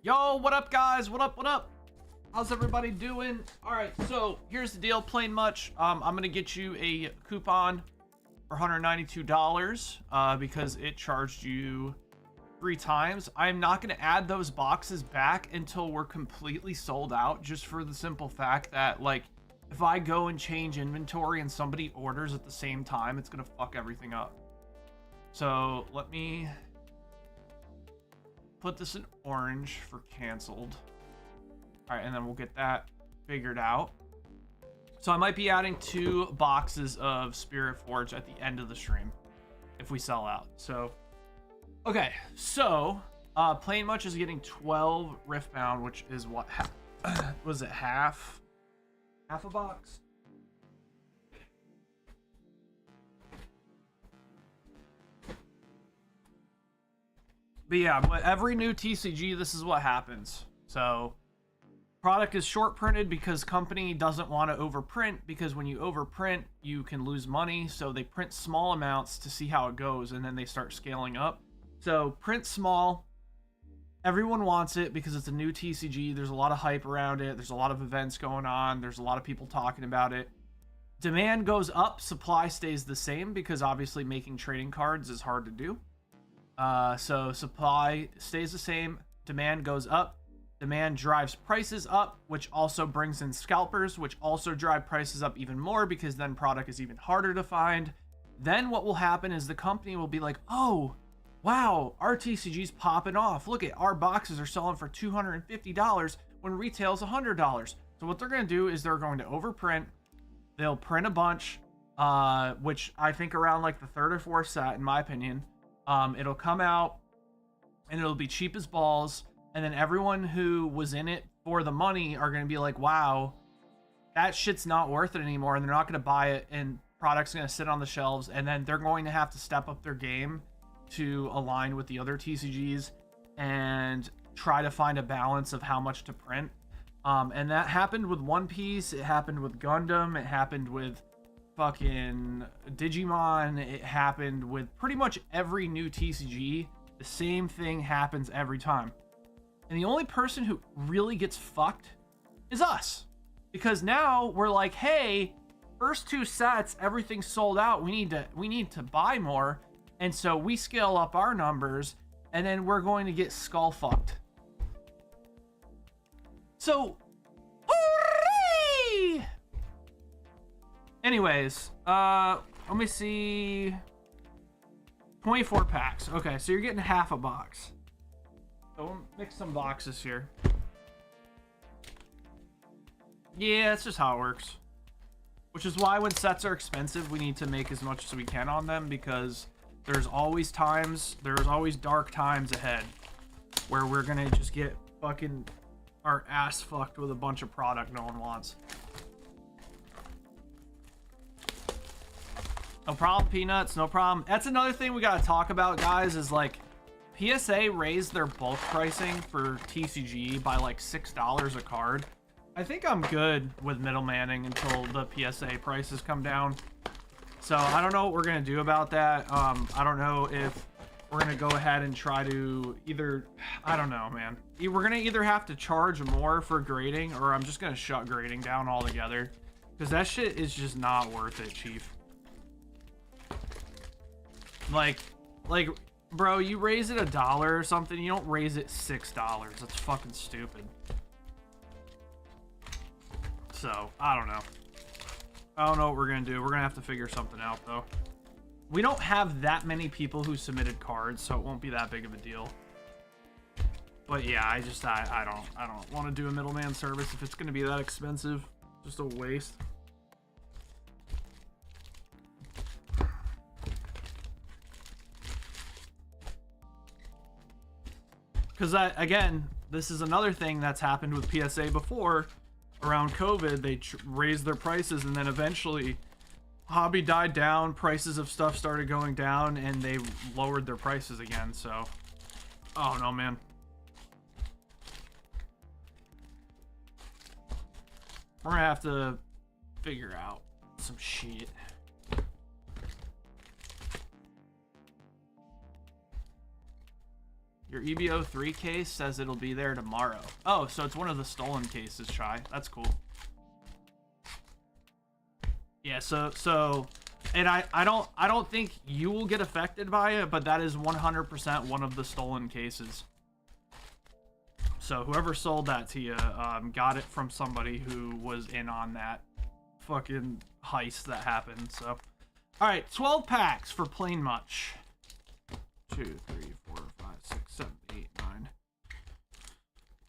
Yo, what up, guys? What up? What up? How's everybody doing? All right, so here's the deal. Plain much. I'm gonna get you a coupon for $192 because it charged you 3 times. I'm not gonna add those boxes back until we're completely sold out, just for the simple fact that, like, if I go and change inventory and somebody orders at the same time, it's gonna fuck everything up. So let me put this in orange for canceled. All right, and then we'll get that figured out. So I might be adding 2 boxes of Spirit Forge at the end of the stream if we sell out. So, okay, so Plain Much is getting 12 Riftbound, which is what was it, half a box? But yeah, but every new TCG, this is what happens. So product is short printed because company doesn't want to overprint, because when you overprint, you can lose money. So they print small amounts to see how it goes, and then they start scaling up. So print small. Everyone wants it because it's a new TCG. There's a lot of hype around it. There's a lot of events going on. There's a lot of people talking about it. Demand goes up, supply stays the same, because obviously making trading cards is hard to do. So supply stays the same, demand goes up, demand drives prices up, which also brings in scalpers, which also drive prices up even more, because then product is even harder to find. Then what will happen is the company will be like, oh, wow, our TCG's popping off. Look at our boxes are selling for $250 when retail's $100. So what they're going to do is they're going to overprint. They'll print a bunch, which I think around like the 3rd or 4th set, in my opinion. It'll come out and it'll be cheap as balls, and then everyone who was in it for the money are going to be like, wow, that shit's not worth it anymore, and they're not going to buy it, and product's going to sit on the shelves, and then they're going to have to step up their game to align with the other TCGs and try to find a balance of how much to print. And that happened with One Piece, it happened with Gundam, it happened with fucking Digimon, it happened with pretty much every new TCG. The same thing happens every time, and the only person who really gets fucked is us, because now we're like, hey, first 2 sets, everything's sold out, we need to buy more, and so we scale up our numbers, and then we're going to get skull fucked. So hooray! Anyways, let me see. 24 packs. Okay, so you're getting half a box. So we'll mix some boxes here. Yeah, that's just how it works. Which is why when sets are expensive, we need to make as much as we can on them, because there's always dark times ahead where we're gonna just get fucking our ass fucked with a bunch of product no one wants. No problem, Peanuts. No problem. That's another thing we gotta talk about, guys, is like PSA raised their bulk pricing for TCG by like $6 a card. I think I'm good with middlemaning until the PSA prices come down. So I don't know what we're gonna do about that. I don't know if we're gonna go ahead and try to either, I don't know, man. We're gonna either have to charge more for grading, or I'm just gonna shut grading down altogether, because that shit is just not worth it, Chief. Like, bro, you raise it $1 or something, you don't raise it $6. That's fucking stupid. So, I don't know. I don't know what we're gonna do. We're gonna have to figure something out, though. We don't have that many people who submitted cards, so it won't be that big of a deal. But yeah, I don't want to do a middleman service if it's gonna be that expensive. Just a waste. Because, again, this is another thing that's happened with PSA before. Around COVID, they raised their prices, and then eventually hobby died down, prices of stuff started going down, and they lowered their prices again. So, oh no, man. We're gonna have to figure out some shit. Your EBO 3 case says it'll be there tomorrow. Oh, so it's one of the stolen cases, Shy. That's cool. Yeah, so and I don't think you will get affected by it, but that is 100% one of the stolen cases. So whoever sold that to you got it from somebody who was in on that fucking heist that happened. So, all right, 12 packs for plain much. 2, 3, 4, 5, 6, 7, 8, 9,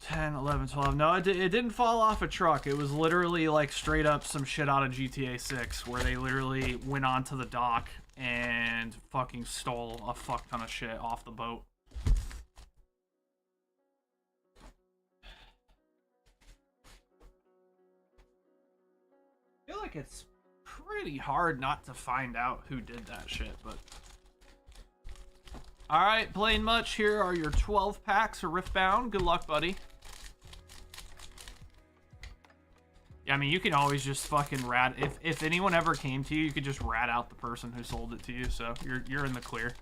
10, 11, 12. No, it didn't fall off a truck. It was literally like straight up some shit out of GTA 6, where they literally went onto the dock and fucking stole a fuck ton of shit off the boat. I feel like it's pretty hard not to find out who did that shit, but... Alright, plain much, here are your 12 packs of Riftbound. Good luck, buddy. Yeah, I mean, you can always just fucking rat... If anyone ever came to you, you could just rat out the person who sold it to you, so you're in the clear.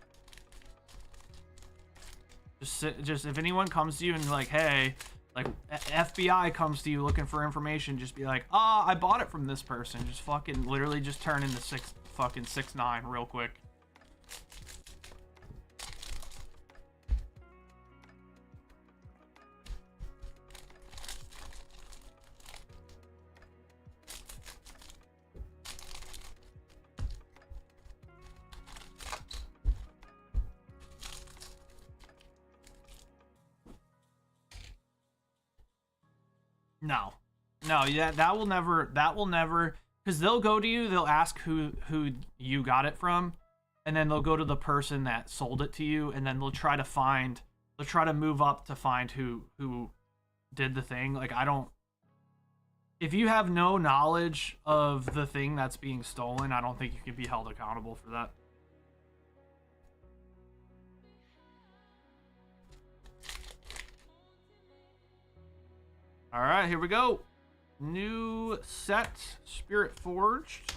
Just if anyone comes to you and like, hey, like, FBI comes to you looking for information, just be like, ah, I bought it from this person. Just fucking literally just turn into 6'9" real quick. No, yeah, that will never, because they'll go to you, they'll ask who you got it from, and then they'll go to the person that sold it to you, and then they'll try to move up to find who did the thing. Like, if you have no knowledge of the thing that's being stolen, I don't think you can be held accountable for that. All right, here we go. New set, Spirit Forged.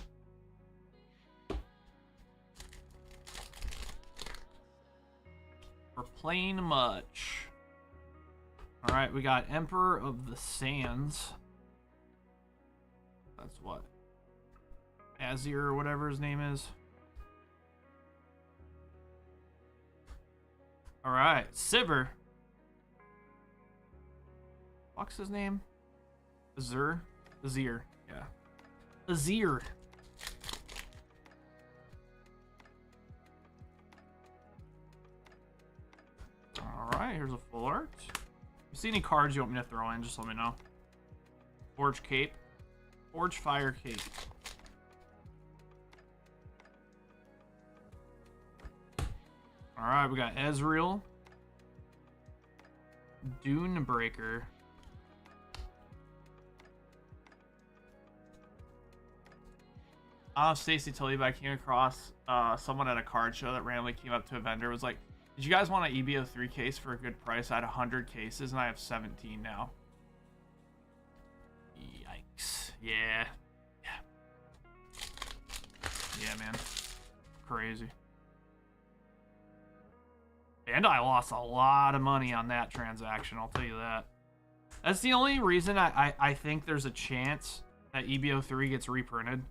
For plain much. All right, we got Emperor of the Sands. That's what? Azir or whatever his name is. All right, Sivir. What's his name? Azir? Azir, yeah. Azir. here's a full art. If you see any cards you want me to throw in, just let me know. Forge Cape. Forge Fire Cape. Alright, we got Ezreal. Dunebreaker. I don't know if Stacy told you, but I came across someone at a card show that randomly came up to a vendor, was like, did you guys want an EBO3 case for a good price? I had 100 cases and I have 17 now. Yikes. Yeah. Yeah, man. Crazy. And I lost a lot of money on that transaction, I'll tell you that. That's the only reason I think there's a chance that EBO3 gets reprinted.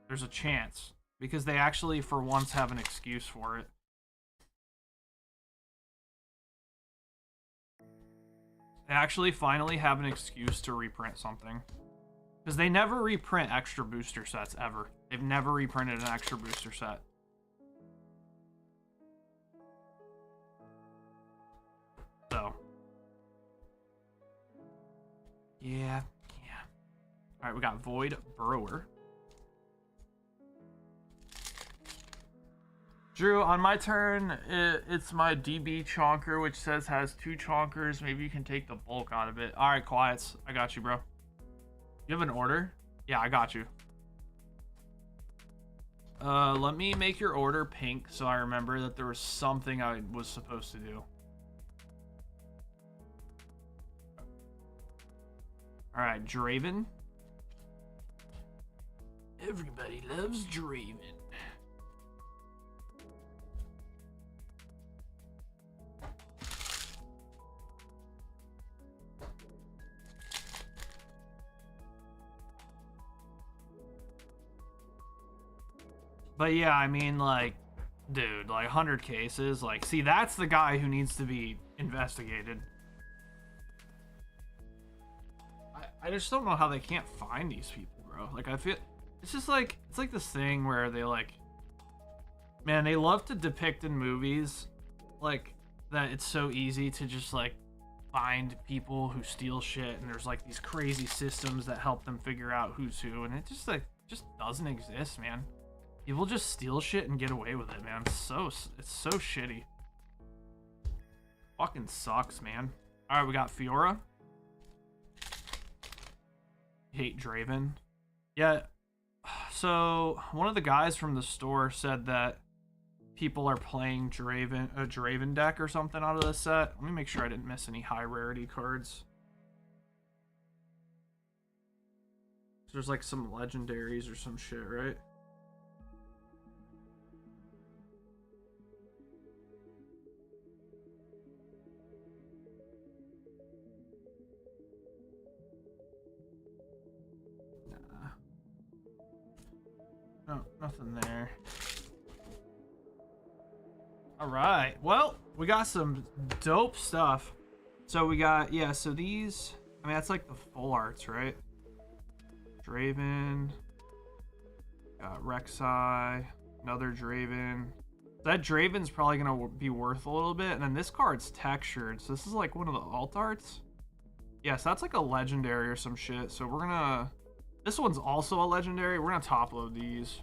There's a chance. Because they actually, for once, have an excuse for it. They actually finally have an excuse to reprint something. Because they never reprint extra booster sets, ever. They've never reprinted an extra booster set. So. Yeah. Alright, we got Void Burrower. Drew, on my turn, it's my DB Chonker, which says has 2 Chonkers. Maybe you can take the bulk out of it. Alright, Quiets. I got you, bro. You have an order? Yeah, I got you. Let me make your order pink so I remember that there was something I was supposed to do. Alright, Draven. Everybody loves Draven. But yeah, I mean, like, dude, like 100 cases, like, see, that's the guy who needs to be investigated. I just don't know how they can't find these people, bro. Like, I feel, it's just like, it's like this thing where they, like, man, they love to depict in movies, like, that it's so easy to just, like, find people who steal shit, and there's, like, these crazy systems that help them figure out who's who, and it just, like, just doesn't exist, man. People just steal shit and get away with it, man. It's so shitty. Fucking sucks, man. Alright, we got Fiora. Hate Draven. Yeah, so one of the guys from the store said that people are playing a Draven deck or something out of this set. Let me make sure I didn't miss any high rarity cards. There's like some legendaries or some shit, right? No, nothing there. Alright, well, we got some dope stuff. So we got, yeah, so these, I mean, that's like the full arts, right? Draven. Got Rek'Sai. Another Draven. That Draven's probably going to be worth a little bit. And then this card's textured. So this is like one of the alt arts. Yeah, so that's like a legendary or some shit. So we're going to... This one's also a legendary. We're going to top load these.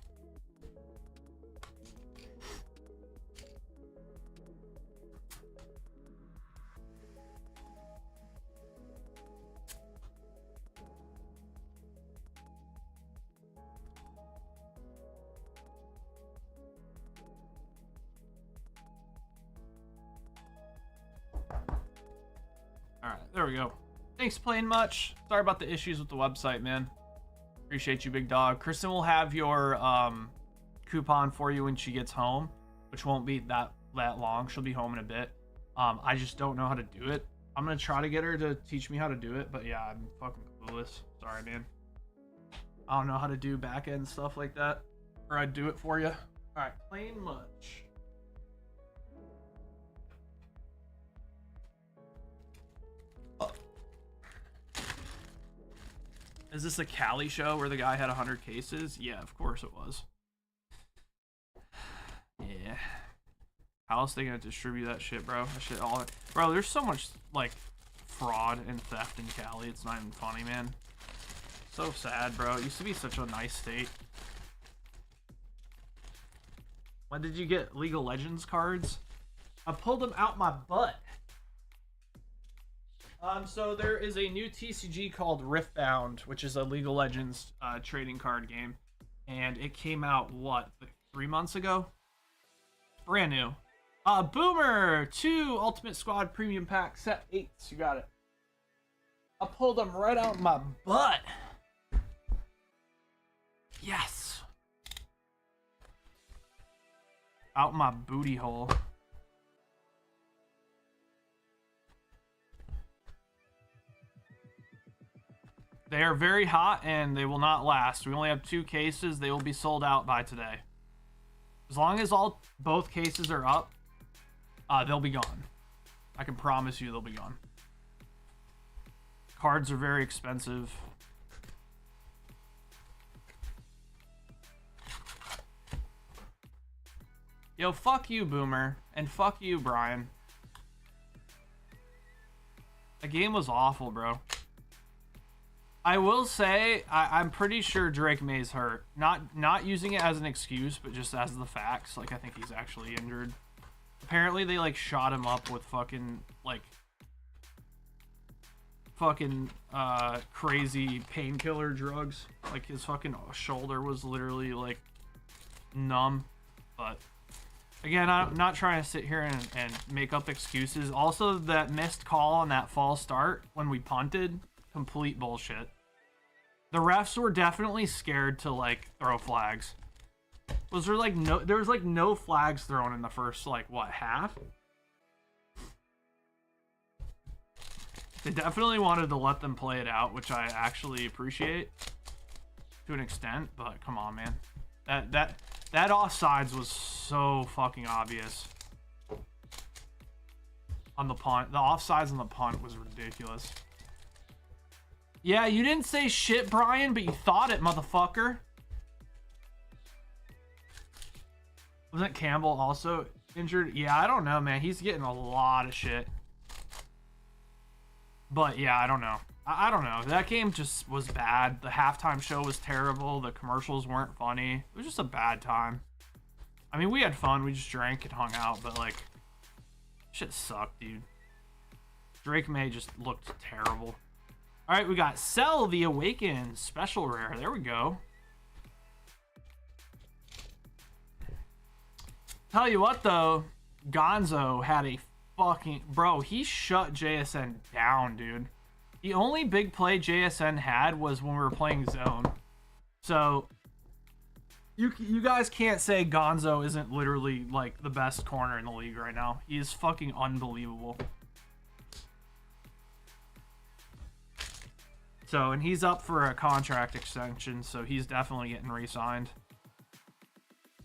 Alright, there we go. Thanks, Playing Much. Sorry about the issues with the website, man. Appreciate you, big dog. Kristen will have your coupon for you when she gets home, which won't be that long. She'll be home in a bit. I just don't know how to do it. I'm gonna try to get her to teach me how to do it, but yeah, I'm fucking clueless. Sorry, man. I don't know how to do back end stuff like that, or I'd do it for you. All right, Playing Much. Is this a Cali show where the guy had 100 cases? Yeah, of course it was. Yeah. How else are they gonna distribute that shit, bro? That shit all, bro. There's so much like fraud and theft in Cali. It's not even funny, man. So sad, bro. It used to be such a nice state. When did you get League of Legends cards? I pulled them out my butt. So there is a new TCG called Riftbound, which is a League of Legends trading card game, and it came out what, like 3 months ago? Brand new. Boomer 2 Ultimate Squad Premium Pack Set 8s. You got it. I pulled them right out my butt. Yes. Out my booty hole. They are very hot and they will not last. We only have 2 cases. They will be sold out by today. As long as both cases are up, they'll be gone. I can promise you they'll be gone. Cards are very expensive. Yo, fuck you, Boomer. And fuck you, Brian. The game was awful, bro. I will say, I'm pretty sure Drake May's hurt. Not using it as an excuse, but just as the facts. Like, I think he's actually injured. Apparently, they, like, shot him up with fucking, like... fucking, crazy painkiller drugs. Like, his fucking shoulder was literally, like, numb. But... again, I'm not trying to sit here and make up excuses. Also, that missed call on that false start when we punted, complete bullshit. The refs were definitely scared to, like, throw flags. Was there, like, there was, like, no flags thrown in the first, like, what, half? They definitely wanted to let them play it out, which I actually appreciate to an extent, but come on, man. That offsides was so fucking obvious. On the punt. The offsides on the punt was ridiculous. Yeah, you didn't say shit, Brian, but you thought it, motherfucker. Wasn't Campbell also injured? Yeah, I don't know, man. He's getting a lot of shit. But, yeah, I don't know. I don't know. That game just was bad. The halftime show was terrible. The commercials weren't funny. It was just a bad time. I mean, we had fun. We just drank and hung out, but, like, shit sucked, dude. Drake May just looked terrible. All right, we got Cell the Awakened special rare. There we go. Tell you what, though, Gonzo had a fucking... bro, he shut JSN down, dude. The only big play JSN had was when we were playing zone. So, you guys can't say Gonzo isn't literally, like, the best corner in the league right now. He is fucking unbelievable. So, and he's up for a contract extension, so he's definitely getting re-signed.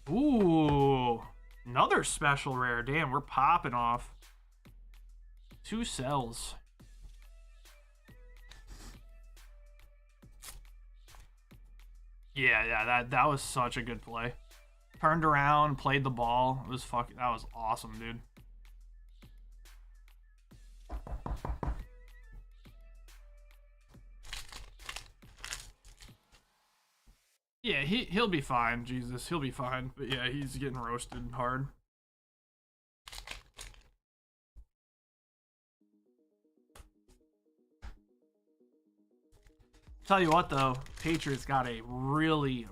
Ooh, another special rare. Damn, we're popping off. 2 cells. Yeah, that was such a good play. Turned around, played the ball. It was fucking, that was awesome, dude. Yeah, he'll be fine, Jesus. He'll be fine. But yeah, he's getting roasted hard. Tell you what, though, Patriots got a really...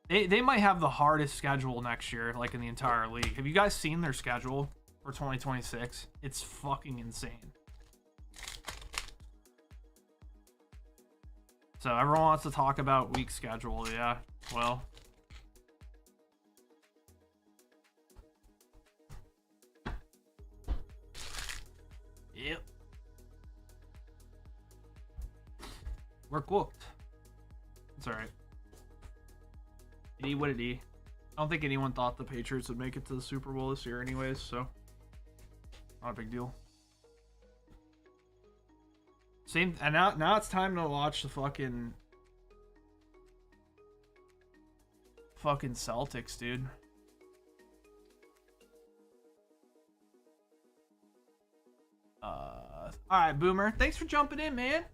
They might have the hardest schedule next year, like, in the entire league. Have you guys seen their schedule for 2026? It's fucking insane. So everyone wants to talk about weak schedule, yeah. Well, yep. We're cooked. It's alright. What did he? I don't think anyone thought the Patriots would make it to the Super Bowl this year anyways, so not a big deal. Same, and now it's time to watch the fucking Celtics, dude. All right, Boomer. Thanks for jumping in, man.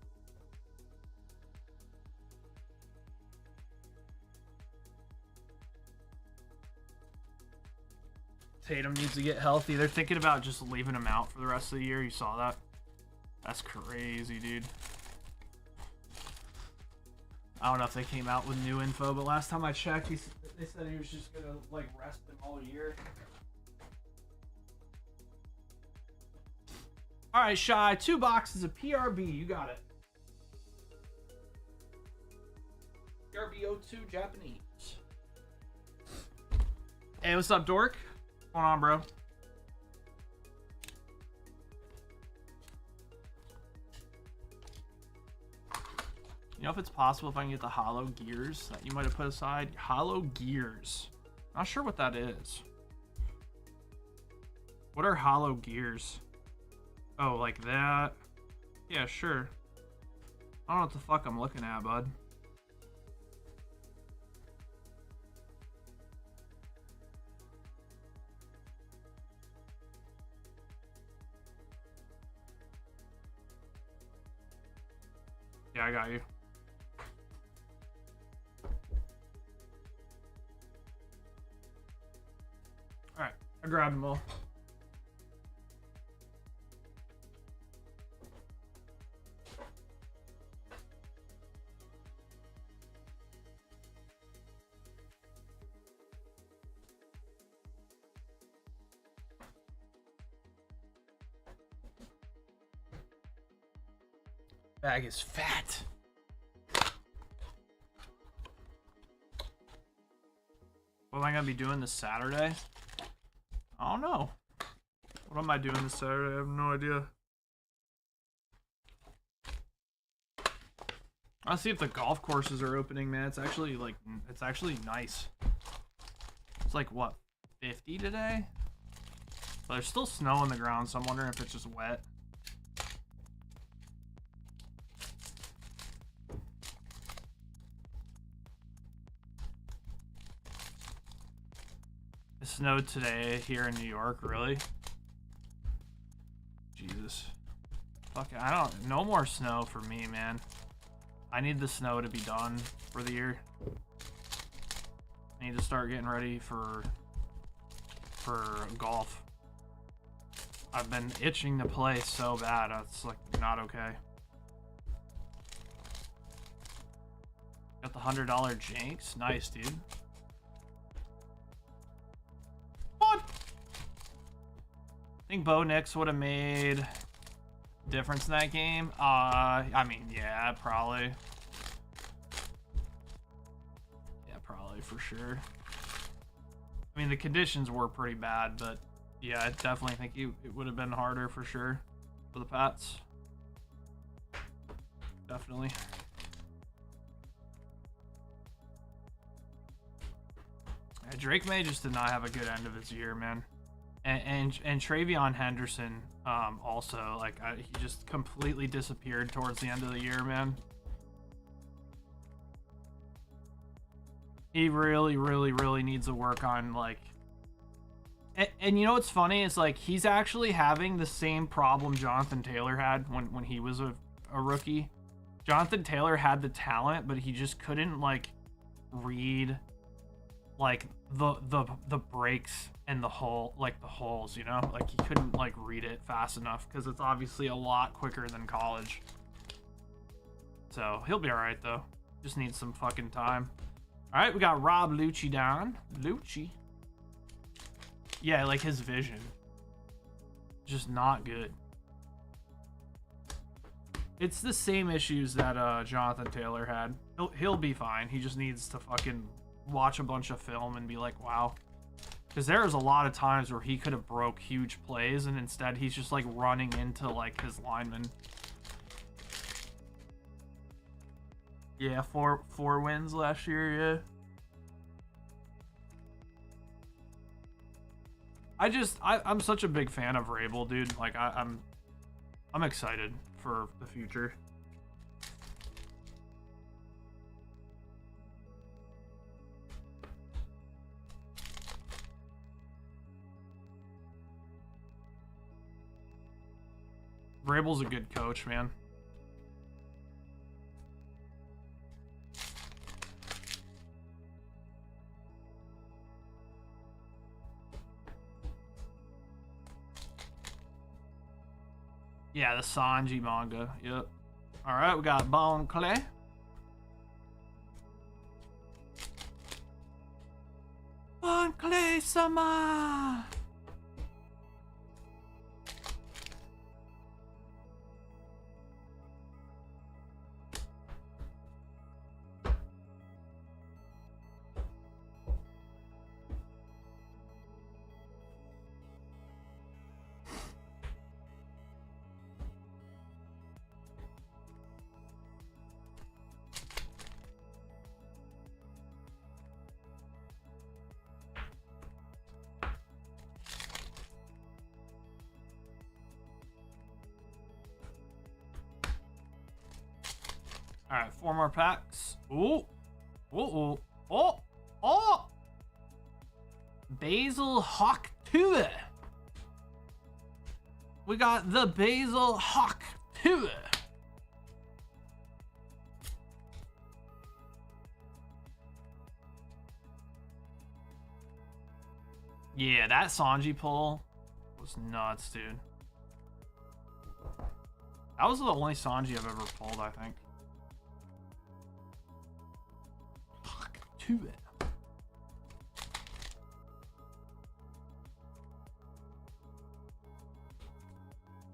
Tatum needs to get healthy. They're thinking about just leaving him out for the rest of the year. You saw that? That's crazy, dude. I don't know if they came out with new info, but last time I checked, they said he was just gonna like rest him all year. All right, Shy. 2 boxes of PRB. You got it. PRB02 Japanese. Hey, what's up, Dork? What's going on, bro? You know if it's possible if I can get the hollow gears that you might have put aside? Hollow gears. Not sure what that is. What are hollow gears? Oh, like that? Yeah, sure. I don't know what the fuck I'm looking at, bud. Yeah, I got you. Alright, I grabbed them all. Bag is fat. What am I gonna be doing this Saturday? I don't know. What am I doing this Saturday? I have no idea. I'll see if the golf courses are opening, man. It's actually like, it's actually nice. It's like what, 50 today? But there's still snow on the ground, so I'm wondering if it's just wet. It snowed today here in New York, really? Jesus. Fuck, I don't, no more snow for me, man. I need the snow to be done for the year. I need to start getting ready for golf. I've been itching to play so bad. It's like not okay. Got the $100 Jinx. Nice, dude. What? I think Bo Nix would have made difference in that game. I mean, yeah, probably. Yeah, probably for sure. I mean, the conditions were pretty bad, but yeah, I definitely think it would have been harder for sure for the Pats. Definitely. Yeah, Drake May just did not have a good end of his year, man. And Travion Henderson also, like, he just completely disappeared towards the end of the year, man. He really, really, really needs to work on, like... And you know what's funny? It's like, he's actually having the same problem Jonathan Taylor had when he was a rookie. Jonathan Taylor had the talent, but he just couldn't, like, read, like, the breaks and the hole, like, the holes, you know? Like, he couldn't, like, read it fast enough, because it's obviously a lot quicker than college. So, he'll be alright, though. Just needs some fucking time. Alright, we got Rob Lucci down. Lucci. Yeah, like, his vision. Just not good. It's the same issues that Jonathan Taylor had. He'll be fine. He just needs to fucking watch a bunch of film and be like, wow. Because there's a lot of times where he could have broke huge plays, and instead he's just, like, running into, like, his lineman. Yeah, four wins last year, yeah. I'm such a big fan of Rabel, dude. Like, I'm excited for the future. Vrabel's a good coach, man. Yeah, the Sanji manga. Yep. All right, we got Bon Clay. Bon Clay sama. All right, 4 more packs. Ooh. Ooh. Oh. Oh. Basil Hawk 2. We got the Basil Hawk 2. Yeah, that Sanji pull was nuts, dude. That was the only Sanji I've ever pulled, I think. Fuck to it.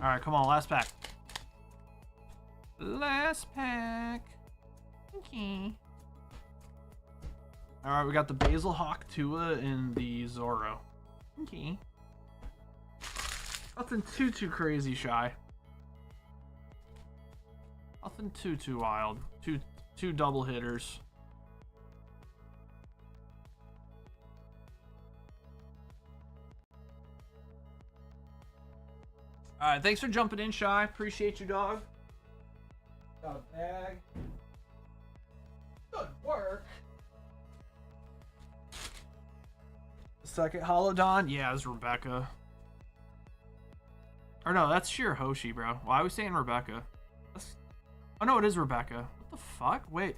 All right, come on, last pack. Last pack. Okay. All right, we got the Basil Hawk Tua and the Zoro. Okay. Nothing too crazy shy. Nothing too wild. Two double hitters. All right, thanks for jumping in, Shy. Appreciate you, dog. Got a bag. Good work. Second Holodon, yeah, it was Rebecca. Or no, that's Shirahoshi, bro. Why are we saying Rebecca? Oh no, it is Rebecca. What the fuck? Wait.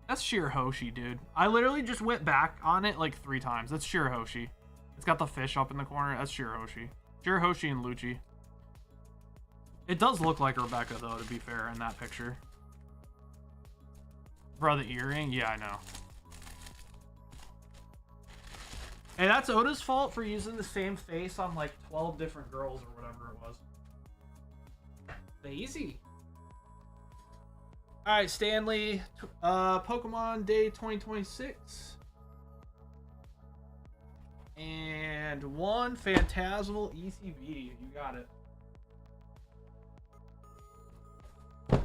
That's Shirahoshi, dude. I literally just went back on it like 3 times. That's Shirahoshi. It's got the fish up in the corner. That's Shirahoshi. Shirahoshi and Lucci. It does look like Rebecca, though, to be fair, in that picture. Bro, the earring? Yeah, I know. Hey, that's Oda's fault for using the same face on like 12 different girls or whatever it was. Easy. All right, Stanley. Pokemon Day 2026. And 1 Phantasmal ECV. You got it. All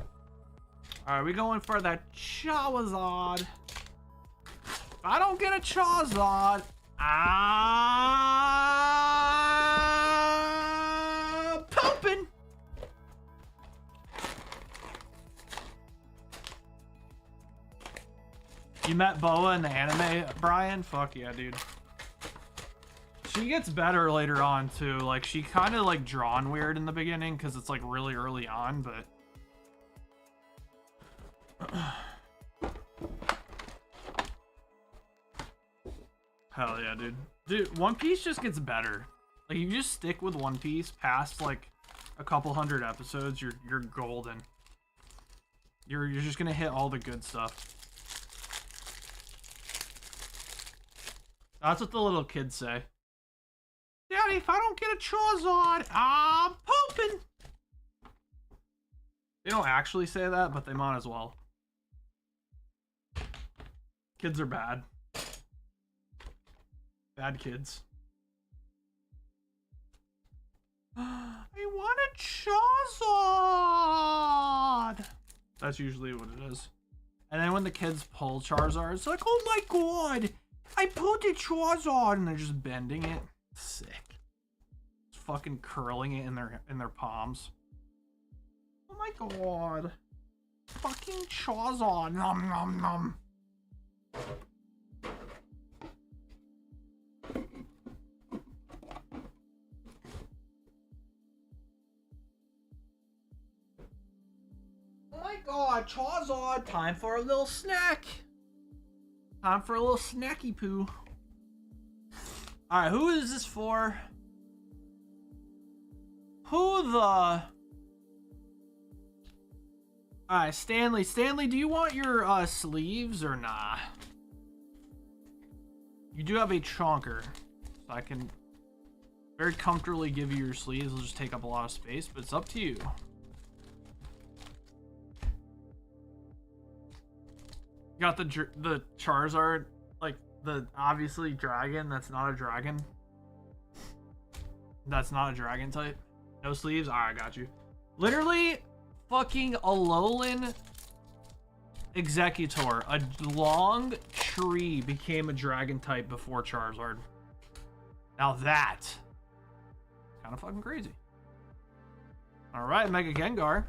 right, we going for that Charizard. If I don't get a Charizard, I'm pooping. You met Boa in the anime, Brian? Fuck yeah, dude. She gets better later on too. Like, she kind of like drawn weird in the beginning because it's like really early on, but hell yeah, dude. Dude, One Piece just gets better. Like, you just stick with One Piece past like a couple hundred episodes, you're golden. You're just gonna hit all the good stuff. That's what the little kids say. Daddy, if I don't get a Charizard, I'm pooping. They don't actually say that, but they might as well. Kids are bad. Bad kids. I want a Charizard. That's usually what it is. And then when the kids pull Charizard, it's like, oh my god, I pulled a Charizard, and they're just bending it. Sick. Just fucking curling it in their palms. Oh my god. Fucking Charizard. Nom nom nom. god, Charizard! Time for a little snack! Time for a little snacky poo. Alright, who is this for? Who the... Alright, Stanley. Stanley, do you want your sleeves or nah? You do have a chonker, so I can very comfortably give you your sleeves. It'll just take up a lot of space, but it's up to you. You got the Charizard, like the obviously dragon. That's not a dragon. That's not a dragon type. No sleeves. All right, got you. Literally, fucking Alolan Executor, a long tree, became a dragon type before Charizard. Now that kind of fucking crazy. All right, Mega Gengar.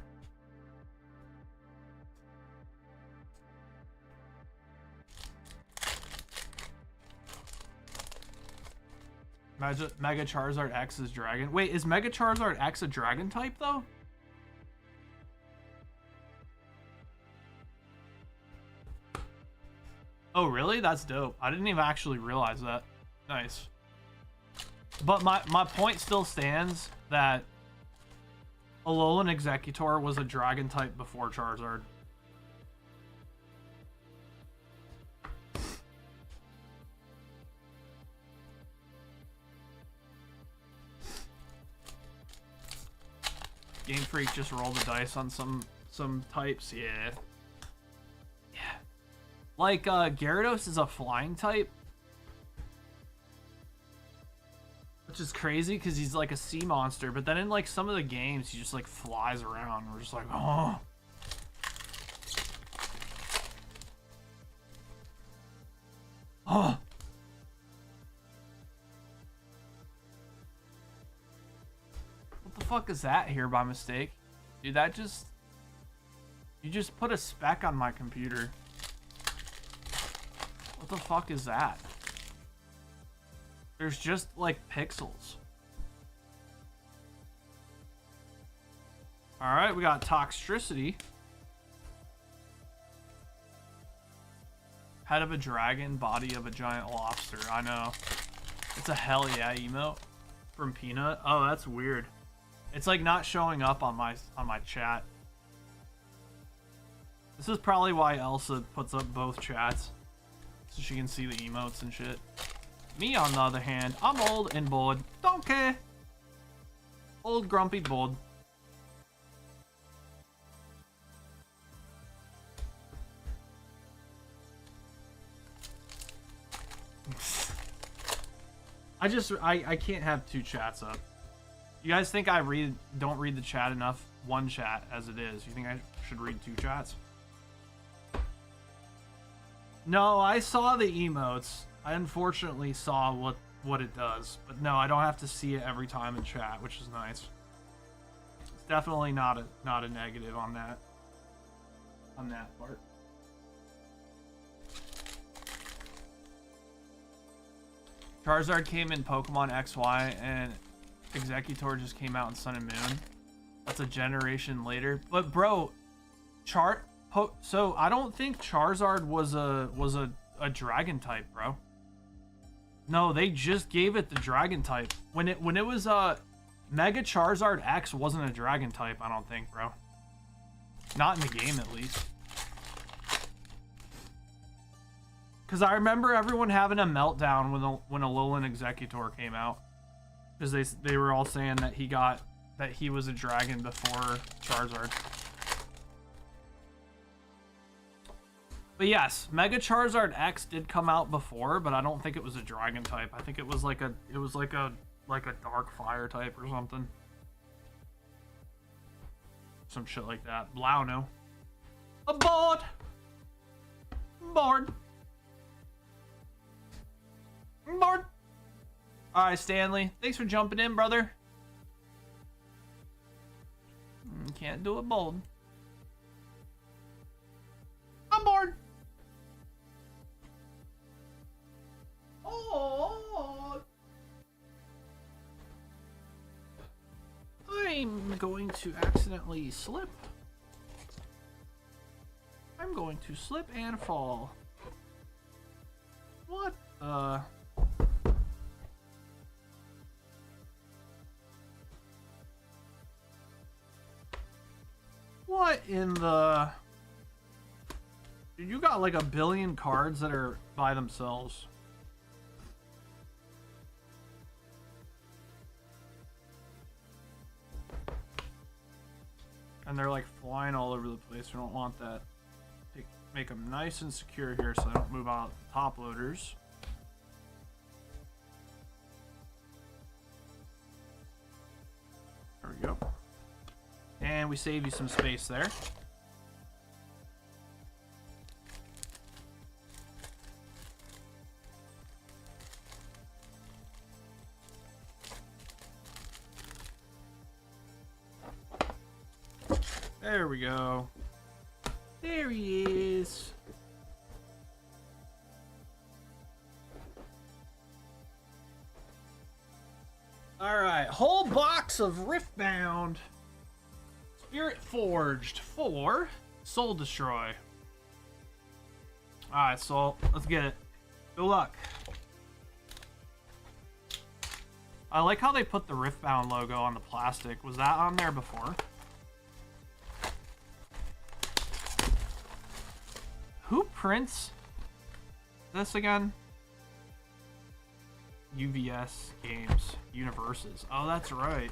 Mega Charizard X is dragon. Wait, is Mega Charizard X a dragon type though? Oh, really? That's dope. I didn't even actually realize that. Nice. But my point still stands that Alolan Executor was a dragon type before Charizard. Game Freak just rolled the dice on some types. Yeah. Yeah. Like, Gyarados is a flying type. Which is crazy because he's like a sea monster. But then in like some of the games, he just like flies around. We're just like, oh. Oh. What the fuck is that here by mistake? Dude, that just... You just put a speck on my computer. What the fuck is that? There's just like pixels. Alright, we got Toxtricity. Head of a dragon, body of a giant lobster. I know. It's a hell yeah emote from Peanut. Oh, that's weird. It's like not showing up on my chat. This is probably why Elsa puts up both chats. So she can see the emotes and shit. Me, on the other hand, I'm old and bored. Don't care. Old, grumpy, bored. I can't have two chats up. You guys think I don't read the chat enough? One chat as it is. You think I should read two chats? No, I saw the emotes. I unfortunately saw what it does, but no, I don't have to see it every time in chat, which is nice. It's definitely not a negative on that part. Charizard came in Pokemon XY, and Executor just came out in Sun and Moon. That's a generation later, but bro, so I don't think Charizard was a dragon type, bro. No, they just gave it the dragon type. When it was Mega Charizard X wasn't a dragon type, I don't think, bro. Not in the game, at least. Because I remember everyone having a meltdown when Alolan Executor came out. Because they were all saying that he was a dragon before Charizard. But yes, Mega Charizard X did come out before, but I don't think it was a dragon type. I think it was like a dark fire type or something. Some shit like that. Blauno. Aboard! Board! Board! Alright, Stanley. Thanks for jumping in, brother. Can't do it bold. I'm bored. Oh, I'm going to accidentally slip. going to slip and fall. What? What in the... Dude, you got like a billion cards that are by themselves. And they're like flying all over the place. We don't want that. Make them nice and secure here so they don't move out the top loaders. There we go. And we save you some space there. There we go. There he is. Alright, whole box of Riftbound Spirit Forged for Soul Destroy. Alright, so let's get it. Good luck. I like how they put the Riftbound logo on the plastic. Was that on there before? Who prints this again? UVS Games. Universes. Oh, that's right.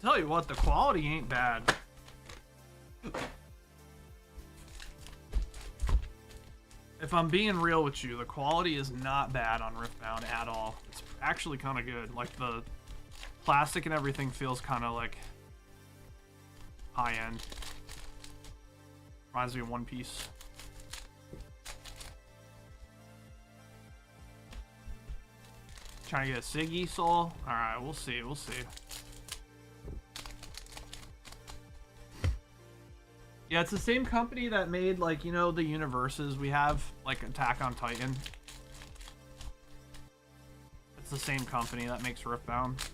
Tell you what, the quality ain't bad. If I'm being real with you, the quality is not bad on Riftbound at all. It's actually kind of good. Like, the plastic and everything feels kind of like high end. Reminds me of One Piece. Trying to get a Siggy soul? Alright, we'll see, we'll see. Yeah, it's the same company that made, like, you know, the universes we have, like Attack on Titan. It's the same company that makes Riftbound.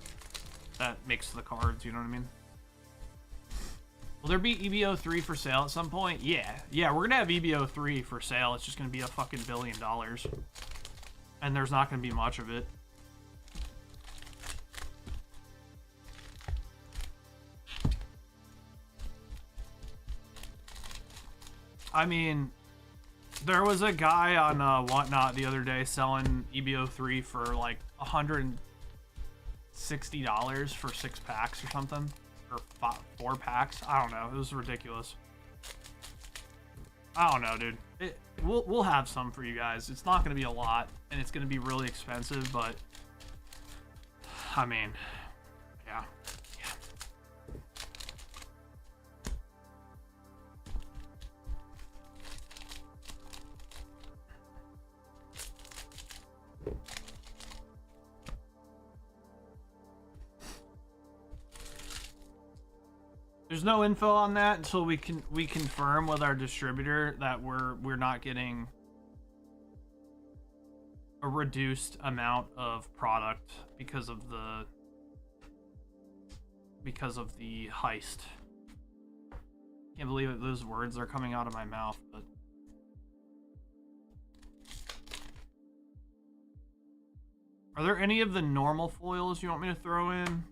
That makes the cards, you know what I mean? Will there be EBO 3 for sale at some point? Yeah. Yeah, we're gonna have EBO 3 for sale. It's just gonna be a fucking $1 billion. And there's not gonna be much of it. I mean, there was a guy on Whatnot the other day selling EBO 3 for like $160 for 6 packs or something. Or 4 packs. I don't know. It was ridiculous. I don't know, dude. We'll have some for you guys. It's not going to be a lot, and it's going to be really expensive, but I mean, yeah. There's no info on that until we confirm with our distributor that we're not getting a reduced amount of product because of the heist. Can't believe that those words are coming out of my mouth, but are there any of the normal foils you want me to throw in?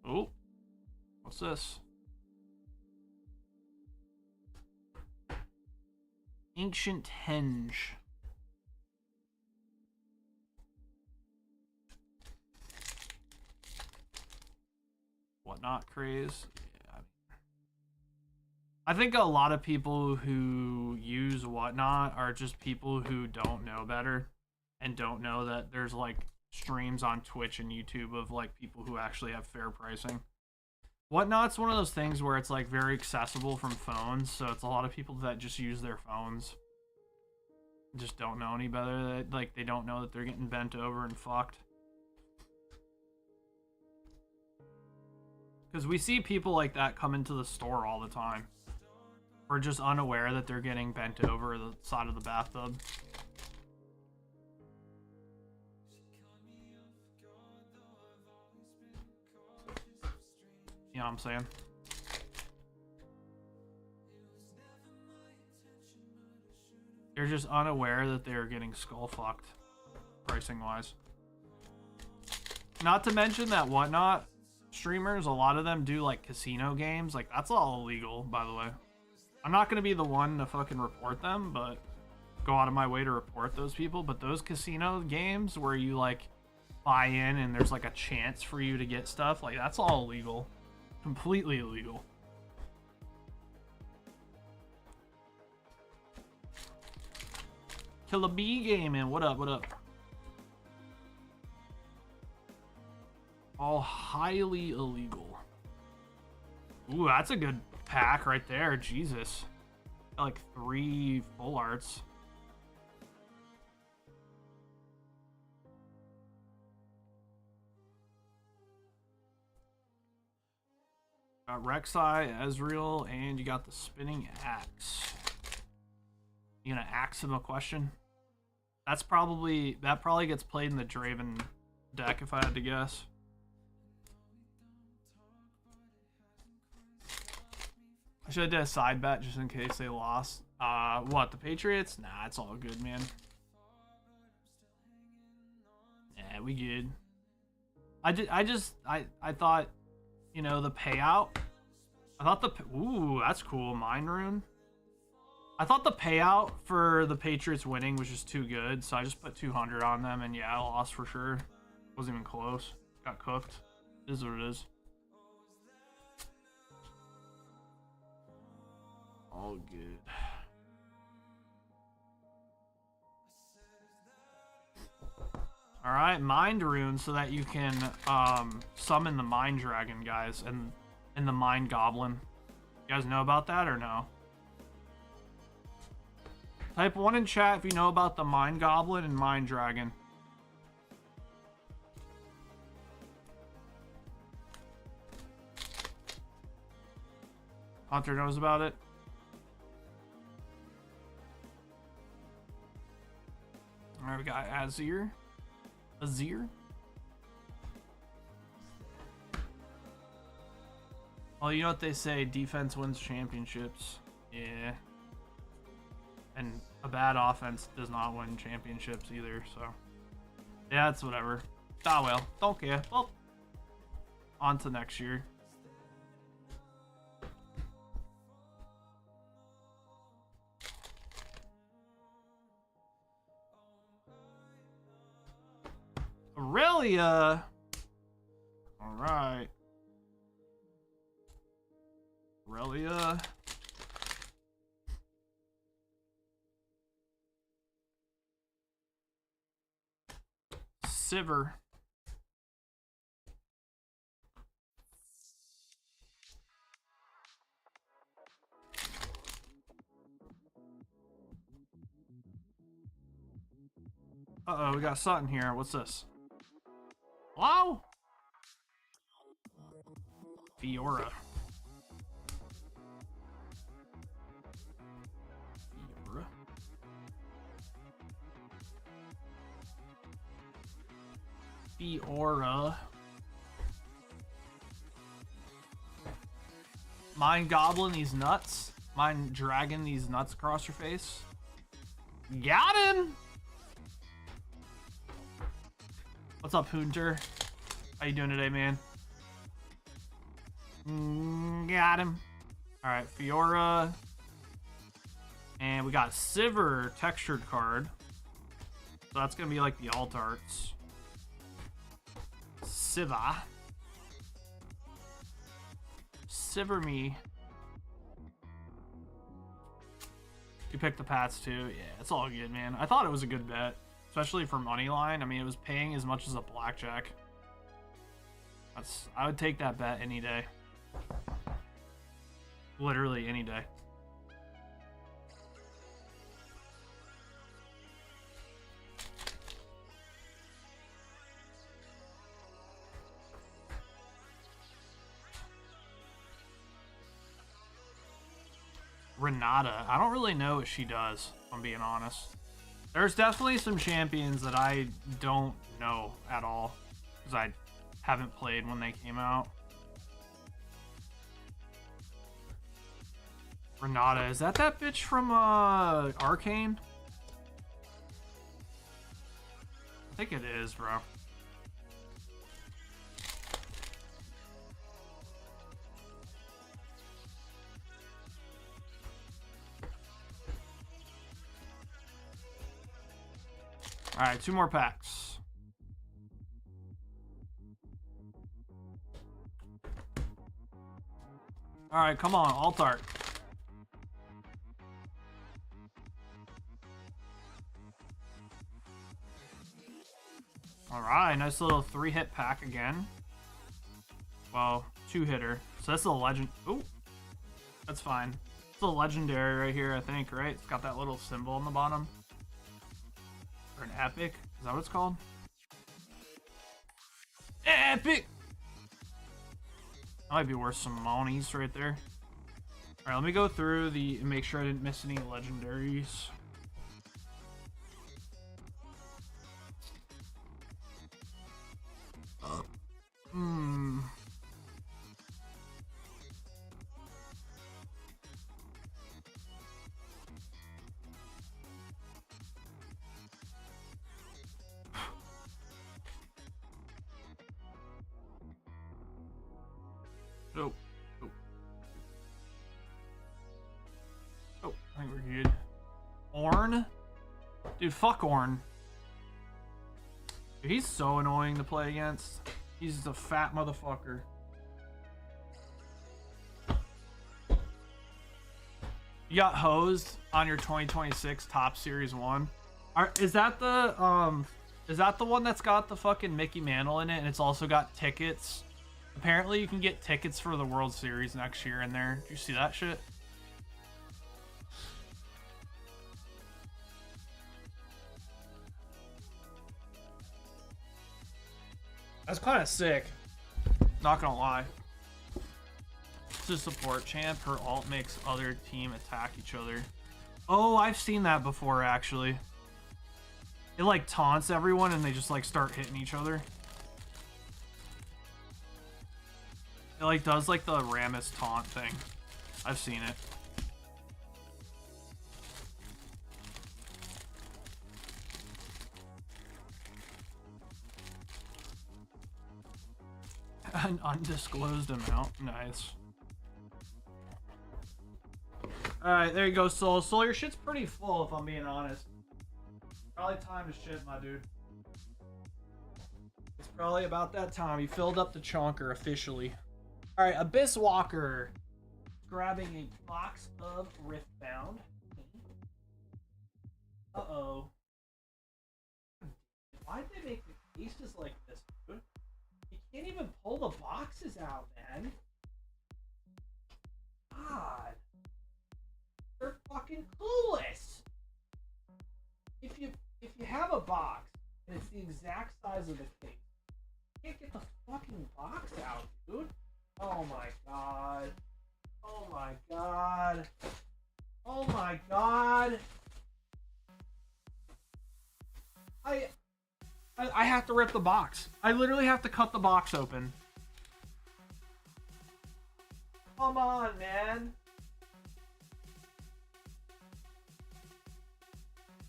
Oh, what's this? Ancient Henge. Whatnot craze. Yeah. I think a lot of people who use Whatnot are just people who don't know better and don't know that there's like streams on Twitch and YouTube of like people who actually have fair pricing. Whatnot's one of those things where it's like very accessible from phones, so it's a lot of people that just use their phones. Just don't know any better. Like they don't know that they're getting bent over and fucked. Because we see people like that come into the store all the time. We're just unaware that they're getting bent over the side of the bathtub. You know what I'm saying? They're just unaware that they're getting skull fucked, pricing wise. Not to mention that Whatnot streamers, a lot of them do like casino games. Like, that's all illegal, by the way. I'm not going to be the one to fucking report them, but go out of my way to report those people. But those casino games where you like buy in and there's like a chance for you to get stuff, like, that's all illegal. Completely illegal. Killer B Gaming, what up, what up? All highly illegal. Ooh, that's a good pack right there. Jesus. Got like 3 full arts. Got Rek'Sai, Ezreal, and you got the spinning axe. You gonna axe him a question? That probably gets played in the Draven deck if I had to guess. I should have done a side bet just in case they lost. What, the Patriots? Nah, it's all good, man. Yeah, we good. I thought, you know, the payout. I thought ooh, that's cool. Mind Rune. I thought the payout for the Patriots winning was just too good, so I just put 200 on them, and yeah, I lost for sure. Wasn't even close. Got cooked. It is what it is. All good. All right, Mind Rune, so that you can summon the Mind Dragon, guys, and the Mind Goblin. You guys know about that or no? Type 1 in chat if you know about the Mind Goblin and Mind Dragon. Hunter knows about it. Alright, we got Azir. Well, you know what they say, defense wins championships. Yeah. And a bad offense does not win championships either, so. Yeah, it's whatever. Ah, well, don't care. Well, on to next year. Aurelia! Alright. Aurelia. Sivir. Uh-oh, we got something here. What's this? Hello? Fiora. Fiora. Mind Goblin these nuts. Mind Dragon these nuts across your face. Got him! What's up, Hunter? How you doing today, man? Got him. Alright, Fiora. And we got Sivir textured card. So that's gonna be like the alt arts. Siva. Sivir me. You picked the Pats too. Yeah, it's all good, man. I thought it was a good bet, especially for money line. I mean, it was paying as much as a blackjack. I would take that bet any day. Literally any day. Renata. I don't really know what she does, if I'm being honest. There's definitely some champions that I don't know at all, because I haven't played when they came out. Renata, is that bitch from Arcane? I think it is, bro. Alright, 2 more packs. Alright, come on, alt art. Alright, nice little 3-hit pack again. Well, 2-hitter. So that's a legend. Ooh, that's fine. It's a legendary right here, I think, right? It's got that little symbol on the bottom. Or an epic? Is that what it's called? Epic! That might be worth some monies right there. Alright, let me go through the and make sure I didn't miss any legendaries. Oh. Oh. Oh, I think we're good. Ornn? Dude, fuck Ornn. Dude, he's so annoying to play against. He's just a fat motherfucker. You got hosed on your 2026 Top Series 1. Is that the one that's got the fucking Mickey Mantle in it and it's also got tickets? Apparently you can get tickets for the World Series next year in there. Did you see that shit? That's kind of sick. Not gonna lie. It's a support champ. Her alt makes other team attack each other. Oh, I've seen that before, actually. It, like, taunts everyone and they just, like, start hitting each other. It, like, does, like, the Rammus taunt thing. I've seen it. An undisclosed amount. Nice. Alright, there you go, Soul. Soul, your shit's pretty full, if I'm being honest. Probably time to shit, my dude. It's probably about that time. You filled up the chonker officially. Alright, Abyss Walker. Grabbing a box of Riftbound. Uh-oh. Why did they make the cases like this, dude? You can't even pull the boxes out, man. God. They're fucking clueless. If you have a box and it's the exact size of the case, you can't get the fucking box out, dude. Oh my god. Oh my god. Oh my god. I have to rip the box. I literally have to cut the box open. Come on, man.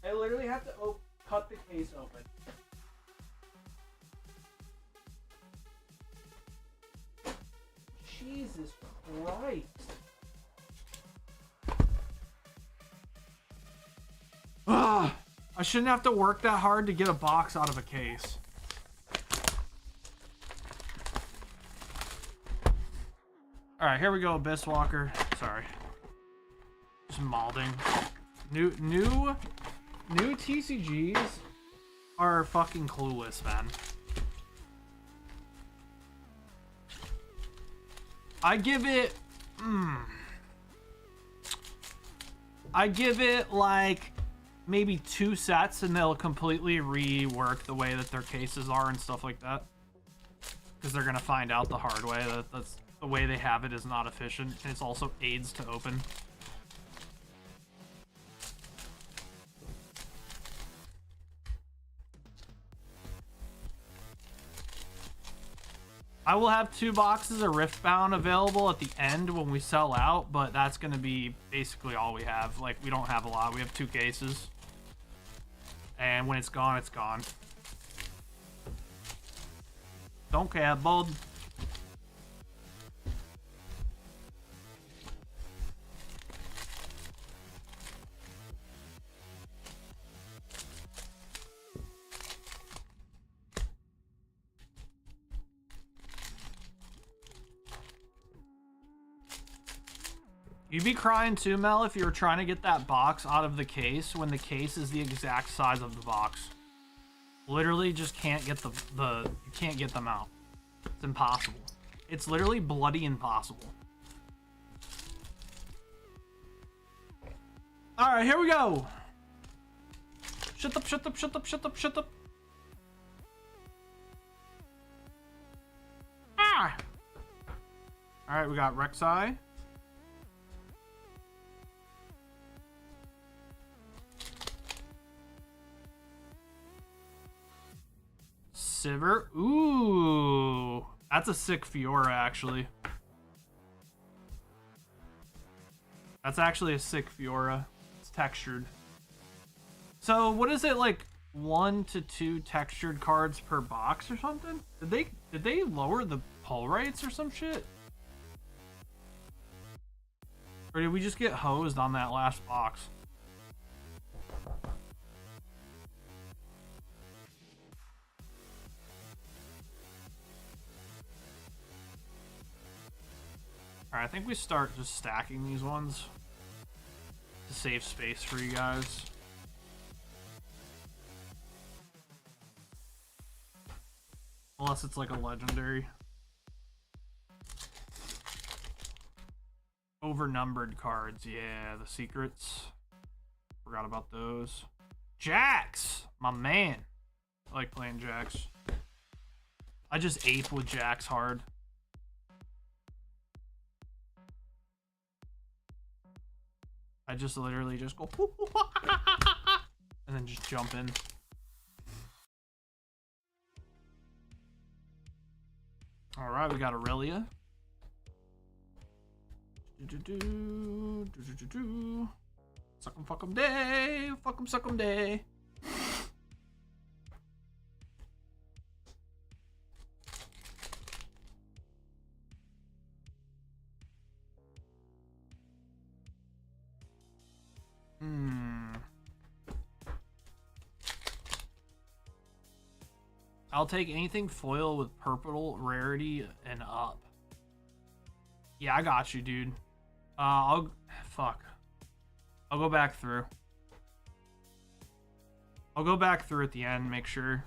I literally have to cut the case open. Jesus Christ. Ugh. I shouldn't have to work that hard to get a box out of a case. Alright, here we go, Abyss Walker. Sorry. Just molding. New TCGs are fucking clueless, man. I give it... I give it, like, maybe 2 sets and they'll completely rework the way that their cases are and stuff like that. Because they're going to find out the hard way that that's the way they have it is not efficient. And it's also aids to open. I will have 2 boxes of Riftbound available at the end when we sell out, but that's going to be basically all we have. Like, we don't have a lot. We have 2 cases. And when it's gone, it's gone. Don't care, bud. You'd be crying too, Mel, if you were trying to get that box out of the case when the case is the exact size of the box. Literally just can't get you can't get them out. It's impossible. It's literally bloody impossible. Alright, here we go. Shut up, shut up, shut up, shut up, shut up. Ah! Alright, we got Rek'Sai. Sivir. Ooh. That's a sick Fiora, actually. That's actually a sick Fiora. It's textured. So, what is it, like 1 to 2 textured cards per box or something? Did they lower the pull rates or some shit? Or did we just get hosed on that last box? Alright, I think we start just stacking these ones to save space for you guys. Unless it's like a legendary. Overnumbered cards, yeah, the secrets. Forgot about those. Jax! My man. I like playing Jax. I just ape with Jax hard. I just literally just go and then just jump in. All right, we got Aurelia. Suck 'em, fuck 'em day, fuck 'em, suck 'em day. I'll take anything foil with purple rarity and up. Yeah, I got you, dude. I'll go back through. I'll go back through at the end, make sure.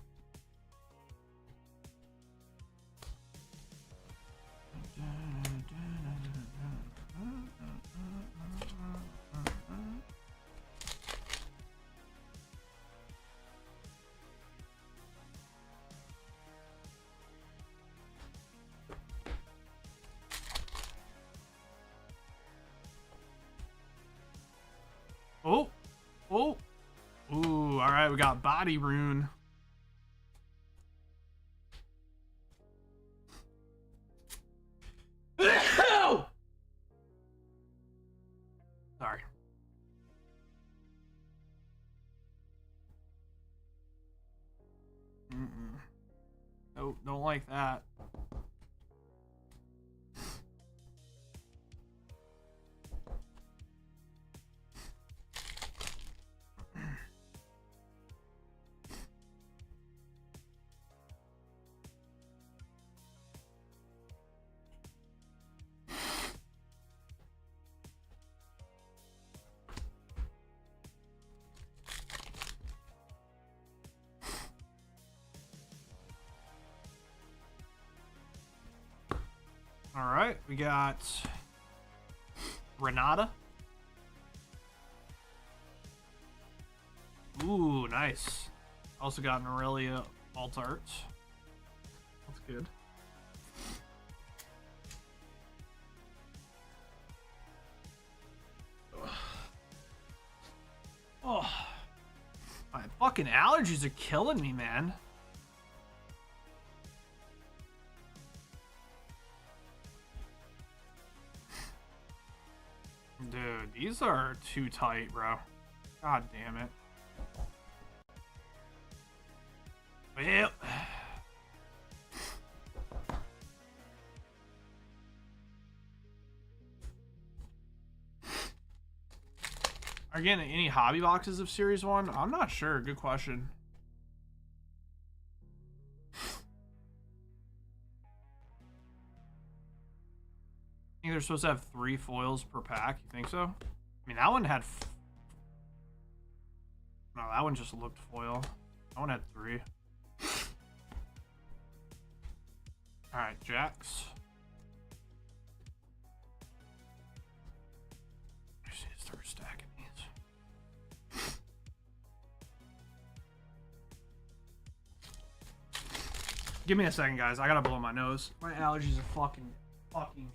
Ooh, all right, we got Body Rune. Sorry. Nope, don't like that. All right, we got Renata. Ooh, nice. Also got an Aurelia alt art. That's good. Oh, my fucking allergies are killing me, man. These are too tight, bro. God damn it. Well. Are you getting any hobby boxes of Series 1? I'm not sure. Good question. I think they're supposed to have 3 foils per pack. You think so? I mean, that one had... No, that one just looked foil. That one had 3. Alright, Jacks. I just need to start stacking these. Give me a second, guys. I gotta blow my nose. My allergies are fucking me.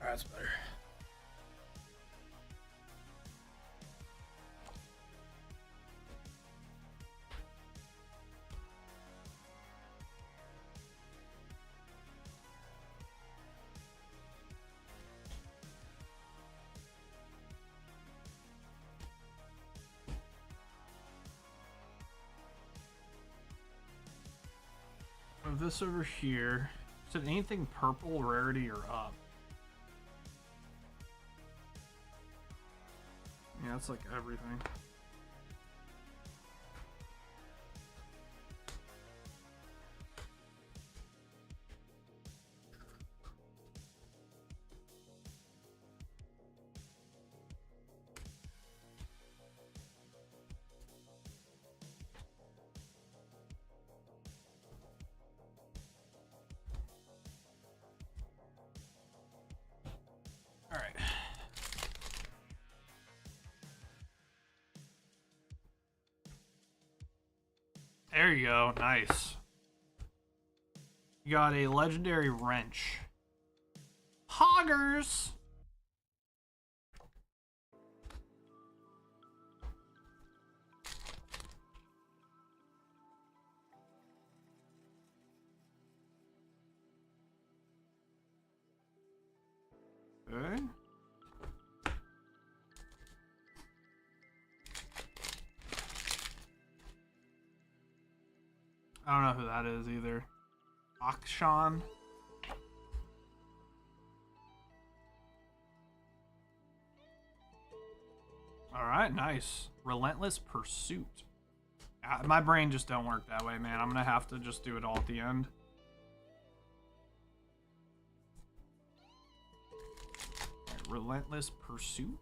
That's better. Move this over here. Is it anything purple, rarity, or up? Yeah, it's like everything. All right. There you go. Nice. You got a legendary wrench. Hoggers! Okay. I don't know who that is either. Akshan. All right, nice. Relentless Pursuit. My brain just don't work that way, man. I'm gonna have to just do it all at the end. All right, Relentless Pursuit.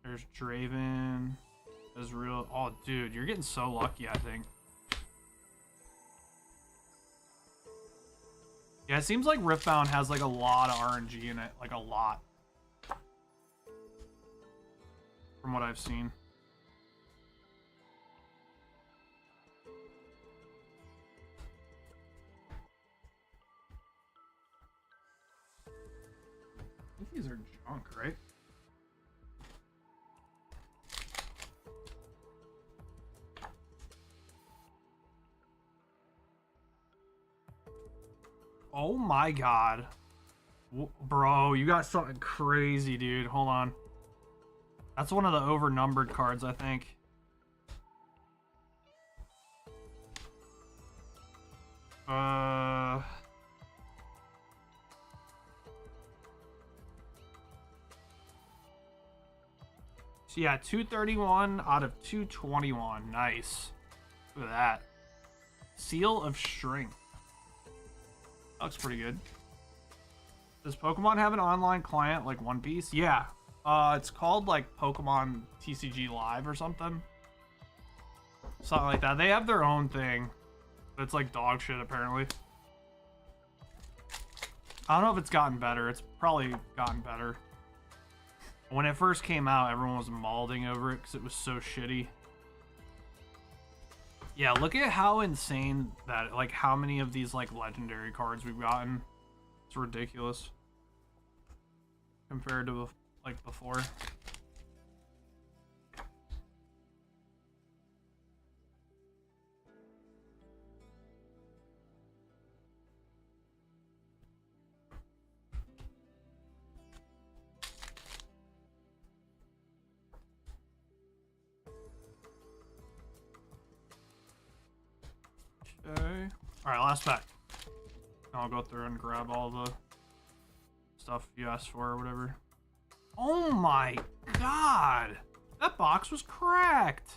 There's Draven. Ezreal. Oh, dude, you're getting so lucky, I think. Yeah, it seems like Riftbound has like a lot of RNG in it, like a lot. From what I've seen. I think these are junk, right? Oh my god. Bro, you got something crazy, dude. Hold on. That's one of the overnumbered cards, I think. So yeah, 231 out of 221. Nice. Look at that. Seal of Strength. Looks pretty good. Does Pokemon have an online client like One Piece? Yeah. It's called like Pokemon TCG Live or something. Something like that. They have their own thing. It's like dog shit apparently. I don't know if it's gotten better. It's probably gotten better. When it first came out, everyone was mauling over it because it was so shitty. Yeah, look at how insane that, like, how many of these, like, legendary cards we've gotten. It's ridiculous. Compared to, like, before. Okay. Alright, last pack. I'll go through and grab all the stuff you asked for or whatever. Oh my god! That box was cracked!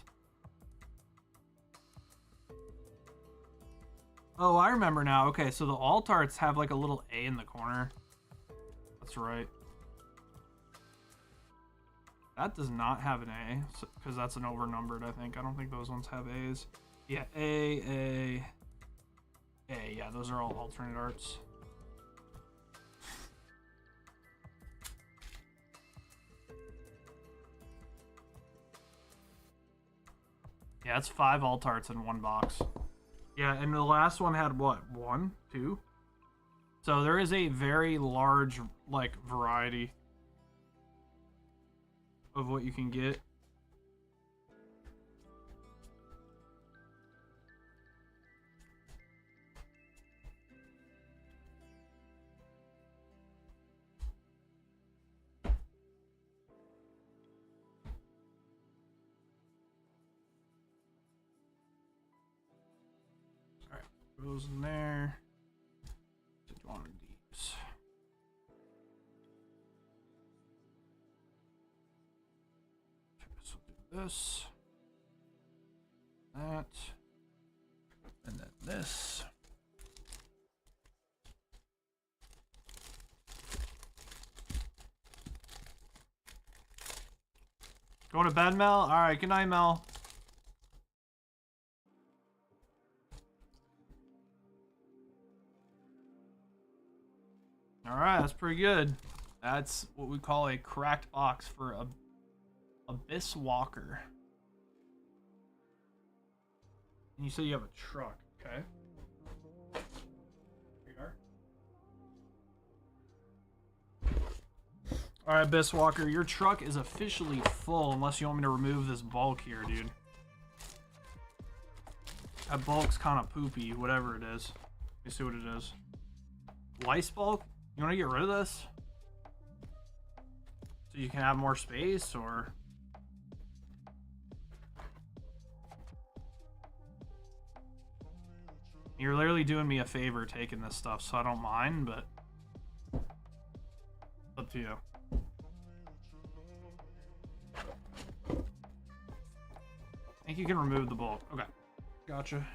Oh, I remember now. Okay, so the alt arts have like a little A in the corner. That's right. That does not have an A, because that's an overnumbered, I think. I don't think those ones have A's. Yeah, A. Yeah, those are all alternate arts. Yeah, it's 5 alt arts in one box. Yeah, and the last one had what? 1, 2? So there is a very large, like, variety of what you can get. Alright, goes in there. Did one of these. So do this. That. And then this. Going to bed, Mel? Alright, good night, Mel. Alright, that's pretty good. That's what we call a cracked box for a Abyss Walker. And you said you have a truck, okay? Here you are. Alright, Abyss Walker, your truck is officially full unless you want me to remove this bulk here, dude. That bulk's kind of poopy, whatever it is. Let me see what it is. Weiss bulk? You want to get rid of this? So you can have more space, or... You're literally doing me a favor taking this stuff, so I don't mind, but... Up to you. I think you can remove the bulk. Okay. Gotcha.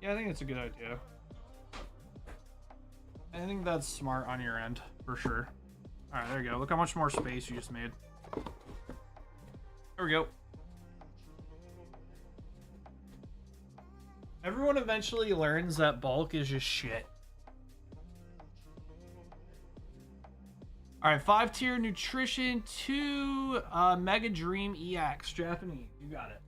Yeah, I think it's a good idea. I think that's smart on your end, for sure. Alright, there you go. Look how much more space you just made. There we go. Everyone eventually learns that bulk is just shit. Alright, 5-tier nutrition, 2 Mega Dream EX. Japanese, you got it.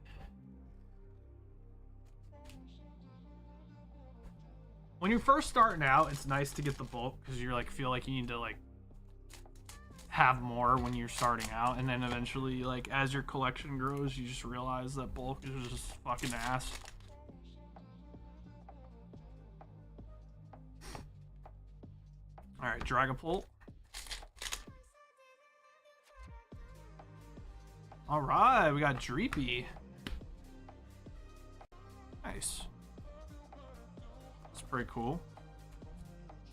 When you're first starting out, it's nice to get the bulk because you're like feel like you need to like have more when you're starting out, and then eventually, like as your collection grows, you just realize that bulk is just fucking ass. All right, Dragapult. All right, we got Dreepy. Nice. That's pretty cool.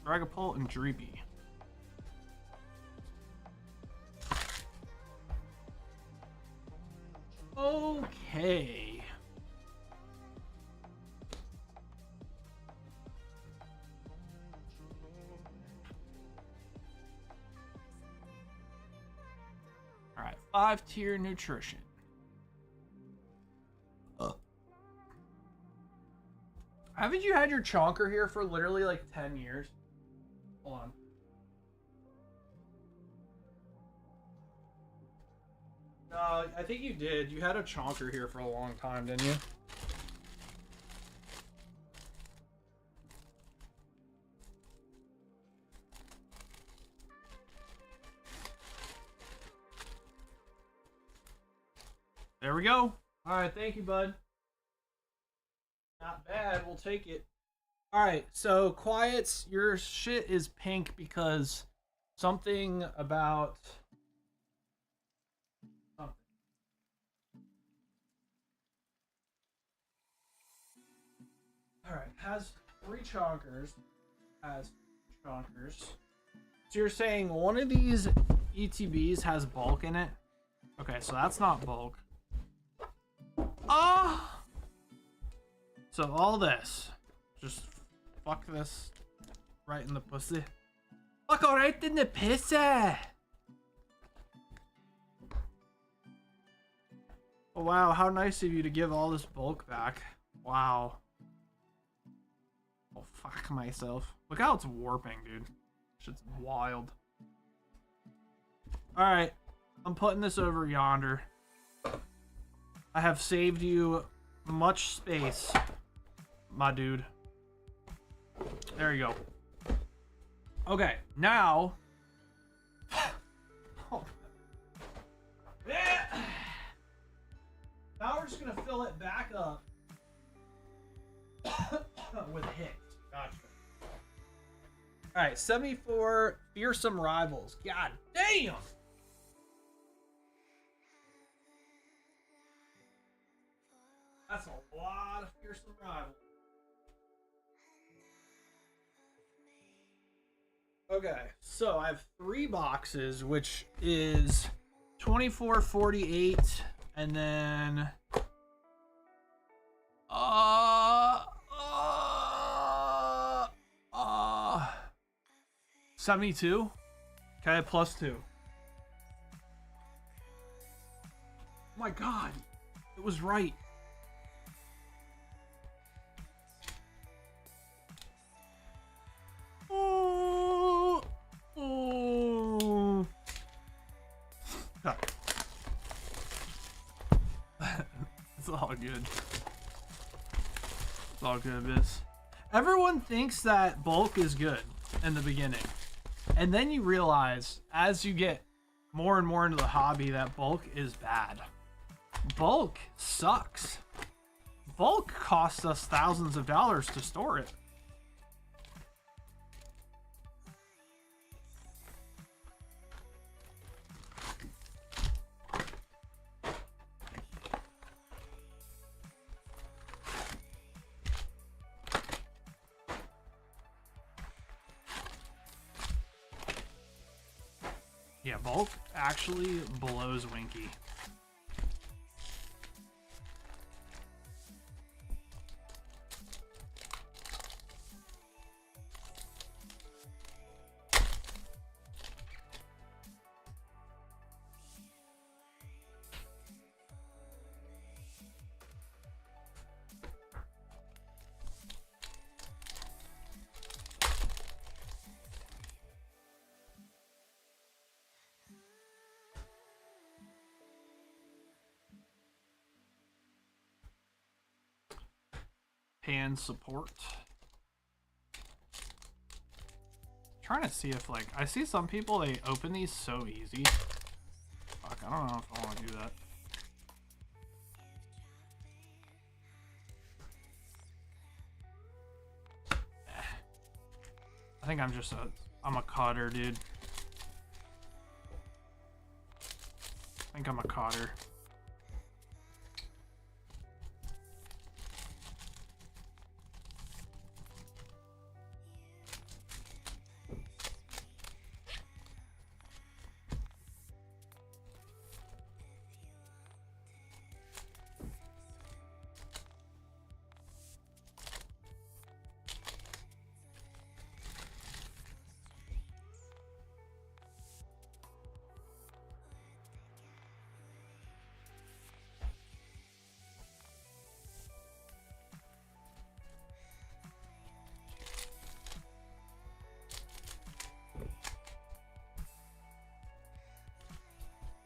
Dragapult and Dreepy. Okay. All right, 5-tier nutrition. Haven't you had your chonker here for literally like 10 years? Hold on. No, I think you did. You had a chonker here for a long time, didn't you? There we go. All right, thank you, bud. Not bad. We'll take it. All right, so Quiets, your shit is pink because something about something. All right, has 3 chonkers. Has chonkers. So you're saying one of these ETBs has bulk in it? Okay, so that's not bulk. Ah! So all this, just fuck this right in the pussy. Fuck all right in the pussy! Oh wow, how nice of you to give all this bulk back. Wow. Oh fuck myself. Look how it's warping, dude. Shit's wild. Alright, I'm putting this over yonder. I have saved you much space, my dude. There you go. Okay, now... oh. Now we're just gonna fill it back up with hits. Gotcha. Alright, 74 fearsome rivals. God damn! That's a lot of fearsome rivals. Okay, so I have 3 boxes, which is 24.48, and then 72. Okay, plus 2. Oh my god, it was right. It's all good. It's all good, biz. Everyone thinks that bulk is good in the beginning. And then you realize, as you get more and more into the hobby, that bulk is bad. Bulk sucks. Bulk costs us thousands of dollars to store it. Yeah, bulk actually blows Winky. Hand support. Trying to see if, like, I see some people, they open these so easy. Fuck, I don't know if I want to do that. I think I'm a cutter, dude. I think I'm a cutter.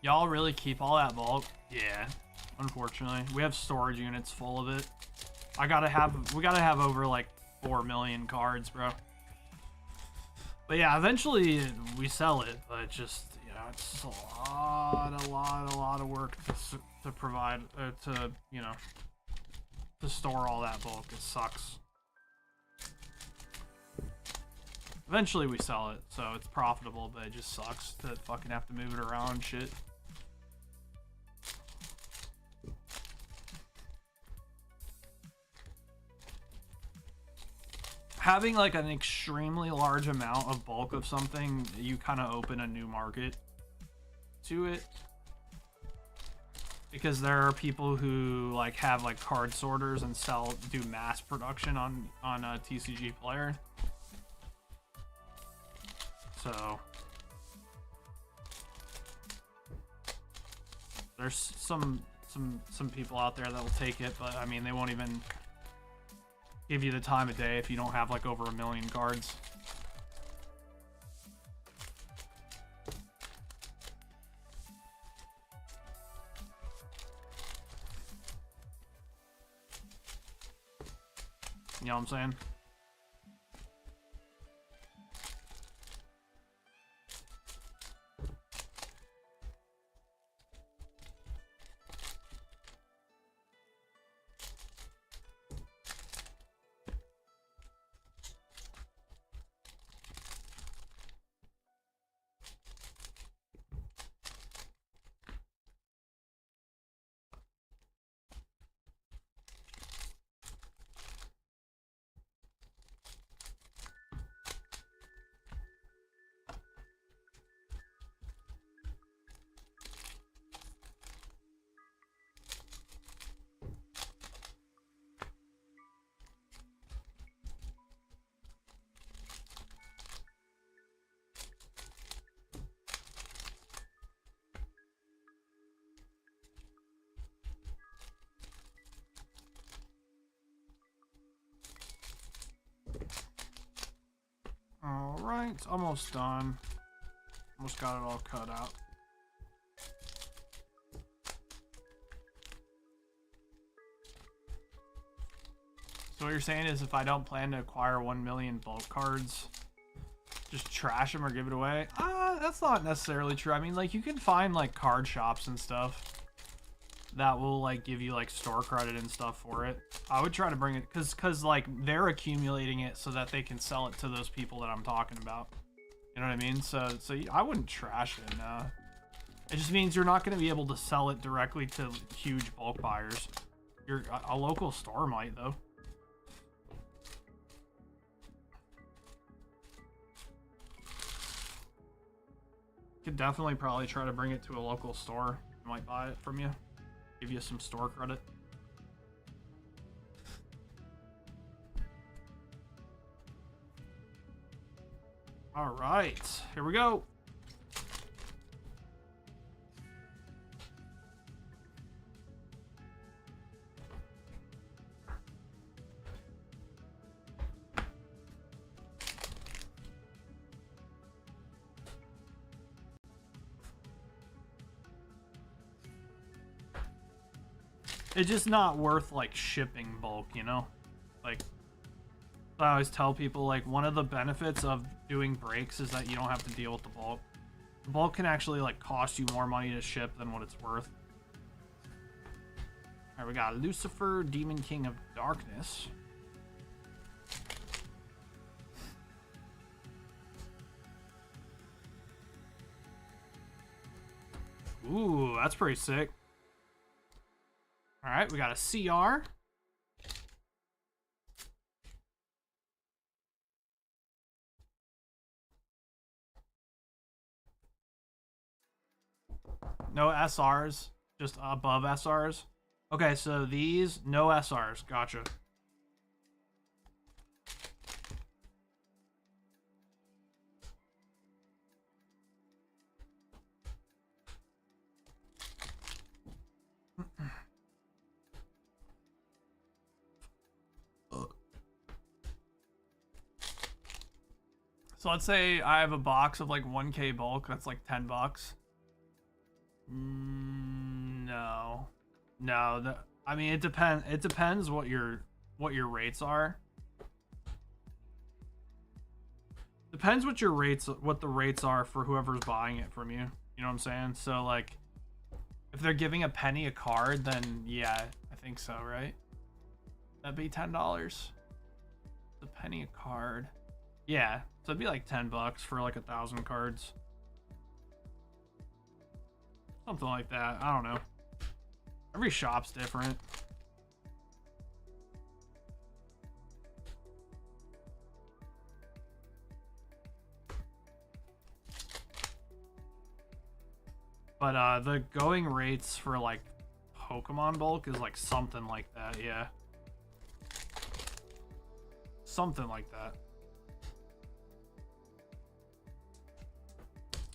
Y'all really keep all that bulk? Yeah, unfortunately. We have storage units full of it. We gotta have over like 4 million cards, bro. But yeah, eventually we sell it, but just, you know, it's just a lot of work to provide, to, you know, to store all that bulk. It sucks. Eventually we sell it, so it's profitable, but it just sucks to fucking have to move it around and shit. Having like an extremely large amount of bulk of something, you kind of open a new market to it, because there are people who like have like card sorters and do mass production on a TCG player. So there's some people out there that will take it, but I mean, they won't even give you the time of day if you don't have like over 1 million cards. You know what I'm saying? Alright, almost done. Almost got it all cut out. So what you're saying is if I don't plan to acquire 1 million bulk cards, just trash them or give it away? That's not necessarily true. I mean, like, you can find like card shops and stuff that will like give you like store credit and stuff for it. I would try to bring it because like they're accumulating it so that they can sell it to those people that I'm talking about. You know what I mean? So I wouldn't trash it. No. It just means you're not going to be able to sell it directly to huge bulk buyers. A local store might though. Could definitely probably try to bring it to a local store. Might buy it from you. Give you some store credit. All right, here we go. It's just not worth like shipping bulk, you know? Like, I always tell people, like, one of the benefits of doing breaks is that you don't have to deal with the bulk. The bulk can actually like cost you more money to ship than what it's worth. Alright, we got Lucifer, Demon King of Darkness. Ooh, that's pretty sick. Alright, we got a CR. No SRs, just above SRs. Okay, so these, no SRs. Gotcha. So let's say I have a box of like 1K bulk. That's like $10. No. No, I mean, it depends what your rates are. Depends what the rates are for whoever's buying it from you. You know what I'm saying? So like, if they're giving a penny a card, then yeah, I think so, right? That'd be $10. A penny a card. Yeah, so it'd be like $10 for like 1,000 cards. Something like that. I don't know. Every shop's different. But the going rates for like Pokemon bulk is like something like that, yeah. Something like that.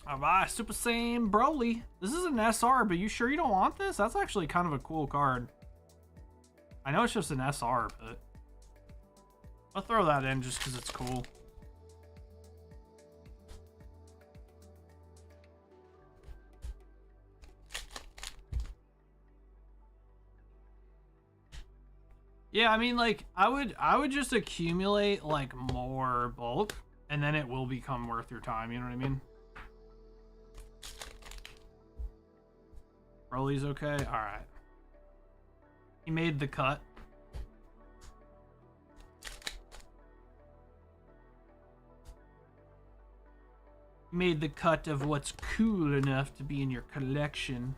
Alright, Super Saiyan Broly. This is an SR, but you sure you don't want this? That's actually kind of a cool card. I know it's just an SR, but I'll throw that in just because it's cool. Yeah, I mean, like, I would just accumulate like more bulk, and then it will become worth your time. You know what I mean? Broly's okay. All right. He made the cut. He made the cut of what's cool enough to be in your collection.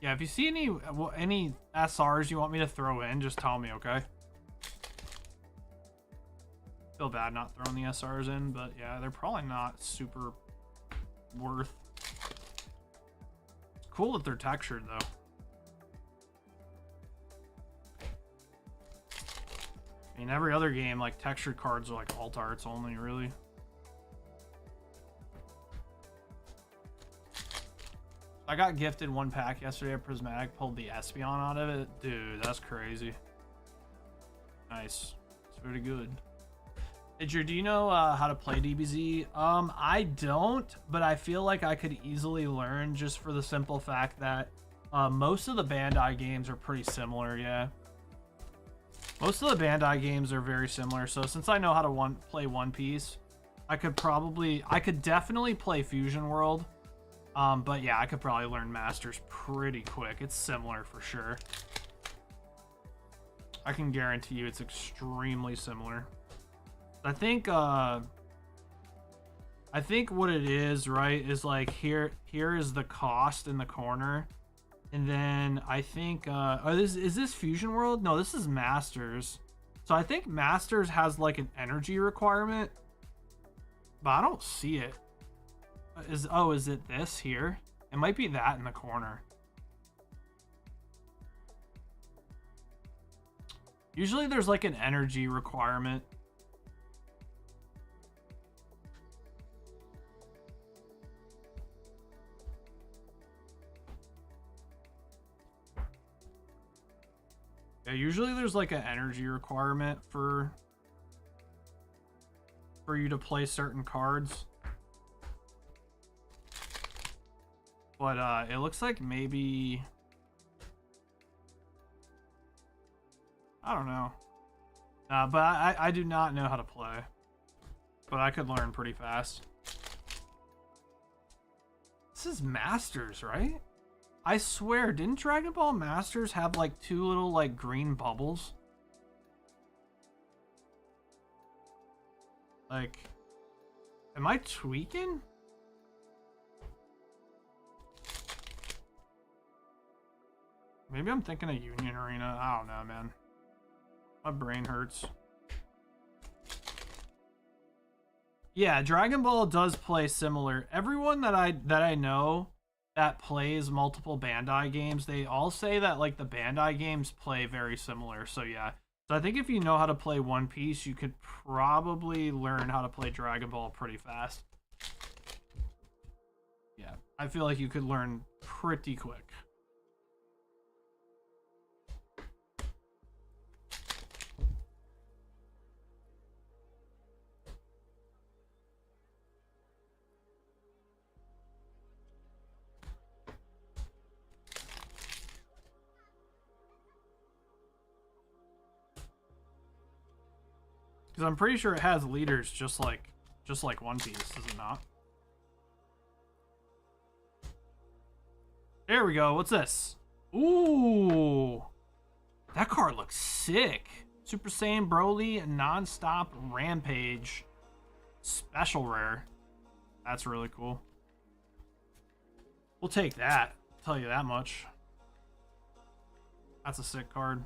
Yeah, if you see any SRs you want me to throw in, just tell me, okay? Feel bad not throwing the SRs in, but yeah, they're probably not super worth. It's cool that they're textured though. I mean, every other game, like, textured cards are like alt arts only, really. I got gifted one pack yesterday at Prismatic, pulled the Espeon out of it. Dude, that's crazy. Nice. It's pretty good. Hey, Drew, do you know how to play DBZ? I don't, but I feel like I could easily learn just for the simple fact that most of the Bandai games are pretty similar, yeah. Most of the Bandai games are very similar, so since I know how to play One Piece, I could definitely play Fusion World. But yeah, I could probably learn Masters pretty quick. It's similar for sure. I can guarantee you it's extremely similar. I think what it is, right, is like here is the cost in the corner. And then I think is this Fusion World? No, this is Masters. So I think Masters has like an energy requirement, but I don't see it. Is it this here? It might be that in the corner. Usually there's like an energy requirement. Yeah, usually there's like an energy requirement for you to play certain cards. But it looks like maybe, I don't know. But I do not know how to play. But I could learn pretty fast. This is Masters, right? I swear, didn't Dragon Ball Masters have like 2 little like green bubbles? Like, am I tweaking? Maybe I'm thinking of Union Arena. I don't know, man. My brain hurts. Yeah, Dragon Ball does play similar. Everyone that I know that plays multiple Bandai games, they all say that like the Bandai games play very similar. So yeah. So I think if you know how to play One Piece, you could probably learn how to play Dragon Ball pretty fast. Yeah, I feel like you could learn pretty quick. Because I'm pretty sure it has leaders just like One Piece, does it not? There we go. What's this? Ooh, that card looks sick. Super Saiyan Broly Non-Stop Rampage special rare. That's really cool. We'll take that. I'll tell you that much. That's a sick card.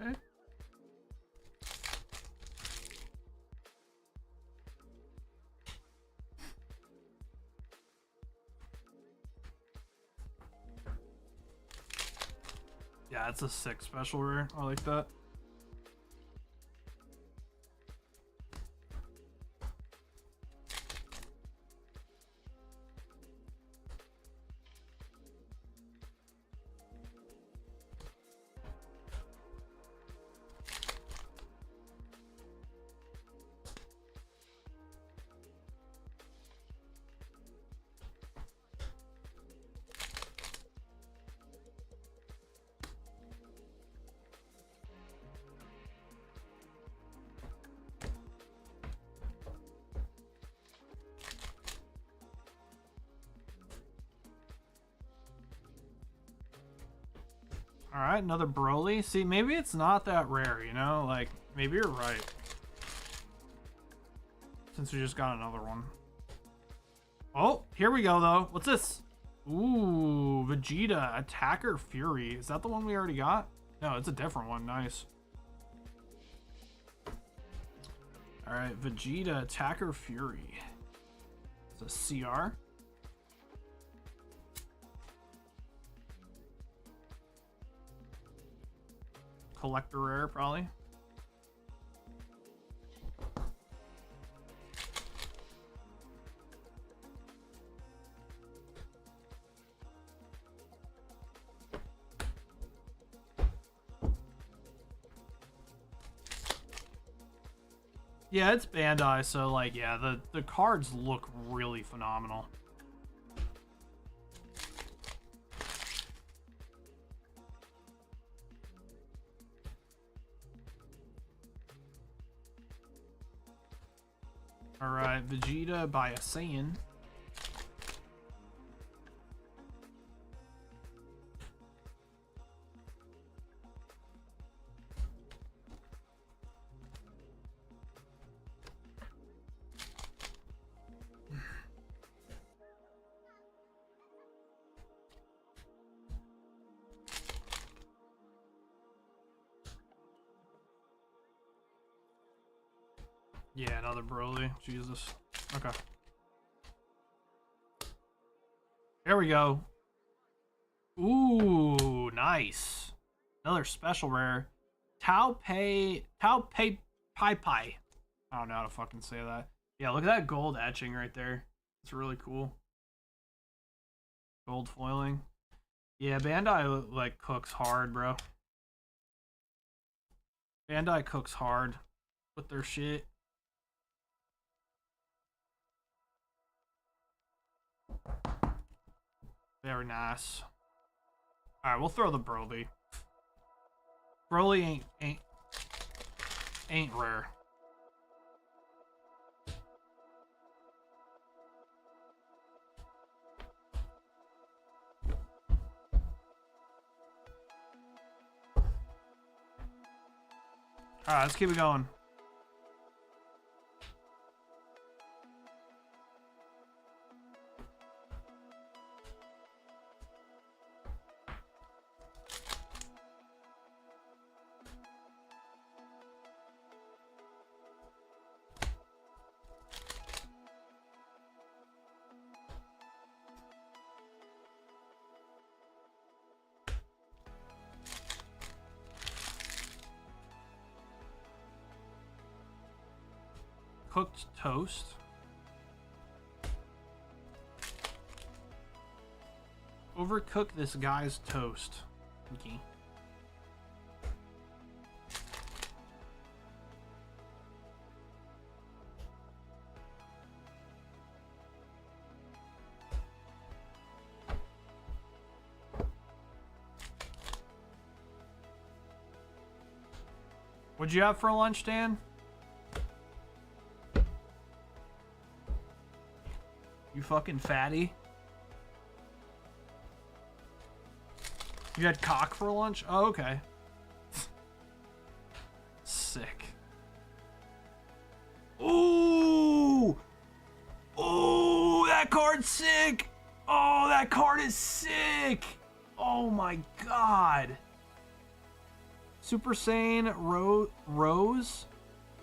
Okay. Yeah, it's a sick special rare. I like that. Alright, another Broly. See, maybe it's not that rare, you know? Like, maybe you're right. Since we just got another one. Oh, here we go, though. What's this? Ooh, Vegeta, Attacker Fury. Is that the one we already got? No, it's a different one. Nice. Alright, Vegeta, Attacker Fury. It's a CR. Collector rare, probably. Yeah, it's Bandai, so like, yeah, the cards look really phenomenal. Alright, Vegeta by a Saiyan. Yeah, another Broly. Jesus. Okay. There we go. Ooh, nice. Another special rare. Tao Pai Pai. I don't know how to fucking say that. Yeah, look at that gold etching right there. It's really cool. Gold foiling. Yeah, Bandai like cooks hard, bro. Bandai cooks hard with their shit. Very nice. Alright, we'll throw the Broly. Broly ain't rare. Alright, let's keep it going. Cooked toast. Overcook this guy's toast. Okay. What'd you have for lunch, Dan? You fucking fatty. You had cock for lunch? Oh, okay. Sick. Ooh! Ooh, that card's sick! Oh, that card is sick! Oh my god. Super Saiyan Rose,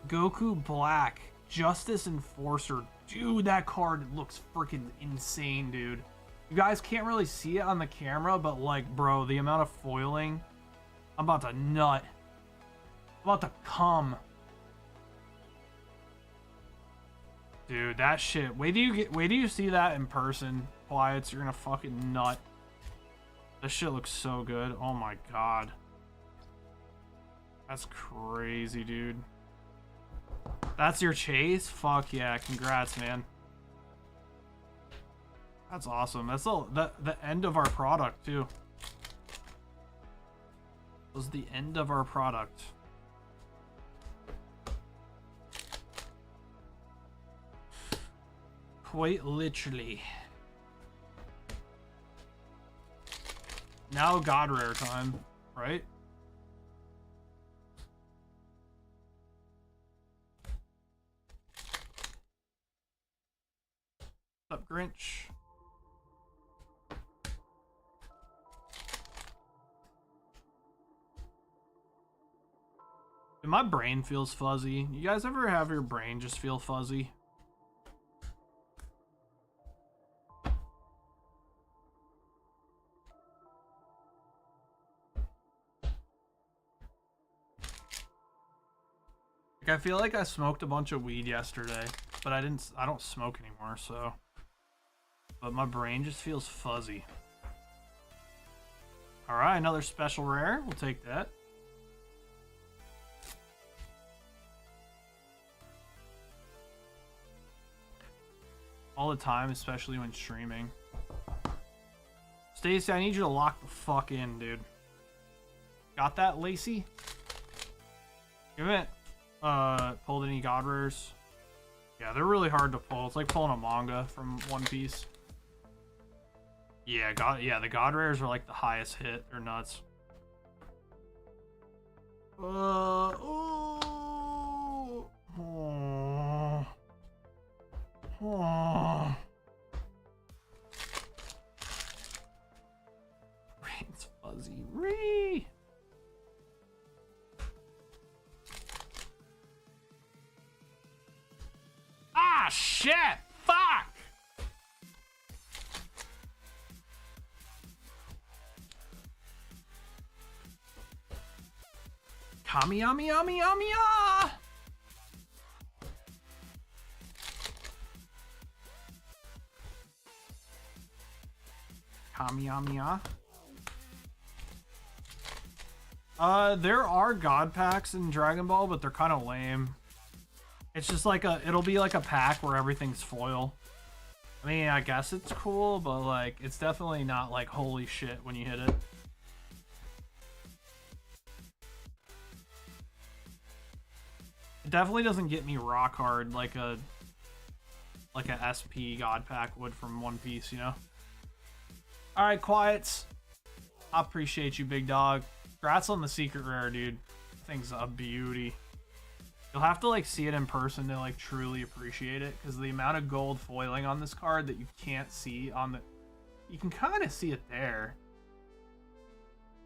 Goku Black, Justice Enforcer. Dude, that card looks freaking insane, dude. You guys can't really see it on the camera, but like, bro, the amount of foiling. I'm about to nut. I'm about to come. Dude, that shit. Wait till you see that in person, Quiets. You're gonna fucking nut. This shit looks so good. Oh my god. That's crazy, dude. That's your chase? Fuck yeah, congrats, man. That's awesome. That's the end of our product, too. That was the end of our product. Quite literally. Now God Rare time, right? What's up, Grinch? Dude, my brain feels fuzzy. You guys ever have your brain just feel fuzzy? Like, I feel like I smoked a bunch of weed yesterday, but I don't smoke anymore, so. But my brain just feels fuzzy. Alright, another special rare. We'll take that. All the time, especially when streaming. Stacy, I need you to lock the fuck in, dude. Got that, Lacey? You haven't pulled any God Rares? Yeah, they're really hard to pull. It's like pulling a manga from One Piece. Yeah, the God Rares are like the highest hit. They're nuts. Oh. Brain's fuzzy. Ree. Ah, shit! Fuck! Kamiyami-yami-yami-ya! Kamiyami-ya? There are God packs in Dragon Ball, but they're kind of lame. It's just like it'll be like a pack where everything's foil. I mean, I guess it's cool, but like, it's definitely not like holy shit when you hit it. It definitely doesn't get me rock hard like a SP God Pack would from One Piece, you know? Alright, Quiets. I appreciate you, big dog. Congrats on the secret rare, dude. Thing's a beauty. You'll have to like see it in person to like truly appreciate it, because the amount of gold foiling on this card that you can't see on the... You can kind of see it there.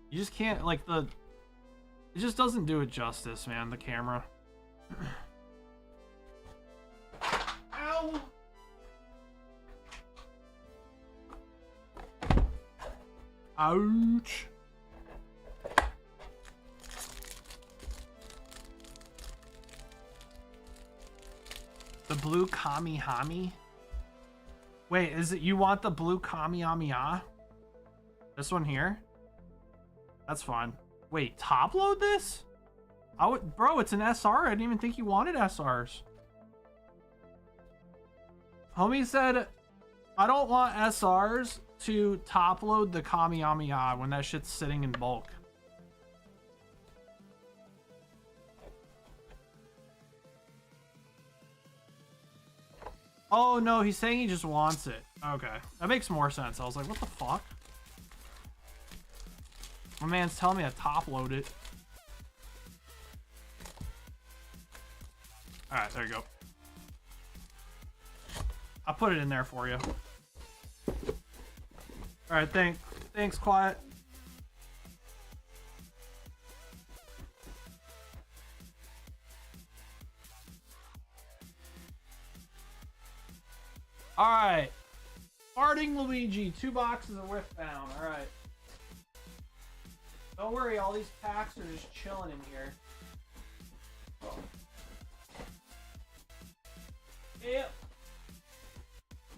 You just can't, like, the... It just doesn't do it justice, man, the camera. Ow! Ouch! The blue Kamihami? Wait, is it you want the blue Kamihamiya? This one here? That's fine. Wait, top load this? Bro, it's an SR. I didn't even think you wanted SRs. Homie said, I don't want SRs to top load the Kamihamiya when that shit's sitting in bulk. Oh no, he's saying he just wants it. Okay, that makes more sense. I was like, what the fuck? My man's telling me to top load it. Alright, there you go. I'll put it in there for you. Alright, thanks, Quiet. Alright. Farting Luigi, 2 boxes of Riftbound. Alright. Don't worry, all these packs are just chilling in here. Yep.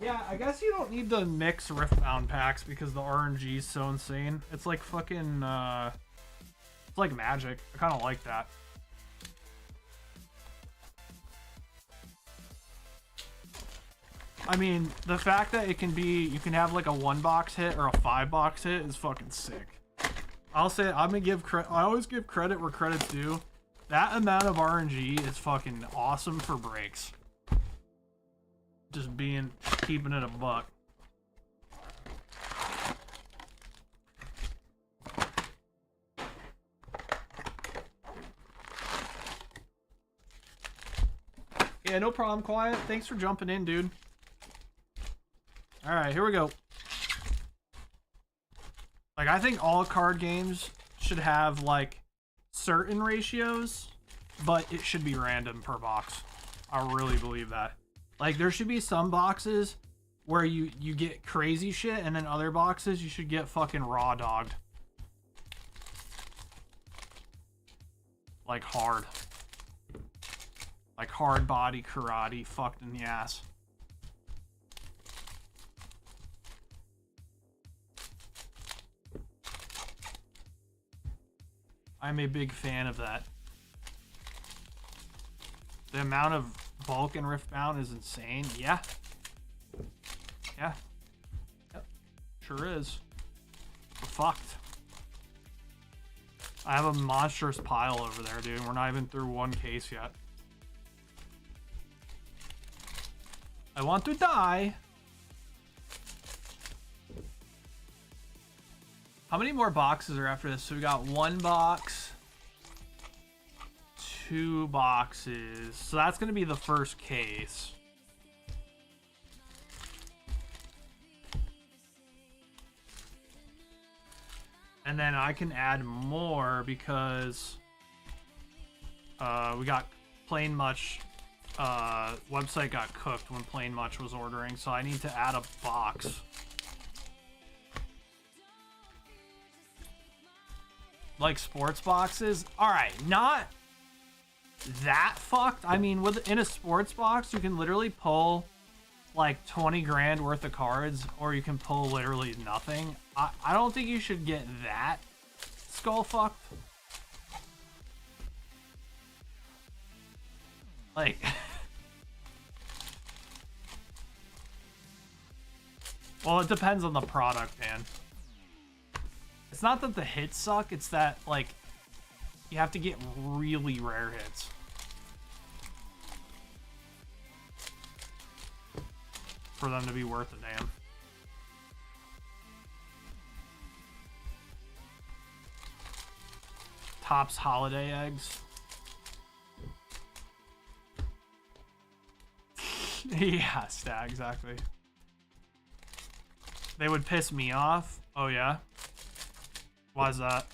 Yeah, I guess you don't need the mix Riftbound packs because the RNG is so insane. It's like fucking, it's like Magic. I kind of like that. I mean, the fact that it can be, you can have like a 1-box hit or a 5-box hit is fucking sick. I'll say, I'm gonna give credit, I always give credit where credit's due. That amount of RNG is fucking awesome for breaks. Just keeping it a buck. Yeah, no problem, Quiet. Thanks for jumping in, dude. Alright, here we go. Like, I think all card games should have, like, certain ratios, but it should be random per box. I really believe that. Like, there should be some boxes where you get crazy shit, and then other boxes you should get fucking raw dogged. Like, hard. Like, hard body karate fucked in the ass. I'm a big fan of that. The amount of bulk in Riftbound is insane. Yeah. Yeah. Yep. Sure is. We're fucked. I have a monstrous pile over there, dude. We're not even through one case yet. I want to die. How many more boxes are after this? So we got 1 box, 2 boxes. So that's going to be the first case. And then I can add more because we got Plain Much. Website got cooked when Plain Much was ordering, so I need to add a box. Like sports boxes? Alright, not that fucked. I mean, in a sports box, you can literally pull like 20 grand worth of cards, or you can pull literally nothing. I don't think you should get that skull fucked. Like... Well, it depends on the product, man. It's not that the hits suck, it's that, like, you have to get really rare hits. for them to be worth a damn. Topps holiday eggs. Yeah, stat, exactly. They would piss me off. Oh, yeah? Why is that?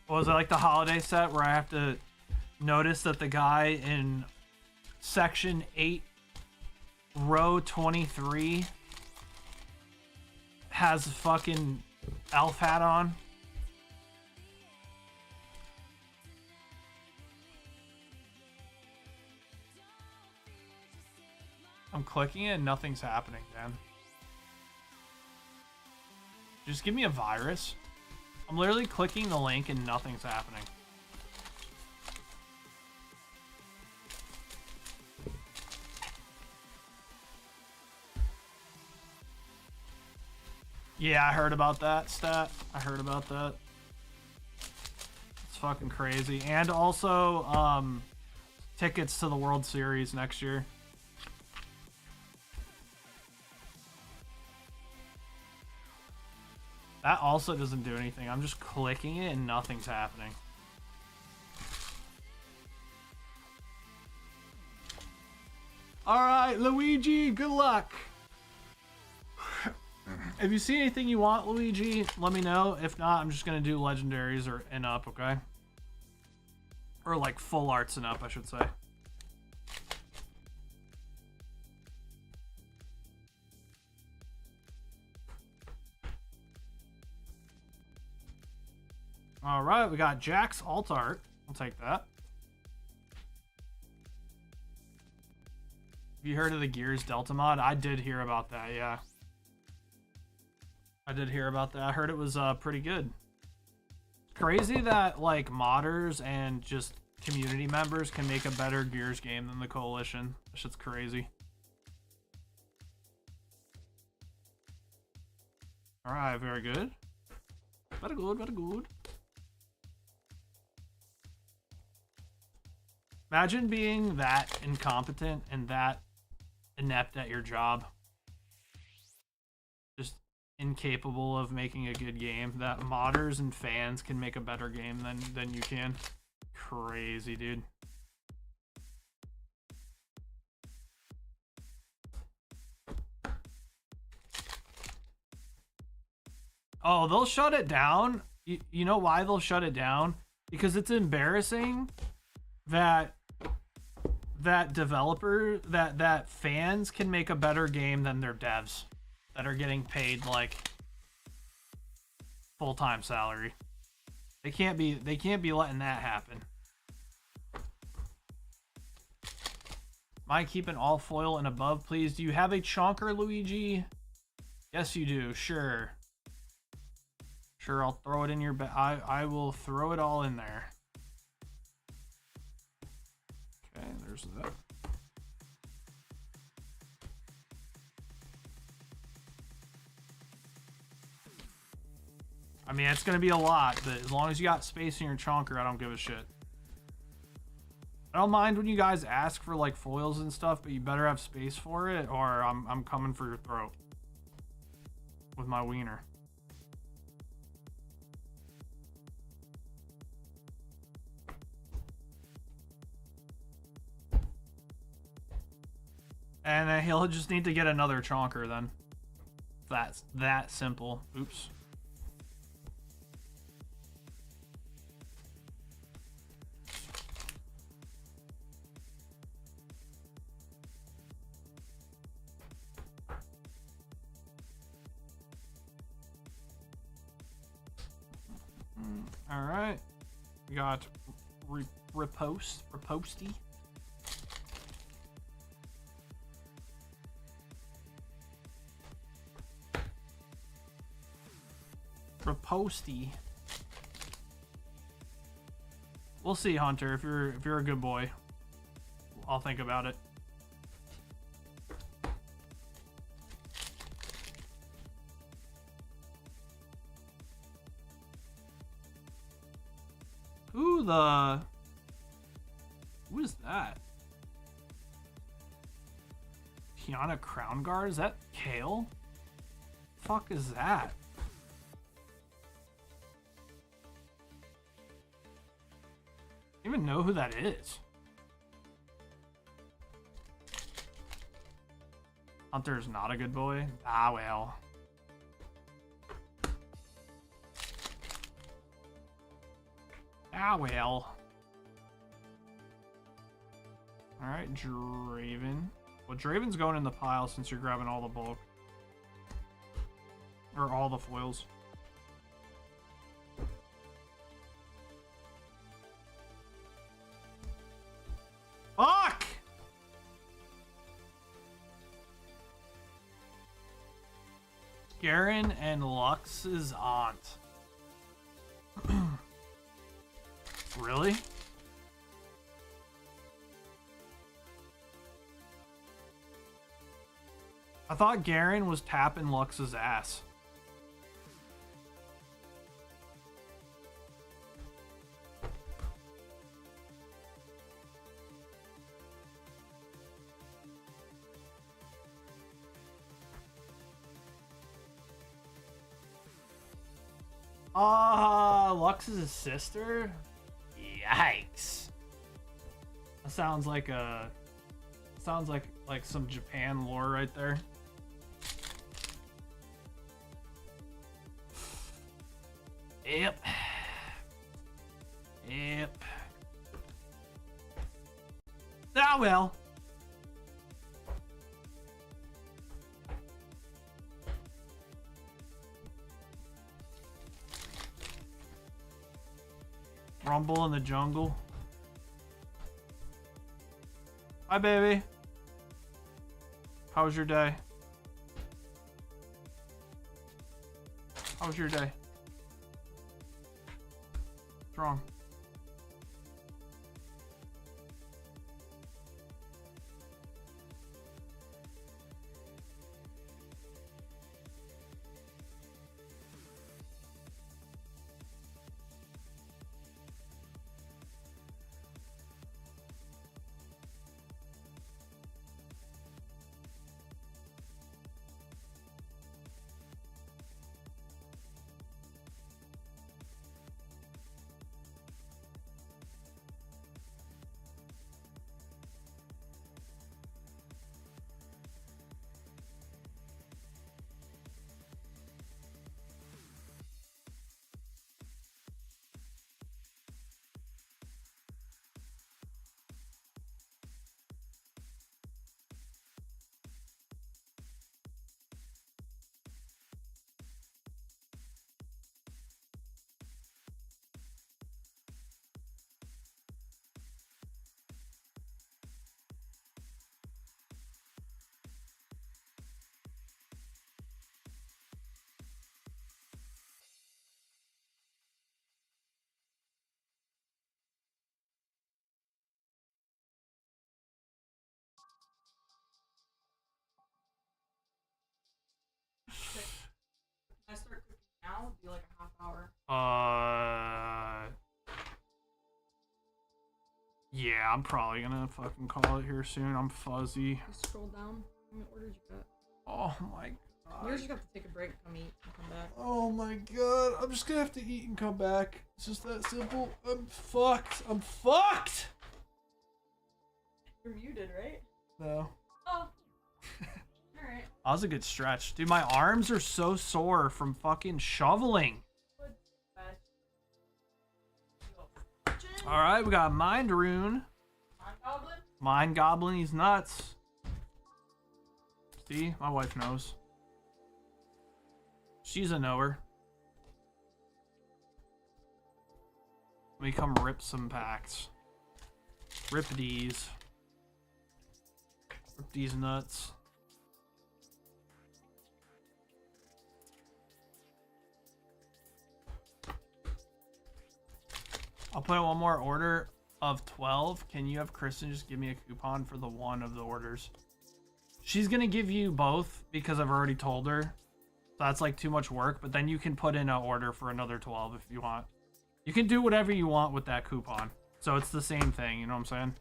Was it like the holiday set where I have to notice that the guy in section 8, row 23 has a fucking elf hat on? I'm clicking it and nothing's happening, man. Just give me a virus. I'm literally clicking the link and nothing's happening. Yeah, I heard about that stat. I heard about that. It's fucking crazy. And also, tickets to the World Series next year. That also doesn't do anything. I'm just clicking it and nothing's happening. Alright, Luigi, good luck. If you see anything you want, Luigi, let me know. If not, I'm just going to do legendaries and up, okay? Or like full arts and up, I should say. All right, we got Jack's alt art. I'll take that. Have you heard of the Gears Delta mod? I did hear about that, yeah. I did hear about that. I heard it was pretty good. Crazy that like modders and just community members can make a better Gears game than the Coalition. That shit's crazy. All right, very good. Very good, very good. Imagine being that incompetent and that inept at your job. Just incapable of making a good game. That modders and fans can make a better game than you can. Crazy, dude. Oh, they'll shut it down. You know why they'll shut it down? Because it's embarrassing that fans can make a better game than their devs that are getting paid like full-time salary. They can't be letting that happen. Am I keeping all foil and above, please? Do you have a chonker, Luigi? Yes, you do. Sure. Sure, I'll throw it in your bag. I will throw it all in there. Okay, there's that. I mean, it's going to be a lot, but as long as you got space in your chonker, I don't give a shit. I don't mind when you guys ask for like foils and stuff, but you better have space for it or I'm coming for your throat with my wiener. And then he'll just need to get another chonker then. That's that simple. Oops. All right. We got riposty. Riposty. We'll see, Hunter. If you're a good boy, I'll think about it. Ooh, the... Who is that? Kiana Crown Guard? Is that Kale? Fuck is that? I don't even know who that is. Hunter's not a good boy? Ah, well. Ah, well. Alright, Draven. Well, Draven's going in the pile since you're grabbing all the bulk. Or all the foils. Fuck! Garen and Lux's aunt. Really? I thought Garen was tapping Lux's ass. Lux is his sister? Yikes. That sounds like a... Sounds like some Japan lore right there. Yep. Yep. Ah, well. Rumble in the jungle. Hi, baby. How was your day? How was your day? What's wrong? Can I start cooking now? Be like a half hour. Yeah, I'm probably gonna fucking call it here soon. I'm fuzzy. Just scroll down. How many orders you got? Oh my god. You just have to take a break, come eat, and come back. Oh my god. I'm just gonna have to eat and come back. It's just that simple. I'm fucked. I'm fucked! You're muted, right? No. Oh. Alright. That was a good stretch. Dude, my arms are so sore from fucking shoveling. Alright, we got Mind Rune. Mind Goblin? Mind Goblin, he's nuts. See? My wife knows. She's a knower. Let me come rip some packs. Rip these. Rip these nuts. I'll put in one more order of 12. Can you have Kristen just give me a coupon for the one of the orders? She's gonna give you both because I've already told her. So that's like too much work, but then you can put in an order for another 12 if you want. You can do whatever you want with that coupon. So it's the same thing, you know what I'm saying?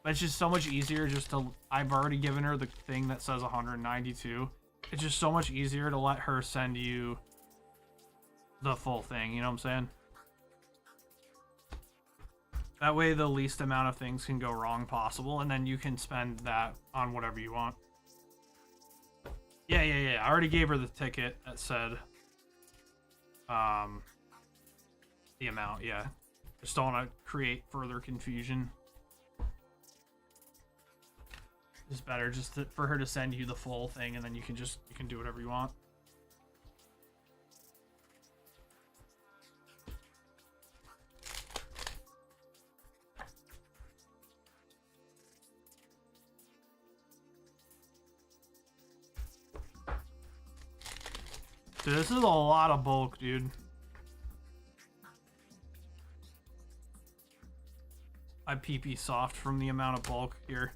But it's just so much easier just to... I've already given her the thing that says 192. It's just so much easier to let her send you the full thing, you know what I'm saying? That way the least amount of things can go wrong possible, and then you can spend that on whatever you want. Yeah. I already gave her the ticket that said the amount, yeah. Just don't want to create further confusion. It's better just for her to send you the full thing, and then you can do whatever you want. Dude, this is a lot of bulk, dude. I pee soft from the amount of bulk here.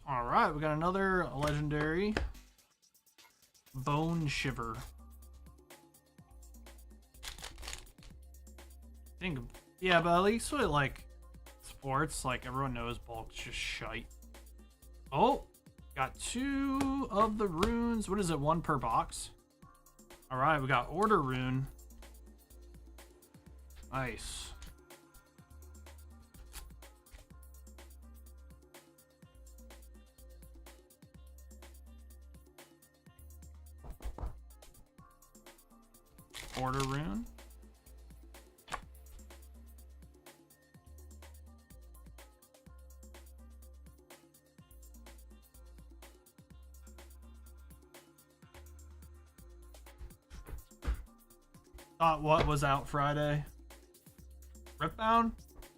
Alright, we got another legendary Bone Shiver. Yeah, but at least with like sports, like everyone knows bulk's just shite. Oh, got 2 of the runes. What is it, 1 per box? Alright, we got Order Rune. Nice. Order Rune. Thought what was out Friday? Ripbound?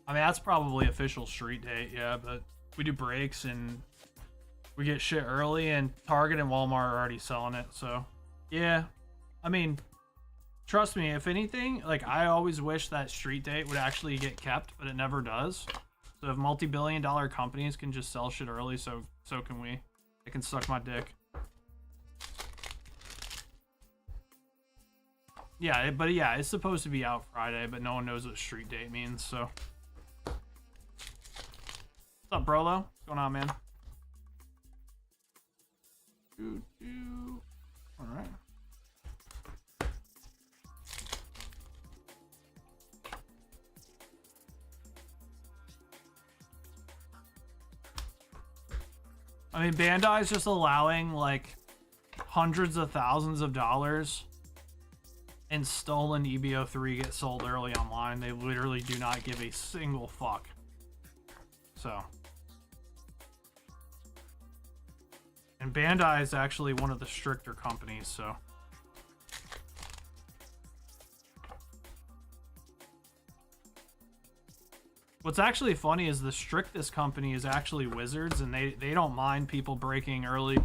I mean, that's probably official street date, yeah, but we do breaks and we get shit early, and Target and Walmart are already selling it, so yeah. I mean, trust me, if anything, like, I always wish that street date would actually get kept, but it never does. So if multi-billion-dollar companies can just sell shit early, so can we. They can suck my dick. Yeah, but yeah, it's supposed to be out Friday, but no one knows what street date means, so. What's up, Brolo? What's going on, man? Alright. I mean, Bandai's just allowing, like, hundreds of thousands of dollars and stolen EBO3 get sold early online. They literally do not give a single fuck. So. And Bandai is actually one of the stricter companies, so. What's actually funny is the strictest company is actually Wizards, and they don't mind people breaking early.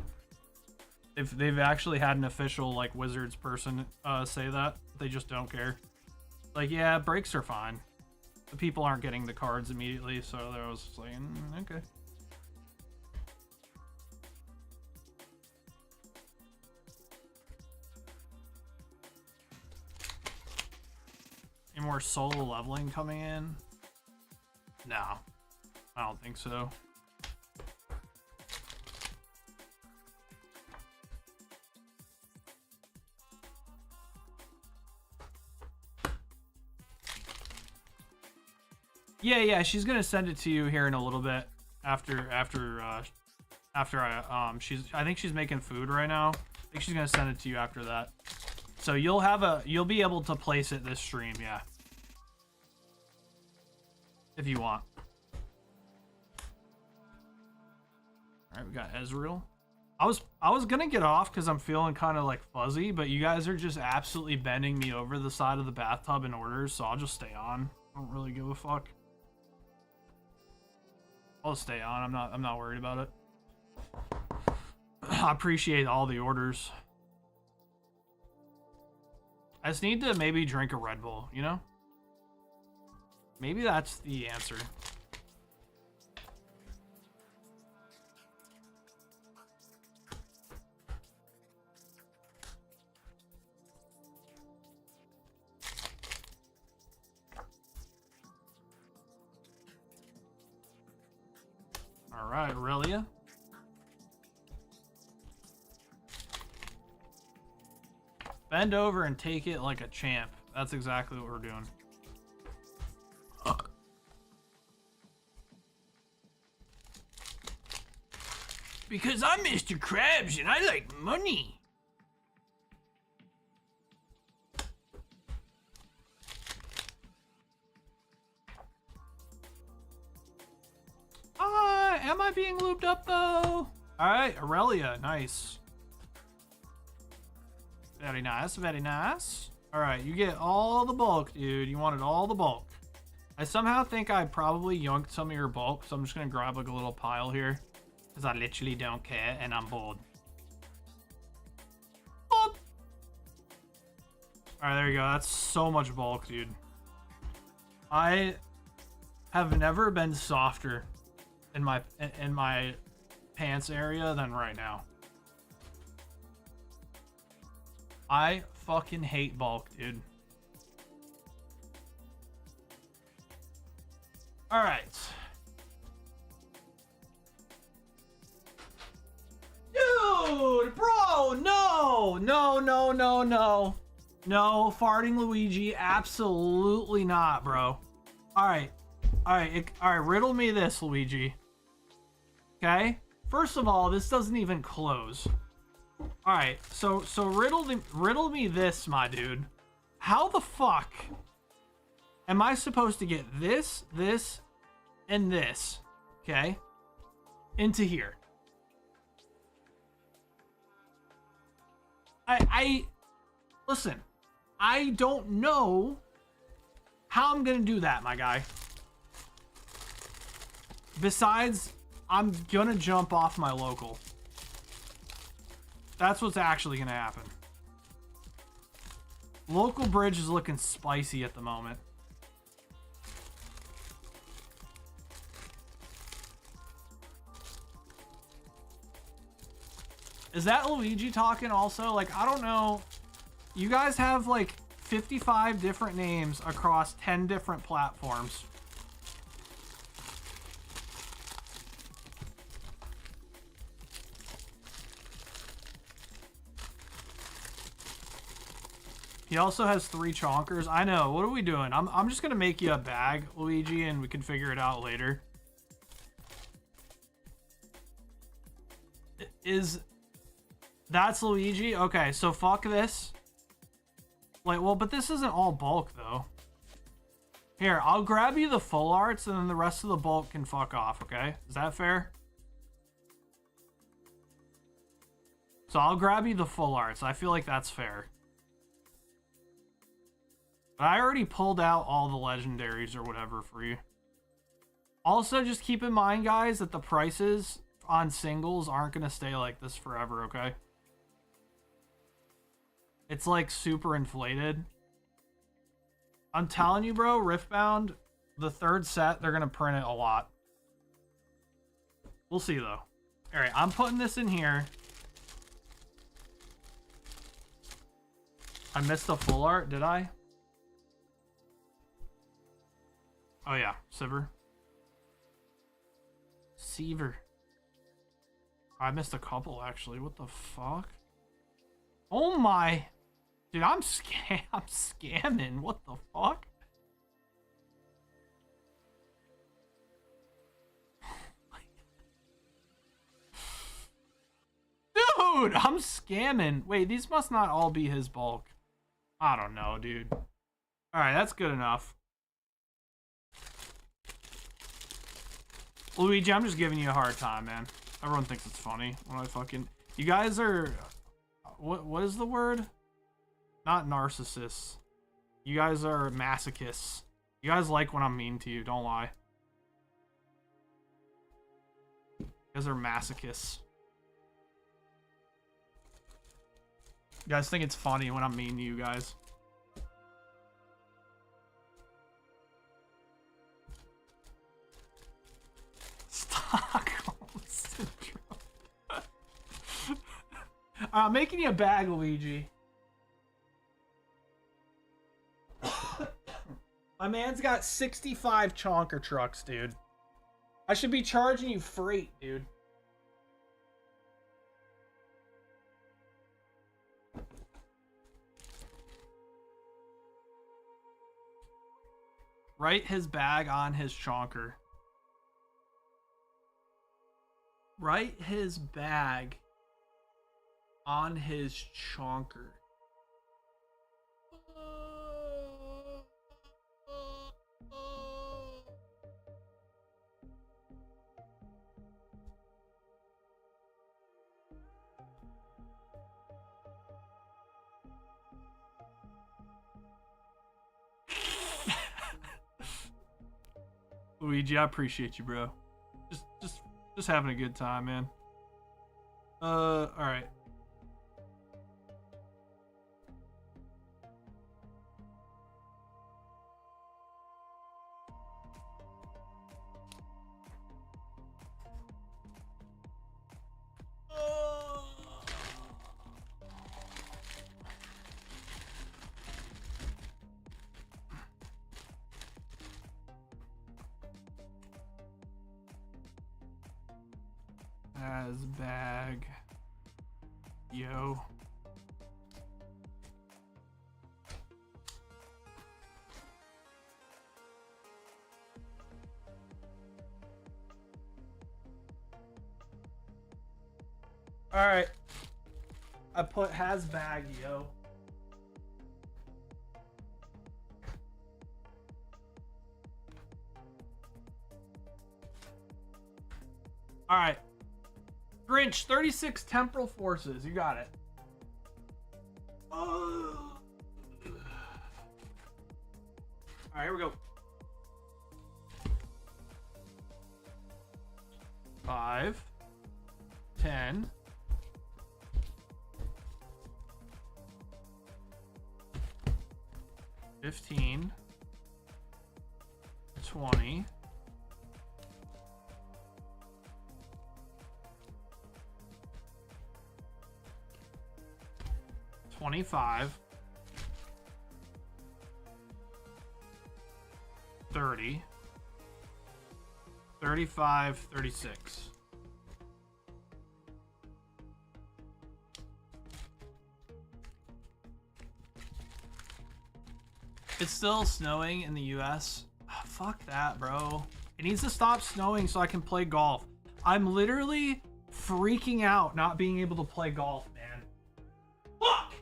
If they've actually had an official like Wizards person say that, they just don't care. Like, yeah, breaks are fine. The people aren't getting the cards immediately, so I was just like, okay. Any more solo leveling coming in? No, I don't think so. Yeah, she's gonna send it to you here in a little bit after I think she's making food right now. I think she's gonna send it to you after that. So you'll be able to place it this stream, yeah. If you want. Alright, we got Ezreal. I was gonna get off because I'm feeling kind of like fuzzy, but you guys are just absolutely bending me over the side of the bathtub in orders, so I'll just stay on. I don't really give a fuck. I'll stay on. I'm not worried about it. I appreciate all the orders. I just need to maybe drink a Red Bull, you know? Maybe that's the answer. All right, Aurelia. Bend over and take it like a champ. That's exactly what we're doing. Because I'm Mr. Krabs and I like money. Am I being looped up though? Alright, Aurelia, nice. Very nice, very nice. Alright, you get all the bulk, dude. You wanted all the bulk. I somehow think I probably yoinked some of your bulk, so I'm just gonna grab like a little pile here. Because I literally don't care and I'm bored. Bored. Alright, there you go. That's so much bulk, dude. I have never been softer in my pants area than right now. I fucking hate bulk, dude. All right. Dude, bro, no. No, farting Luigi, absolutely not, bro. All right, riddle me this, Luigi. Okay? First of all, this doesn't even close. All right, so riddle me this, my dude. How the fuck am I supposed to get this, and this, okay, into here? Listen, I don't know how I'm gonna do that, my guy. Besides, I'm gonna jump off my local. That's what's actually gonna happen. Local bridge is looking spicy at the moment. Is that Luigi talking also? Like, I don't know. You guys have like 55 different names across 10 different platforms. He also has 3 chonkers. I know. What are we doing? I'm just gonna make you a bag, Luigi, and we can figure it out later. That's Luigi? Okay, so fuck this. Like, well, but this isn't all bulk, though. Here, I'll grab you the full arts, and then the rest of the bulk can fuck off, okay? Is that fair? So I'll grab you the full arts. I feel like that's fair. But I already pulled out all the legendaries or whatever for you. Also, just keep in mind, guys, that the prices on singles aren't going to stay like this forever, okay? It's like super inflated. I'm telling you, bro, Riftbound, the 3rd set, they're going to print it a lot. We'll see, though. All right, I'm putting this in here. I missed the full art, did I? Oh, yeah, Sivir. I missed a couple, actually. What the fuck? Oh, my... Dude, I'm scamming. What the fuck? Dude, I'm scamming. Wait, these must not all be his bulk. I don't know, dude. Alright, that's good enough. Luigi, I'm just giving you a hard time, man. Everyone thinks it's funny when I fucking... You guys are, what is the word? Not narcissists. You guys are masochists. You guys like when I'm mean to you, don't lie. You guys are masochists. You guys think it's funny when I'm mean to you guys. Stockholm syndrome. I'm making you a bag, Luigi. My man's got 65 chonker trucks, dude. I should be charging you freight, dude. Write his bag on his chonker. Write his bag on his chonker. Luigi, I appreciate you, bro. Just having a good time, man. All right. As bag. Yo. All right. I put has bag, yo. All right. Grinch, 36 temporal forces. You got it. Oh. All right, here we go. 5, 10, 15, 20, 25, 30, 35, 36. It's still snowing in the US. Oh, fuck that, bro. It needs to stop snowing so I can play golf. I'm literally freaking out not being able to play golf, man. Fuck!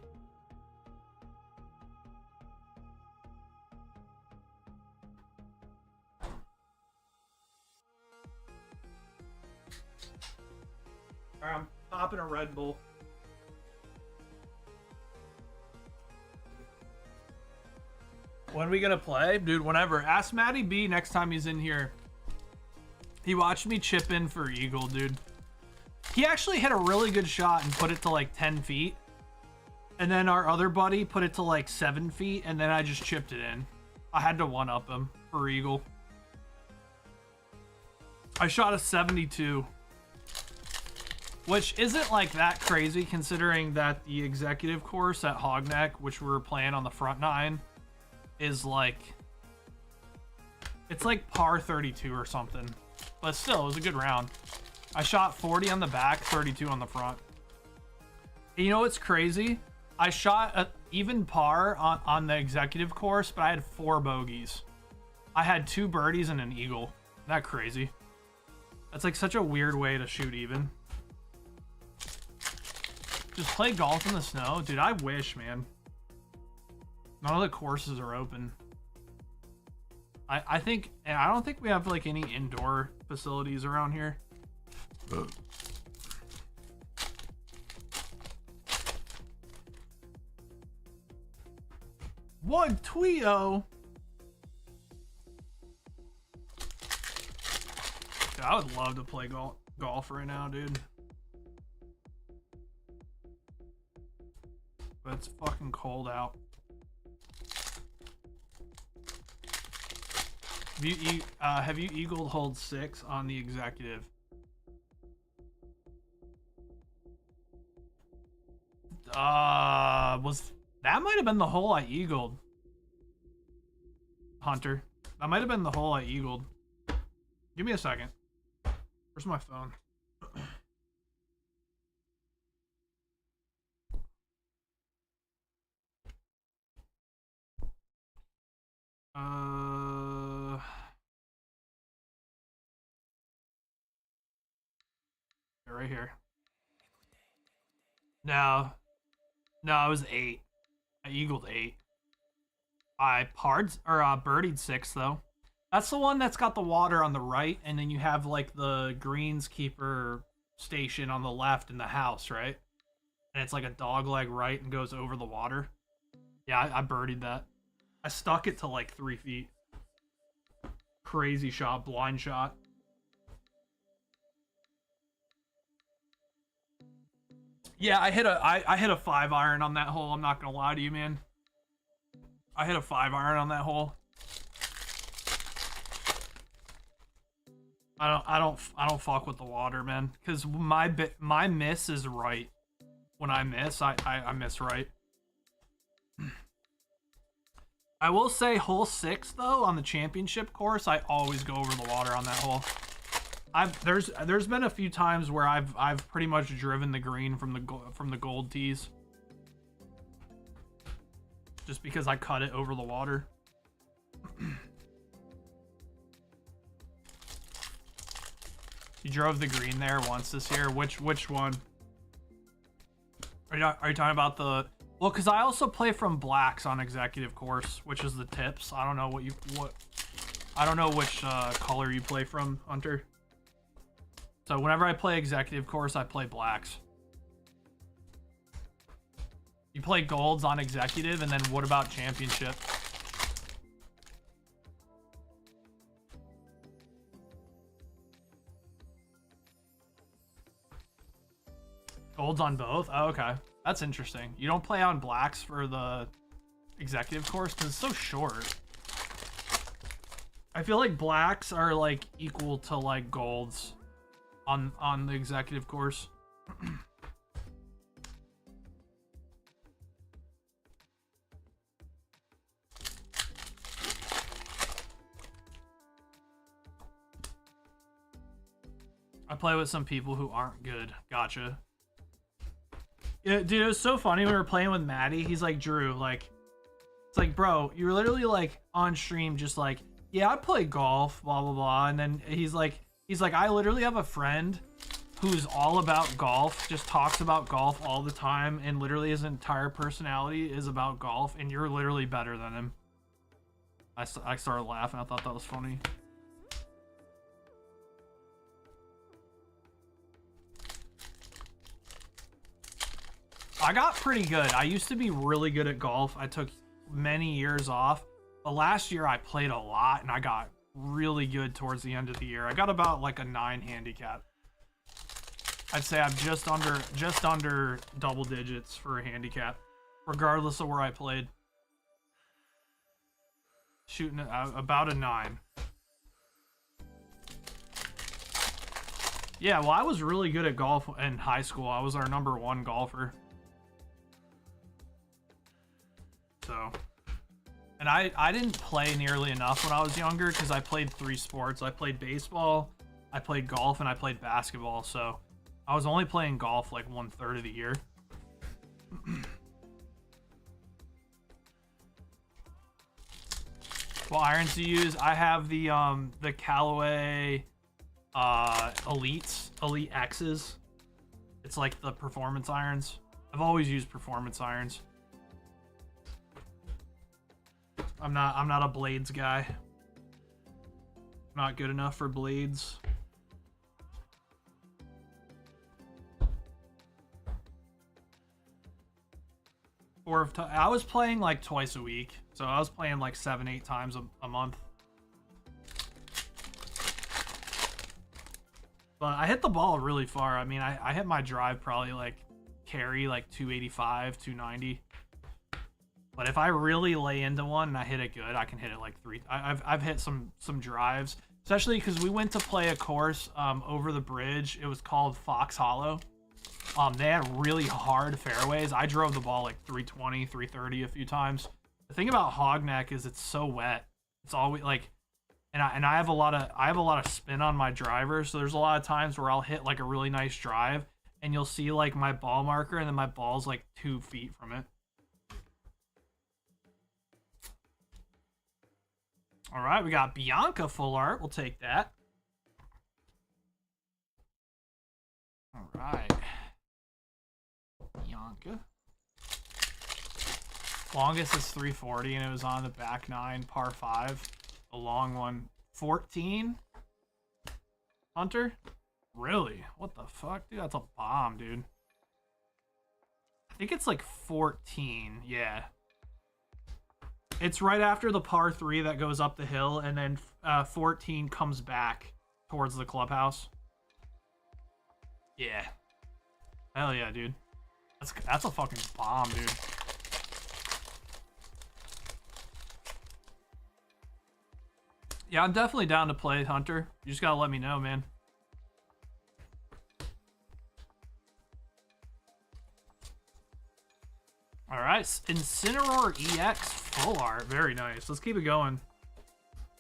Alright, I'm popping a Red Bull. When are we gonna play? Dude, whenever. Ask Matty B next time he's in here. He watched me chip in for Eagle, dude. He actually hit a really good shot and put it to like 10 feet. And then our other buddy put it to like 7 feet, and then I just chipped it in. I had to one-up him for Eagle. I shot a 72. Which isn't like that crazy considering that the executive course at Hogneck, which we were playing on the front nine, is like, it's like par 32 or something. But still, it was a good round. I shot 40 on the back, 32 on the front. And you know what's crazy? I shot an even par on the executive course, but I had 4 bogeys. I had 2 birdies and an eagle. Isn't that crazy? That's like such a weird way to shoot even. Just play golf in the snow? Dude, I wish, man. None of the courses are open. I think, and I don't think we have like any indoor facilities around here. One Tweo. Dude, I would love to play golf right now, dude. But it's fucking cold out. Have you eagled hold 6 on the executive? Was that might have been the hole I eagled, Hunter. That might have been the hole I eagled. Give me a second. Where's my phone? Right here. No, it was 8. I eagled 8. I birdied 6 though. That's the one that's got the water on the right, and then you have like the greenskeeper station on the left in the house, right? And it's like a dog leg right and goes over the water. Yeah, I birdied that. I stuck it to like 3 feet. Crazy shot, blind shot. Yeah, I hit a 5-iron on that hole. I'm not gonna lie to you, man. I hit a 5-iron on that hole. I don't fuck with the water, man. Cause my miss is right. When I miss, I miss right. I will say hole 6 though on the championship course, I always go over the water on that hole. There's been a few times where I've pretty much driven the green from the gold tees, just because I cut it over the water. You drove the green there once this year. Which one? Are you talking about the? Well, because I also play from blacks on executive course, which is the tips. I don't know I don't know which color you play from, Hunter. So whenever I play executive course, I play blacks. You play golds on executive, and then what about championship? Golds on both? Oh, okay. That's interesting. You don't play on blacks for the executive course because it's so short. I feel like blacks are like equal to like golds on the executive course. I play with some people who aren't good. Gotcha. Yeah, dude, it was so funny when we were playing with Maddie. He's like, Drew, like, it's like, bro, you're literally like on stream just like, yeah, I play golf, blah, blah, blah. And then he's like, I literally have a friend who's all about golf, just talks about golf all the time, and literally his entire personality is about golf, and you're literally better than him. I started laughing. I thought that was funny. I got pretty good. I used to be really good at golf. I took many years off, but last year I played a lot, and I got really good towards the end of the year. I got about like a 9 handicap. I'd say I'm just under double digits for a handicap, regardless of where I played. Shooting about a 9. Yeah, well, I was really good at golf in high school. I was our #1 golfer. So, and I didn't play nearly enough when I was younger because I played 3 sports. I played baseball, I played golf, and I played basketball. So I was only playing golf like 1/3 of the year. What irons do you use? I have the Callaway Elite X's. It's like the performance irons. I've always used performance irons. I'm not a blades guy. Not good enough for blades. I was playing like twice a week, so I was playing like 7-8 times a month. But I hit the ball really far. I mean, I hit my drive probably like carry like 285, 290. But if I really lay into one and I hit it good, I can hit it like I've hit some drives, especially because we went to play a course over the bridge. It was called Fox Hollow. They had really hard fairways. I drove the ball like 320, 330 a few times. The thing about Hogneck is it's so wet. It's always like, and I have a lot of spin on my driver, so there's a lot of times where I'll hit like a really nice drive, and you'll see like my ball marker, and then my ball's like 2 feet from it. All right, we got Bianca full art. We'll take that. All right. Bianca. Longest is 340, and it was on the back 9, par 5. The long one, 14. Hunter? Really? What the fuck? Dude, that's a bomb, dude. I think it's like 14. Yeah. It's right after the par 3 that goes up the hill, and then 14 comes back towards the clubhouse. Yeah. Hell yeah, dude. That's a fucking bomb, dude. Yeah, I'm definitely down to play, Hunter. You just gotta let me know, man. All right, Incineroar EX full art. Very nice. Let's keep it going.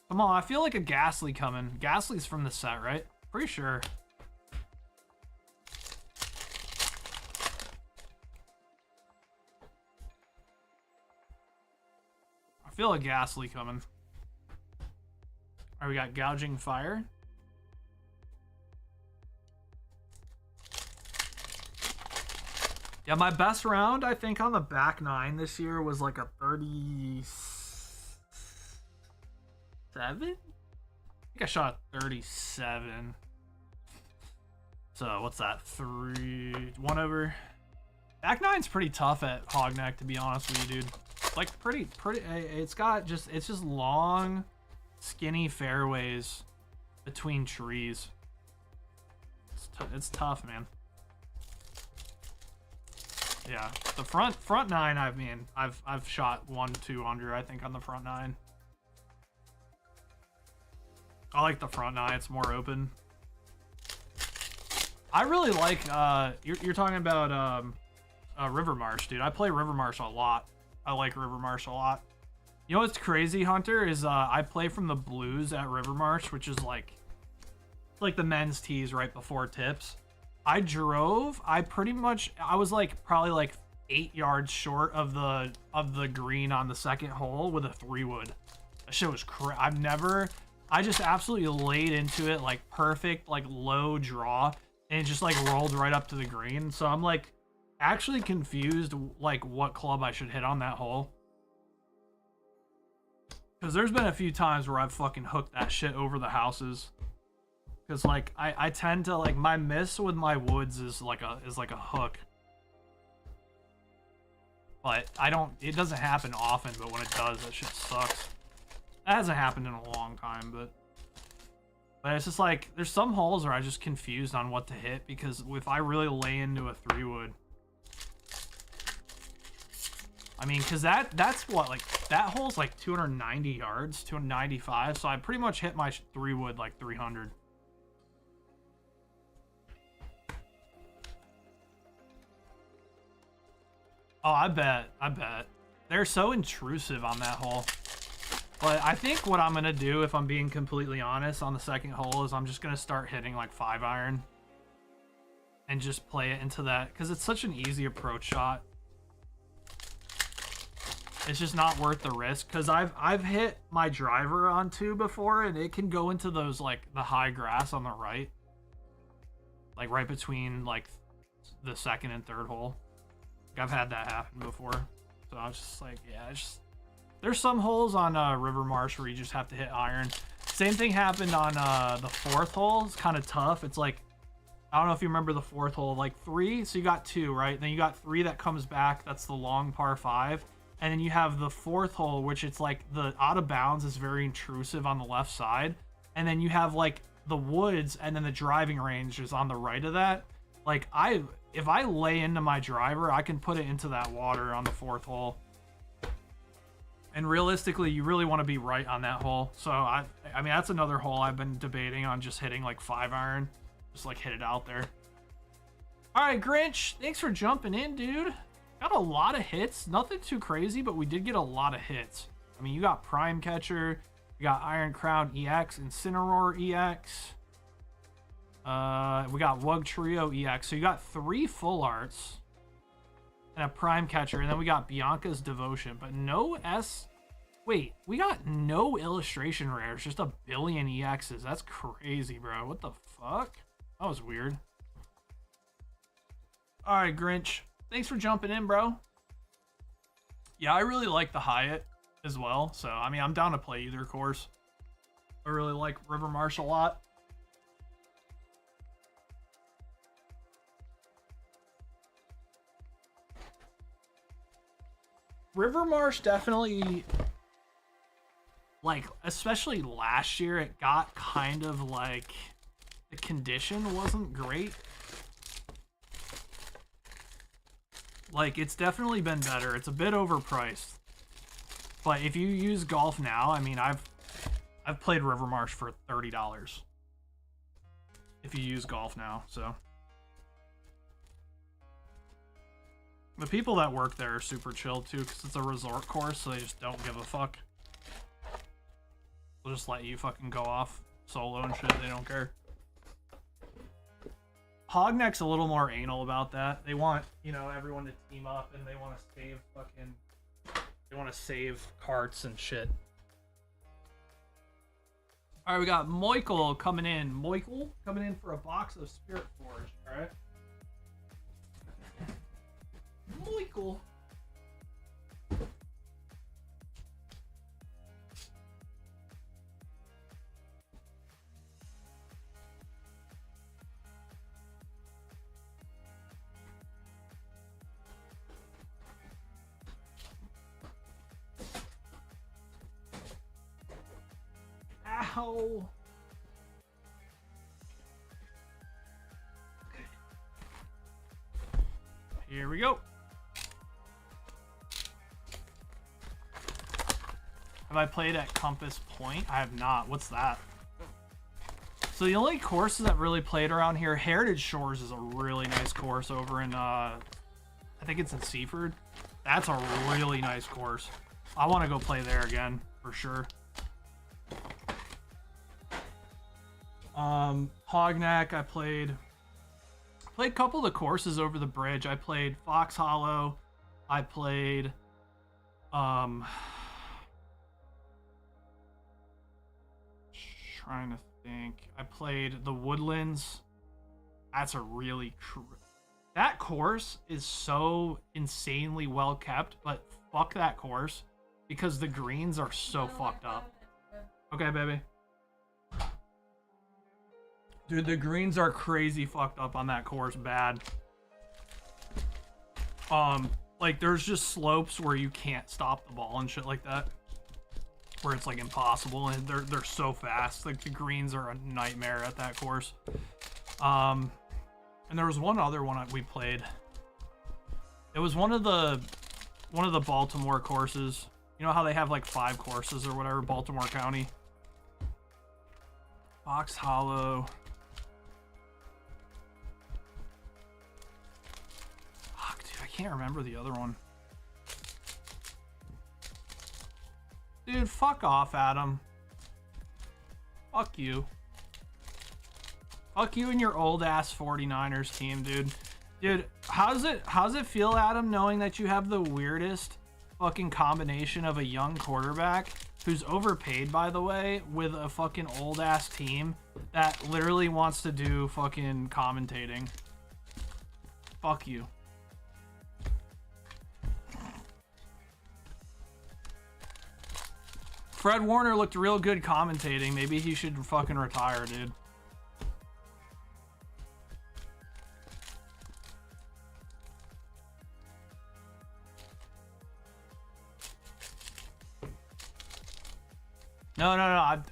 Come on, I feel like a Ghastly coming. Ghastly's from the set, right? Pretty sure. I feel a Ghastly coming. All right, we got Gouging Fire. Yeah, my best round, I think, on the back 9 this year was like a 37? I think I shot a 37. So, what's that? 1 over. Back 9's pretty tough at Hogneck, to be honest with you, dude. Like, pretty, it's just long, skinny fairways between trees. It's tough, man. Yeah, the front 9. I mean, I've shot 1-2 under, I think, on the front 9. I like the front 9. It's more open. I really like. You're talking about River Marsh, dude. I play River Marsh a lot. I like River Marsh a lot. You know what's crazy, Hunter, is I play from the blues at River Marsh, which is like the men's tees right before tips. I was like probably like 8 yards short of the green on the second hole with a 3-wood. That shit was I just absolutely laid into it like perfect, like low draw, and it just like rolled right up to the green. So I'm like actually confused like what club I should hit on that hole. Because there's been a few times where I've fucking hooked that shit over the houses. Because like I tend to like my miss with my woods is like a hook. But it doesn't happen often, but when it does, that shit sucks. That hasn't happened in a long time, but it's just like there's some holes where I'm just confused on what to hit, because if I really lay into a 3-wood, I mean, because that's what, like, that hole's like 290 yards, 295, so I pretty much hit my 3-wood like 300. Oh, I bet. They're so intrusive on that hole. But I think what I'm going to do, if I'm being completely honest, on the second hole is I'm just going to start hitting like 5-iron. And just play it into that, because it's such an easy approach shot. It's just not worth the risk, because I've hit my driver on 2 before, and it can go into those, like, the high grass on the right. Like, right between, like, the second and third hole. I've had that happen before, so I was just like, yeah, there's some holes on River Marsh where you just have to hit iron. Same thing happened on the 4th hole. It's kind of tough. It's like I don't know if you remember the fourth hole, like 3. So you got 2, right? Then you got 3 that comes back. That's the long par 5. And then you have the fourth hole, which it's like the out of bounds is very intrusive on the left side. And then you have like the woods, and then the driving range is on the right of that. Like if I lay into my driver, I can put it into that water on the fourth hole. And realistically, you really want to be right on that hole. So I mean, that's another hole I've been debating on, just hitting like 5-iron, just like hit it out there. All right, Grinch, thanks for jumping in, dude. Got a lot of hits, nothing too crazy, but we did get a lot of hits. I mean, you got Prime Catcher, you got Iron Crown EX, Incineroar EX. We got Wug Trio EX. So you got 3 full arts and a Prime Catcher, and then we got Bianca's Devotion, but no S. Wait, we got no illustration rares, just a billion EXs. That's crazy, bro. What the fuck? That was weird. All right, Grinch. Thanks for jumping in, bro. Yeah, I really like the Hyatt as well. So, I mean, I'm down to play either course. I really like River Marsh a lot. River Marsh definitely, like, especially last year, it got kind of like, the condition wasn't great. Like, it's definitely been better. It's a bit overpriced. But if you use golf now, I mean, I've played River Marsh for $30. If you use golf now, so. The people that work there are super chill too, because it's a resort course, so they just don't give a fuck. They'll just let you fucking go off solo and shit. They don't care. Hogneck's a little more anal about that. They want, you know, everyone to team up, and they want to save fucking... They want to save carts and shit. Alright, we got Moikel coming in. Moikel coming in for a box of Spirit Forge, alright? Moikel. Ow. Here we go. Have I played at Compass Point? I have not. What's that? So the only courses that really played around here, Heritage Shores is a really nice course over in, I think it's in Seaford. That's a really nice course. I want to go play there again, for sure. Hogneck, I played a couple of the courses over the bridge. I played Fox Hollow. I played, trying to think. I played the Woodlands. That's a really that course is so insanely well kept, but fuck that course because the greens are so fucked up. Okay, baby. Dude, the greens are crazy fucked up on that course, bad. Like there's just slopes where you can't stop the ball and shit like that. Where it's like impossible, and they're so fast. Like the greens are a nightmare at that course. And there was one other one we played. It was one of the Baltimore courses. You know how they have like 5 courses or whatever, Baltimore County. Fox Hollow. Fuck, dude, I can't remember the other one. Dude, fuck off, Adam. Fuck you. Fuck you and your old ass 49ers team, dude. Dude, how's it feel, Adam, knowing that you have the weirdest fucking combination of a young quarterback who's overpaid, by the way, with a fucking old ass team that literally wants to do fucking commentating? Fuck you. Fred Warner looked real good commentating. Maybe he should fucking retire, dude. No,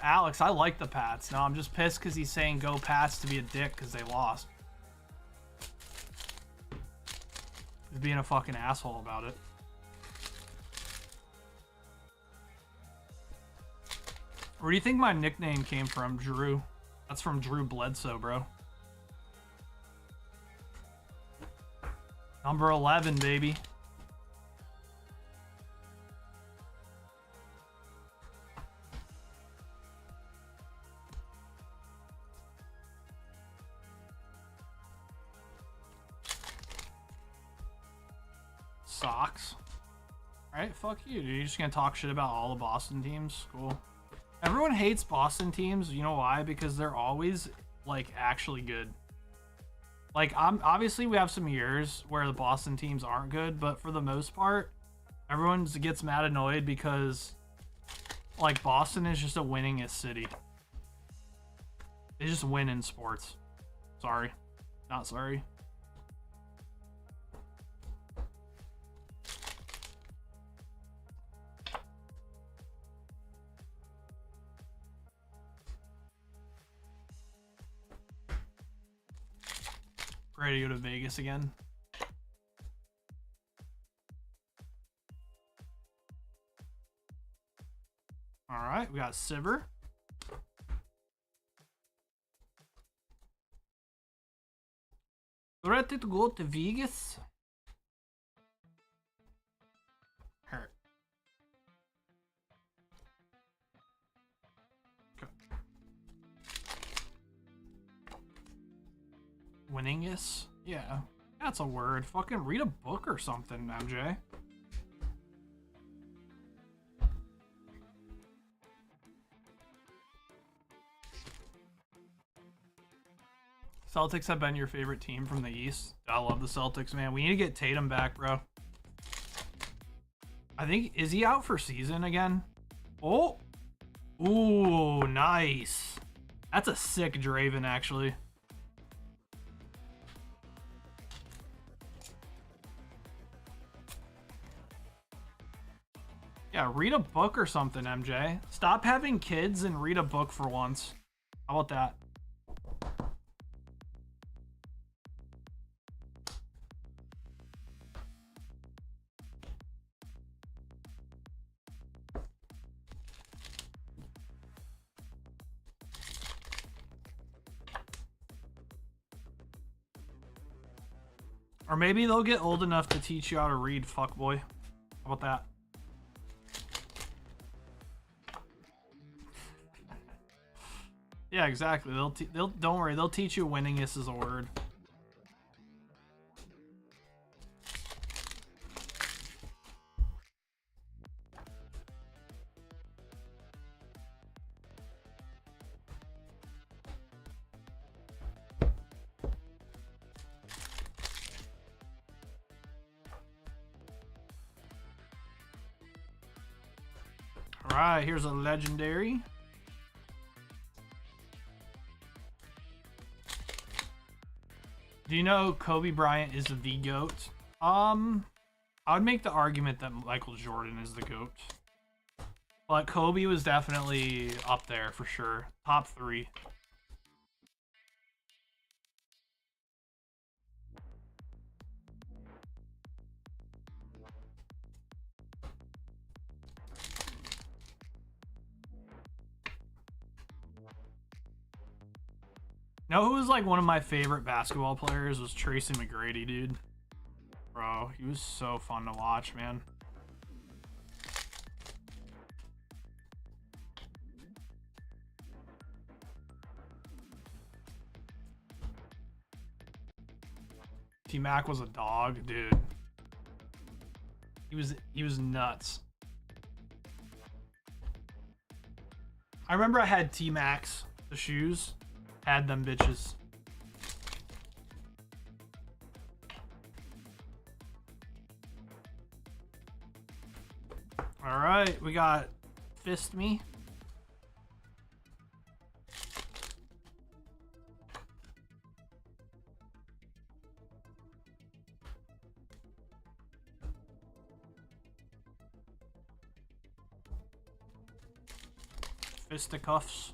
Alex, I like the Pats. No, I'm just pissed because he's saying go Pats to be a dick because they lost. He's being a fucking asshole about it. Where do you think my nickname came from, Drew? That's from Drew Bledsoe, bro. Number 11, baby. Socks. Alright, fuck you, dude. You're just gonna talk shit about all the Boston teams? Cool. Everyone hates Boston teams. You know why? Because they're always, like, actually good. Like, obviously we have some years where the Boston teams aren't good, but for the most part, everyone gets mad annoyed because, like, Boston is just a winningest city. They just win in sports. Sorry. Not sorry. Ready to go to Vegas again. All right, we got Sivir. Ready to go to Vegas? Hurt. Okay. Winningus? Yeah, that's a word. Fucking read a book or something, MJ. Celtics have been your favorite team from the East. I love the Celtics, man. We need to get Tatum back, bro. I think, is he out for season again? Oh! Ooh, nice. That's a sick Draven, actually. Yeah, read a book or something, MJ. Stop having kids and read a book for once. How about that? Or maybe they'll get old enough to teach you how to read, fuckboy. How about that? Yeah, exactly. They'll don't worry. They'll teach you winningest is a word. All right, here's a legendary. Do you know Kobe Bryant is the GOAT? I would make the argument that Michael Jordan is the GOAT. But Kobe was definitely up there for sure. Top 3. Know who was like one of my favorite basketball players was Tracy McGrady, dude. Bro, he was so fun to watch, man. T-Mac was a dog, dude. He was nuts. I remember I had T-Macs, the shoes. Had them bitches. All right, we got Fist Me. Fisticuffs.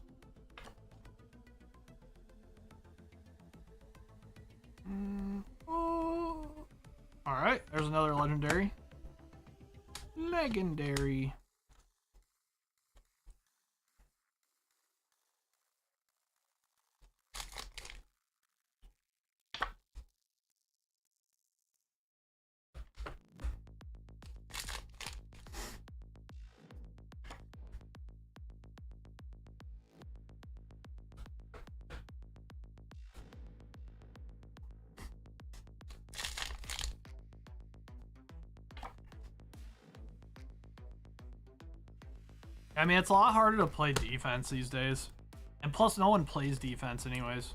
Oh. Alright, there's another legendary. Legendary. I mean, it's a lot harder to play defense these days. And plus, no one plays defense anyways.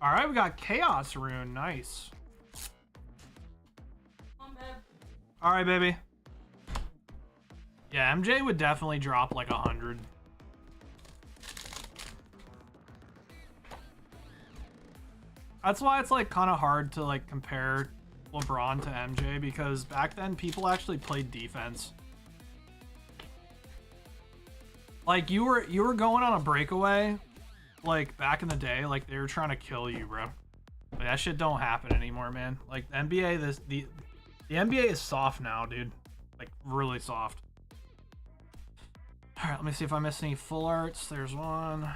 Alright, we got Chaos Rune. Nice. Come on, babe. Alright, baby. Yeah, MJ would definitely drop like 100. That's why it's like kind of hard to like compare LeBron to MJ, because back then people actually played defense. Like you were going on a breakaway, like back in the day, like they were trying to kill you, bro. Like, that shit don't happen anymore, man. Like the NBA, the NBA is soft now, dude. Like really soft. All right, let me see if I missed any full arts. There's one. I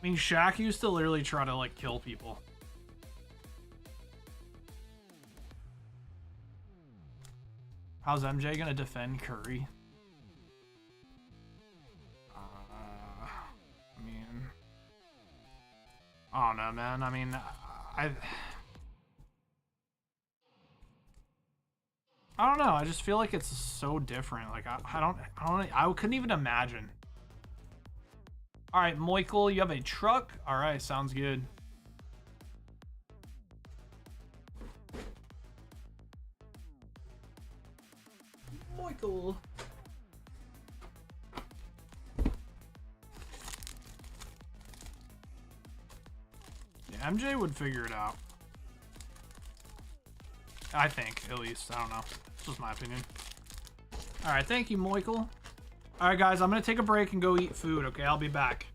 mean, Shaq used to literally try to like kill people. How's MJ gonna defend Curry? I mean, I don't know, man. I mean, I don't know. I just feel like it's so different. Like I couldn't even imagine. All right, Michael, you have a truck. All right, sounds good. Michael. Yeah, MJ would figure it out. I think, at least. I don't know. This is my opinion. Alright, thank you, Michael. Alright, guys, I'm going to take a break and go eat food, okay? I'll be back.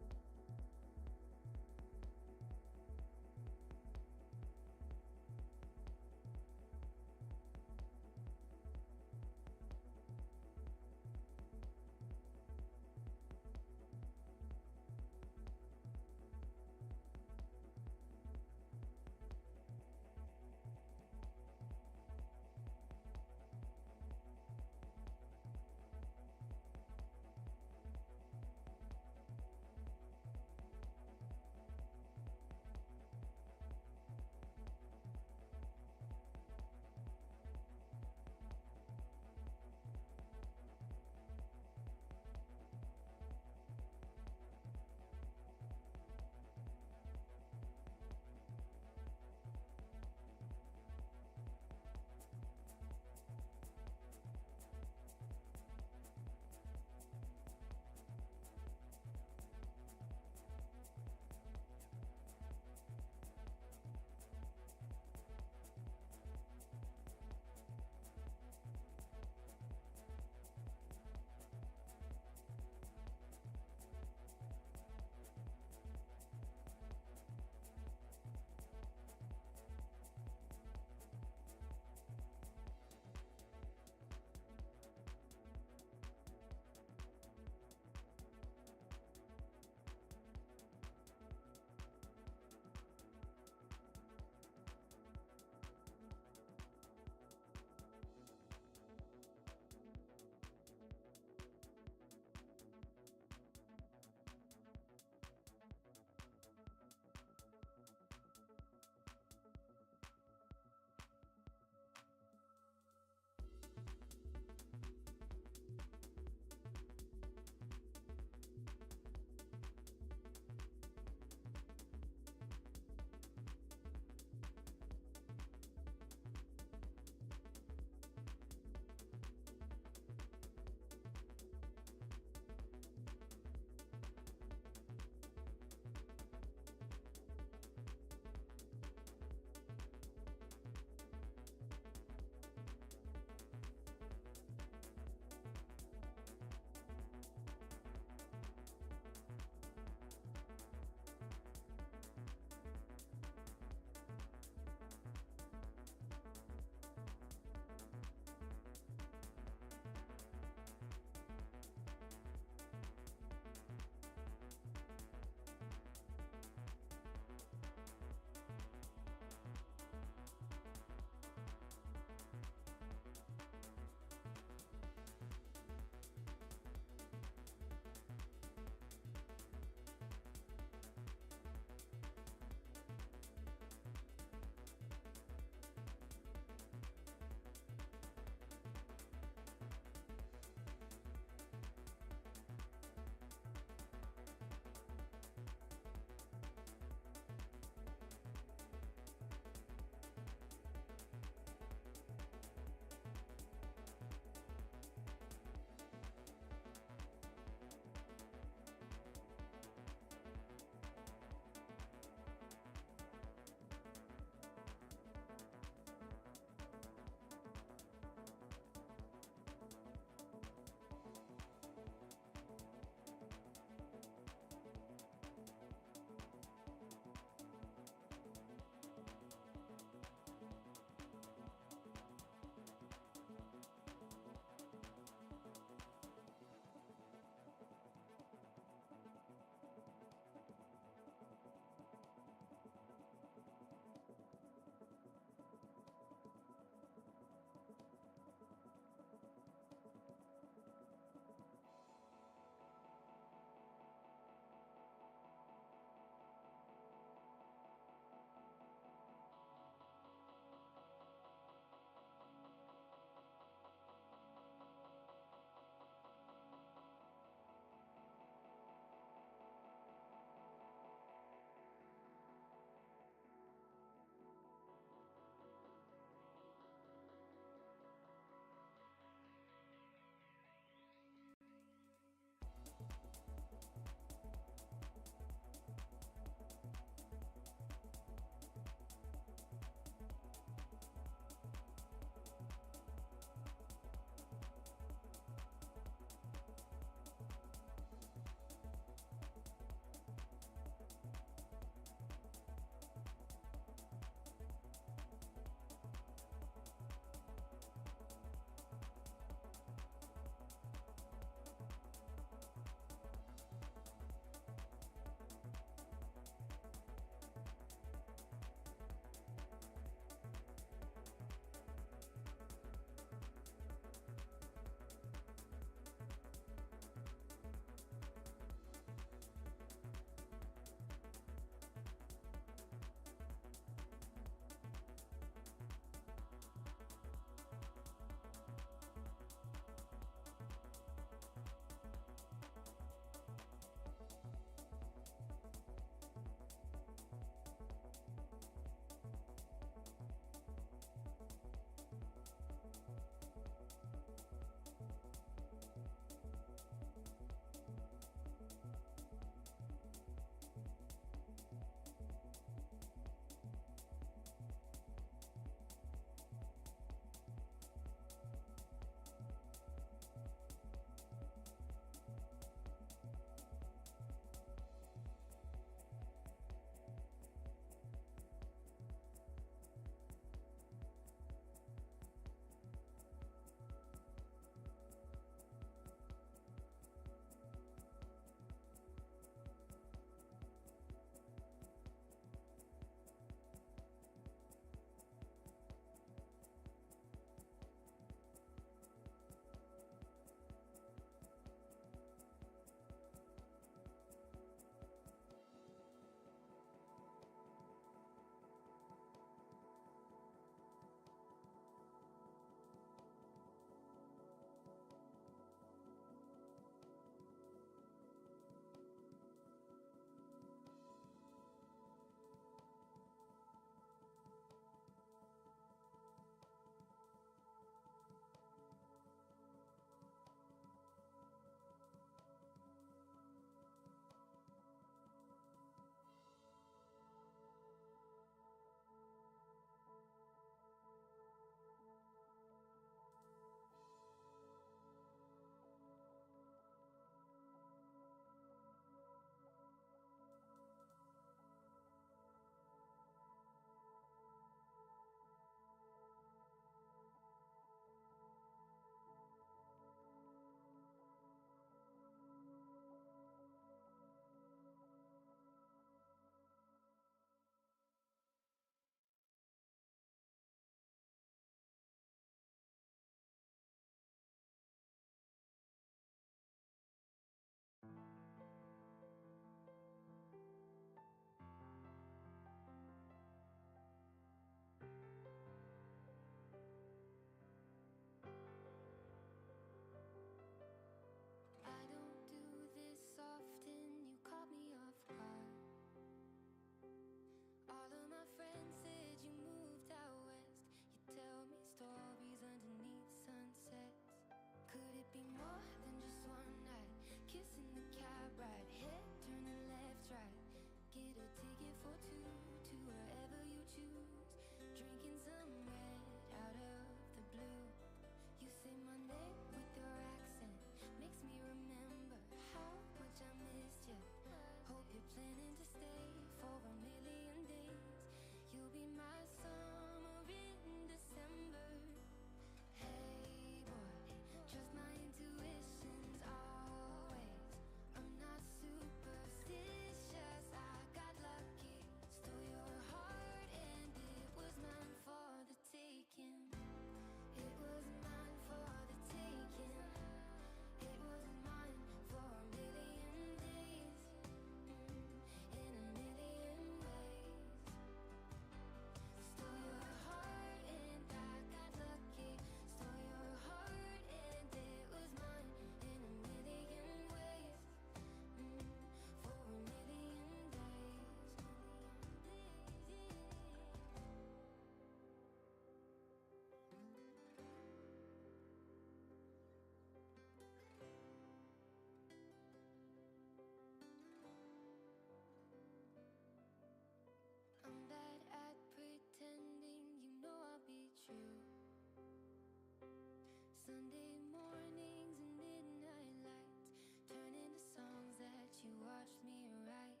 Sunday mornings and midnight lights turn into songs that you watched me write.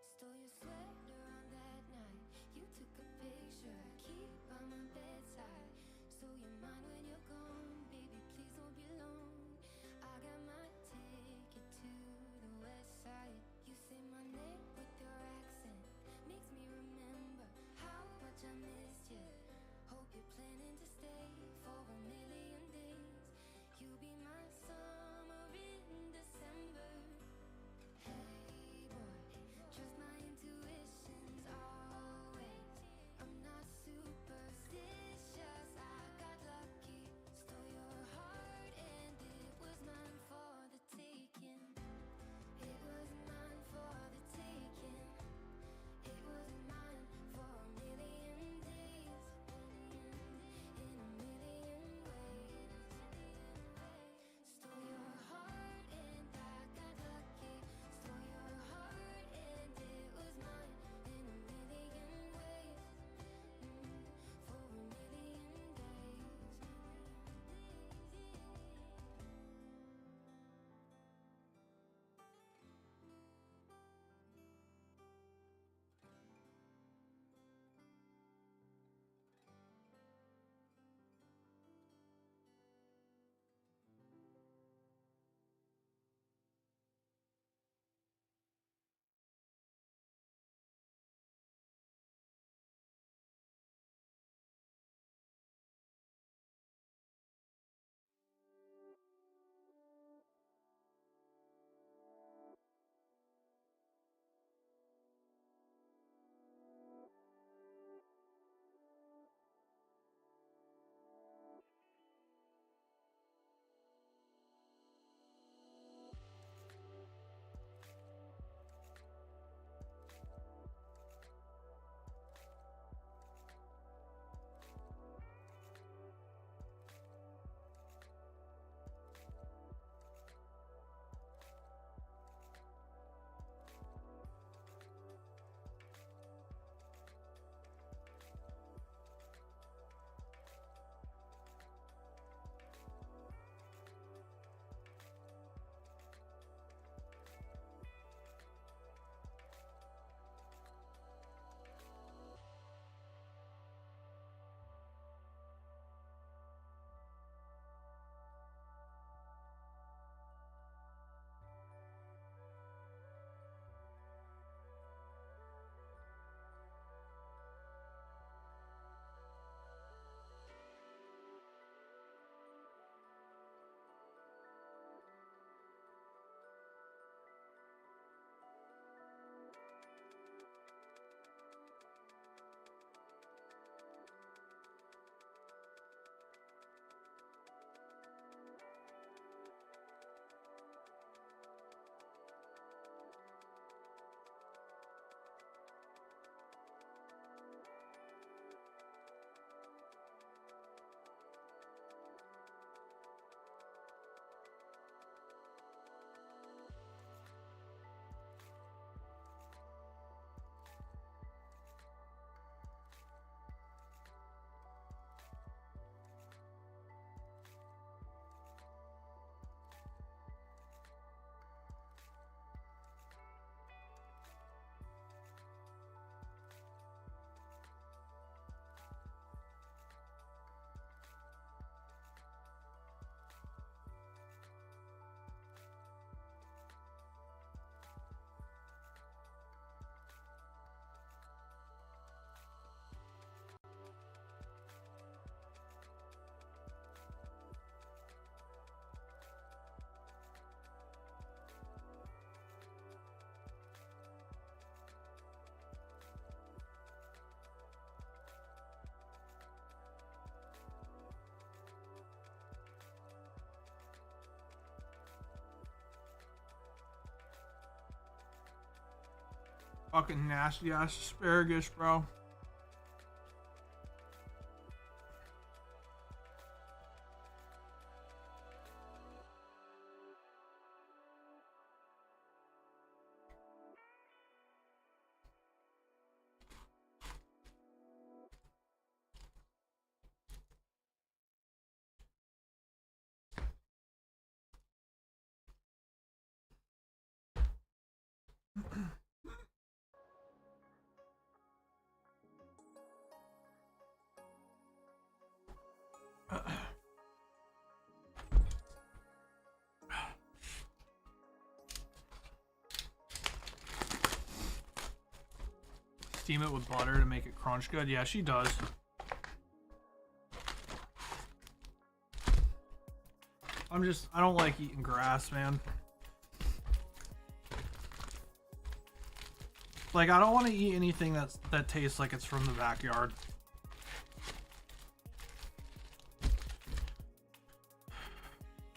Stole your sweater on that night. You took a picture, keep by my bedside. So you're mine when you're gone, baby, please don't be alone. I got my ticket to the west side. You say my name with your accent, makes me remember how much I missed you. Hope you're planning to stay for a million days. You be my summer in December. Hey boy, trust my intuitions always. I'm not superstitious, I got lucky. Stole your heart and it was mine for the taking. It was mine for the taking. It was mine for a million days. In a million ways. Stole your heart and I got lucky. Stole your heart and it was mine in a million ways. For a million days. Fucking nasty ass asparagus, bro. Steam it with butter to make it crunch good. Yeah, she does. I don't like eating grass, man. Like, I don't want to eat anything that tastes like it's from the backyard.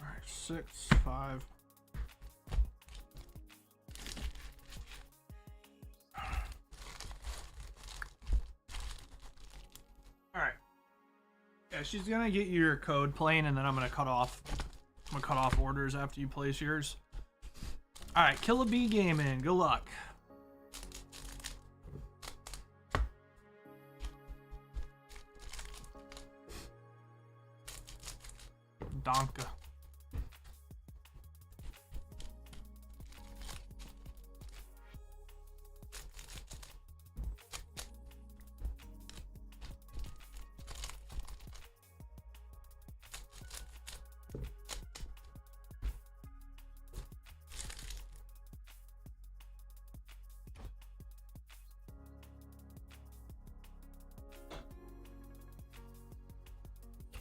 All right, 6, 5. All right. Yeah, she's gonna get you your code plane, and then I'm gonna cut off orders after you place yours. All right, Kill a Bee Gaming. Good luck. Donka.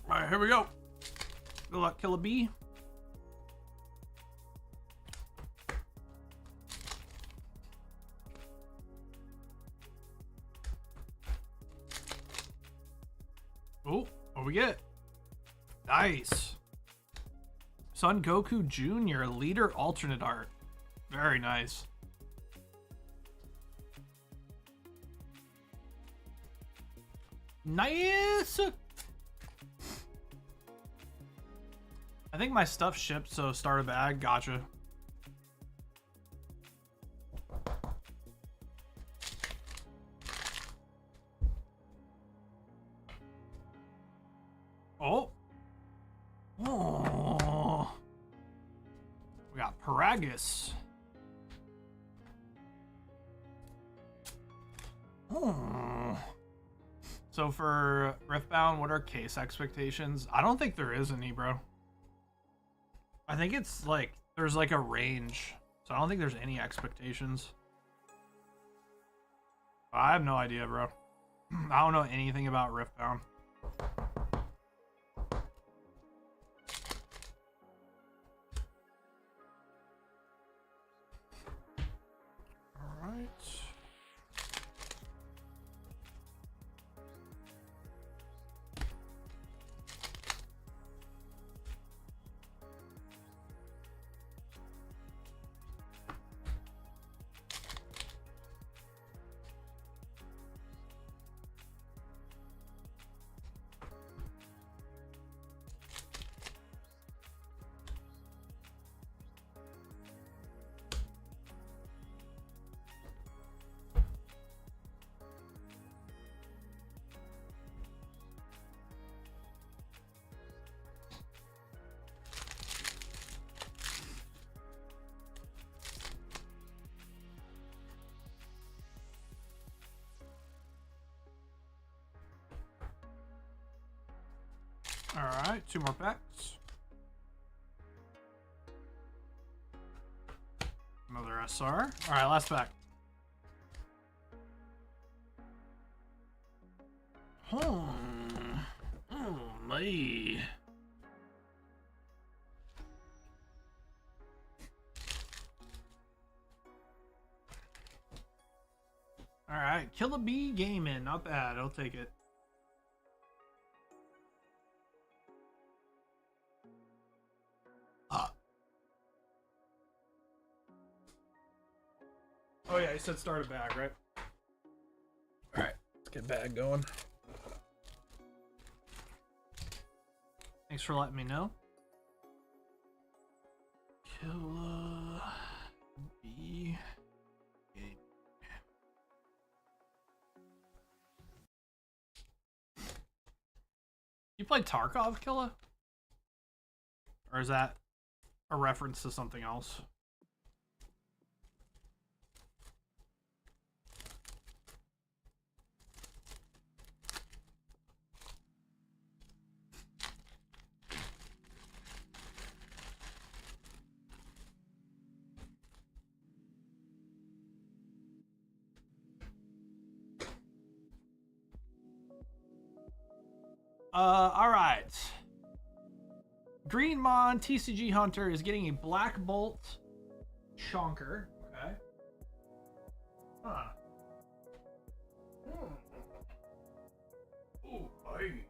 All right, here we go. Good luck, Kill a Bee. Oh, what we get? Nice. Son Goku Jr. Leader alternate art. Very nice. Nice. I think my stuff shipped, so start a bag. Gotcha. Oh. Oh. We got Paragus. Oh. So for Riftbound, what are case expectations? I don't think there is any, bro. I think it's like, there's like a range. So I don't think there's any expectations. I have no idea, bro. I don't know anything about Riftbound. Alright. Alright, 2 more packs. Another SR. Alright, last pack. Oh my. Alright, Kill a Bee Gaming. Not bad, I'll take it. Oh yeah, he said start a bag, right? Alright, let's get bag going. Thanks for letting me know. Kill a Bee Gaming. You play Tarkov, Killa? Or is that a reference to something else? All right. Greenmon TCG Hunter is getting a Black Bolt Chonker. Okay. Huh. Ooh, hey.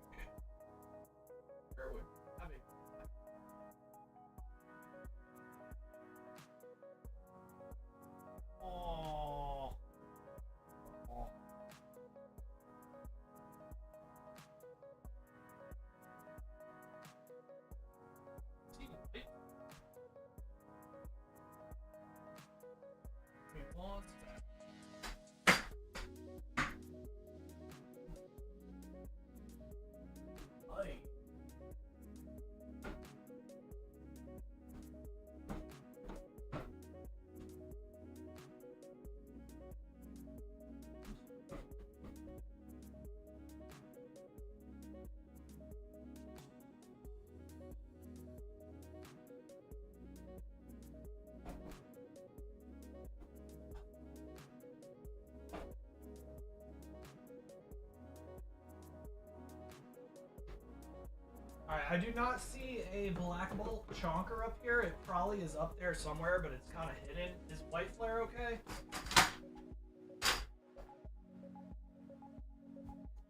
Oh. Oh. Alright, I do not see a Black Bolt Chonker up here. It probably is up there somewhere, but it's kind of hidden. Is White Flare okay?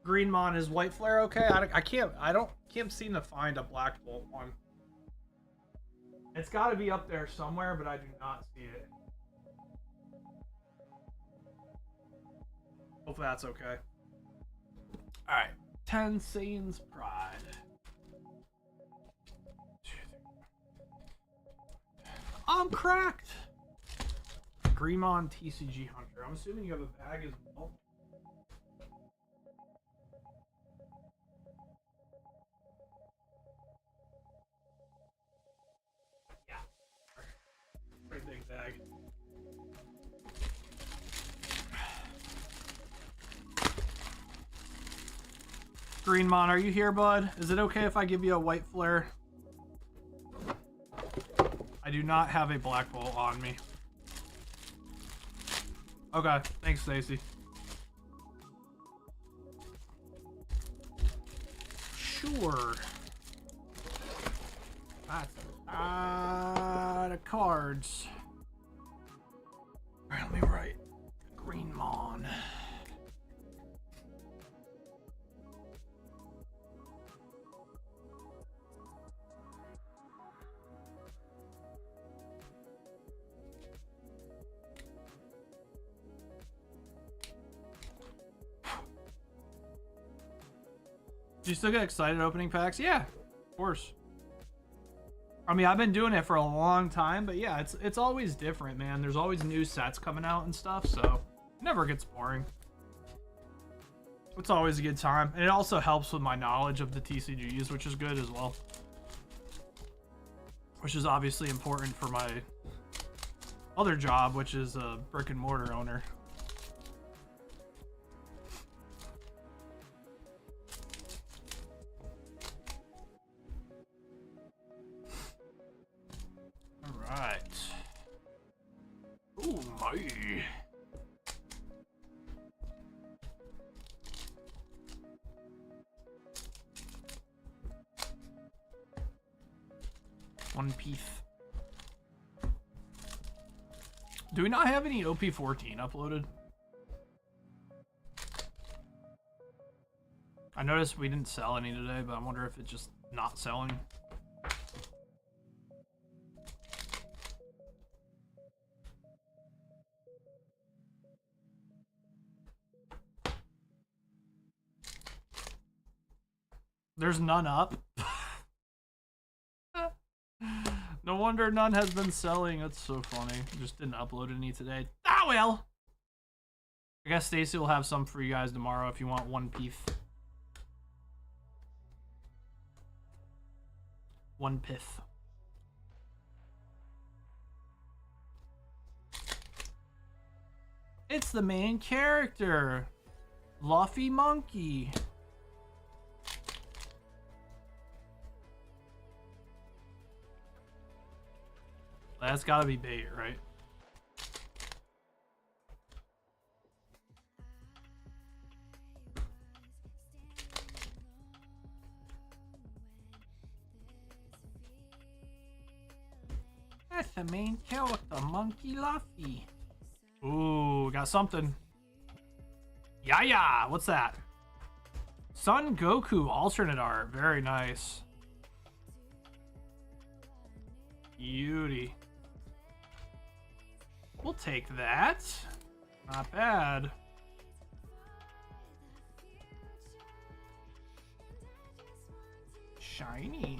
Greenmon, is White Flare okay? I can't seem to find a Black Bolt one. It's got to be up there somewhere, but I do not see it. Hopefully that's okay. Alright, 10 Satan's Pride. I'm cracked! Greenmon TCG Hunter. I'm assuming you have a bag as well. Yeah. Pretty big bag. Greenmon, are you here, bud? Is it okay if I give you a White Flare? I do not have a Black Bolt on me. Okay, thanks, Stacy. Sure. That's the cards. Alright, let me write Greenmon. Do you still get excited opening packs? Yeah, of course. I mean, I've been doing it for a long time, but yeah, it's always different, man. There's always new sets coming out and stuff, so it never gets boring. It's always a good time, and it also helps with my knowledge of the TCGs, which is good as well. Which is obviously important for my other job, which is a brick and mortar owner. Alright. Oh my. One piece. Do we not have any OP14 uploaded? I noticed we didn't sell any today, but I wonder if it's just not selling. There's none up. No wonder none has been selling. That's so funny. Just didn't upload any today. Ah, well. I guess Stacy will have some for you guys tomorrow if you want one piece. One pith. It's the main character, Luffy Monkey. That's gotta be bait, right? That's the main character, Monkey Luffy. Ooh, got something. Yeah, what's that? Son Goku alternate art. Very nice. Beauty. We'll take that. Not bad. Shiny.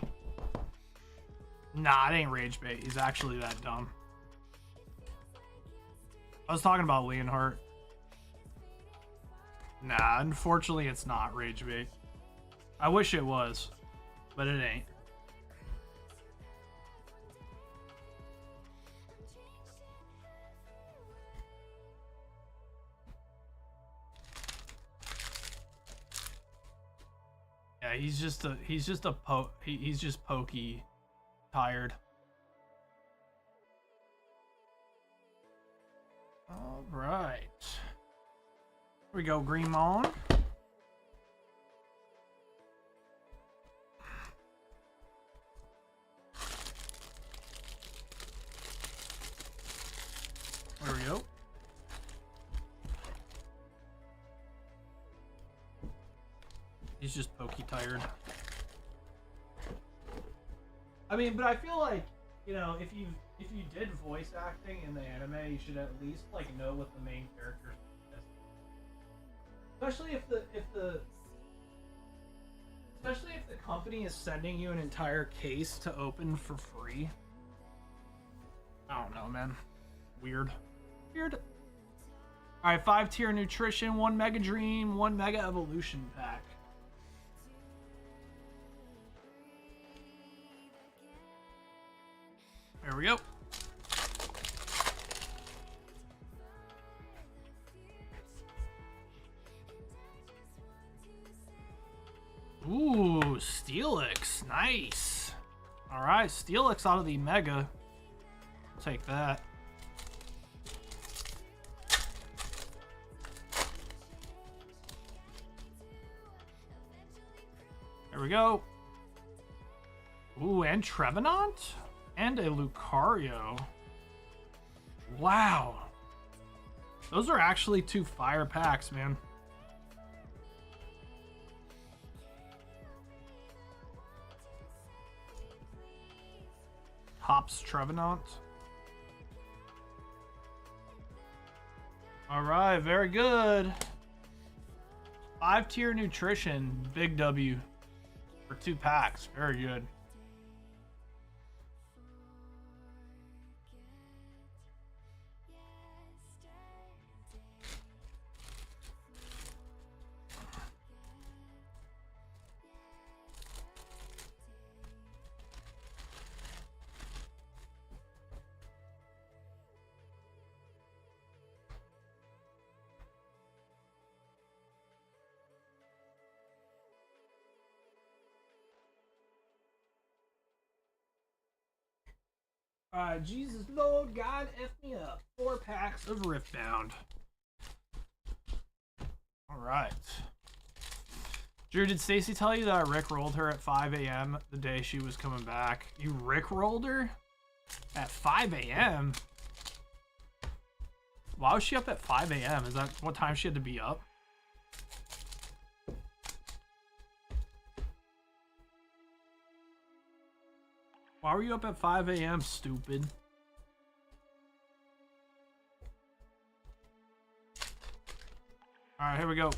Nah, it ain't rage bait. He's actually that dumb. I was talking about Leonhardt. Nah, unfortunately it's not rage bait. I wish it was, but it ain't. Yeah, he's just pokey tired. All right. Here we go, Greymon. There we go. He's just pokey tired. I mean, but I feel like, you know, if you did voice acting in the anime, you should at least like know what the main characters is. Especially if the company is sending you an entire case to open for free. I don't know, man. Weird. Alright, 5-tier nutrition, 1 mega dream, 1 mega evolution pack. There we go. Ooh, Steelix. Nice. Alright, Steelix out of the Mega. Take that. There we go. Ooh, and Trevenant? And a Lucario. Wow. Those are actually 2 fire packs, man. Hops Trevenant. Alright, very good. 5-tier nutrition. Big W. For 2 packs. Very good. Jesus Lord God F me up. 4 packs of Riftbound. Alright. Drew, did Stacy tell you that I rickrolled her at 5 a.m. the day she was coming back? You rickrolled her? At 5 a.m.? Why was she up at 5 a.m.? Is that what time she had to be up? Why were you up at 5 a.m., stupid? Alright, here we go.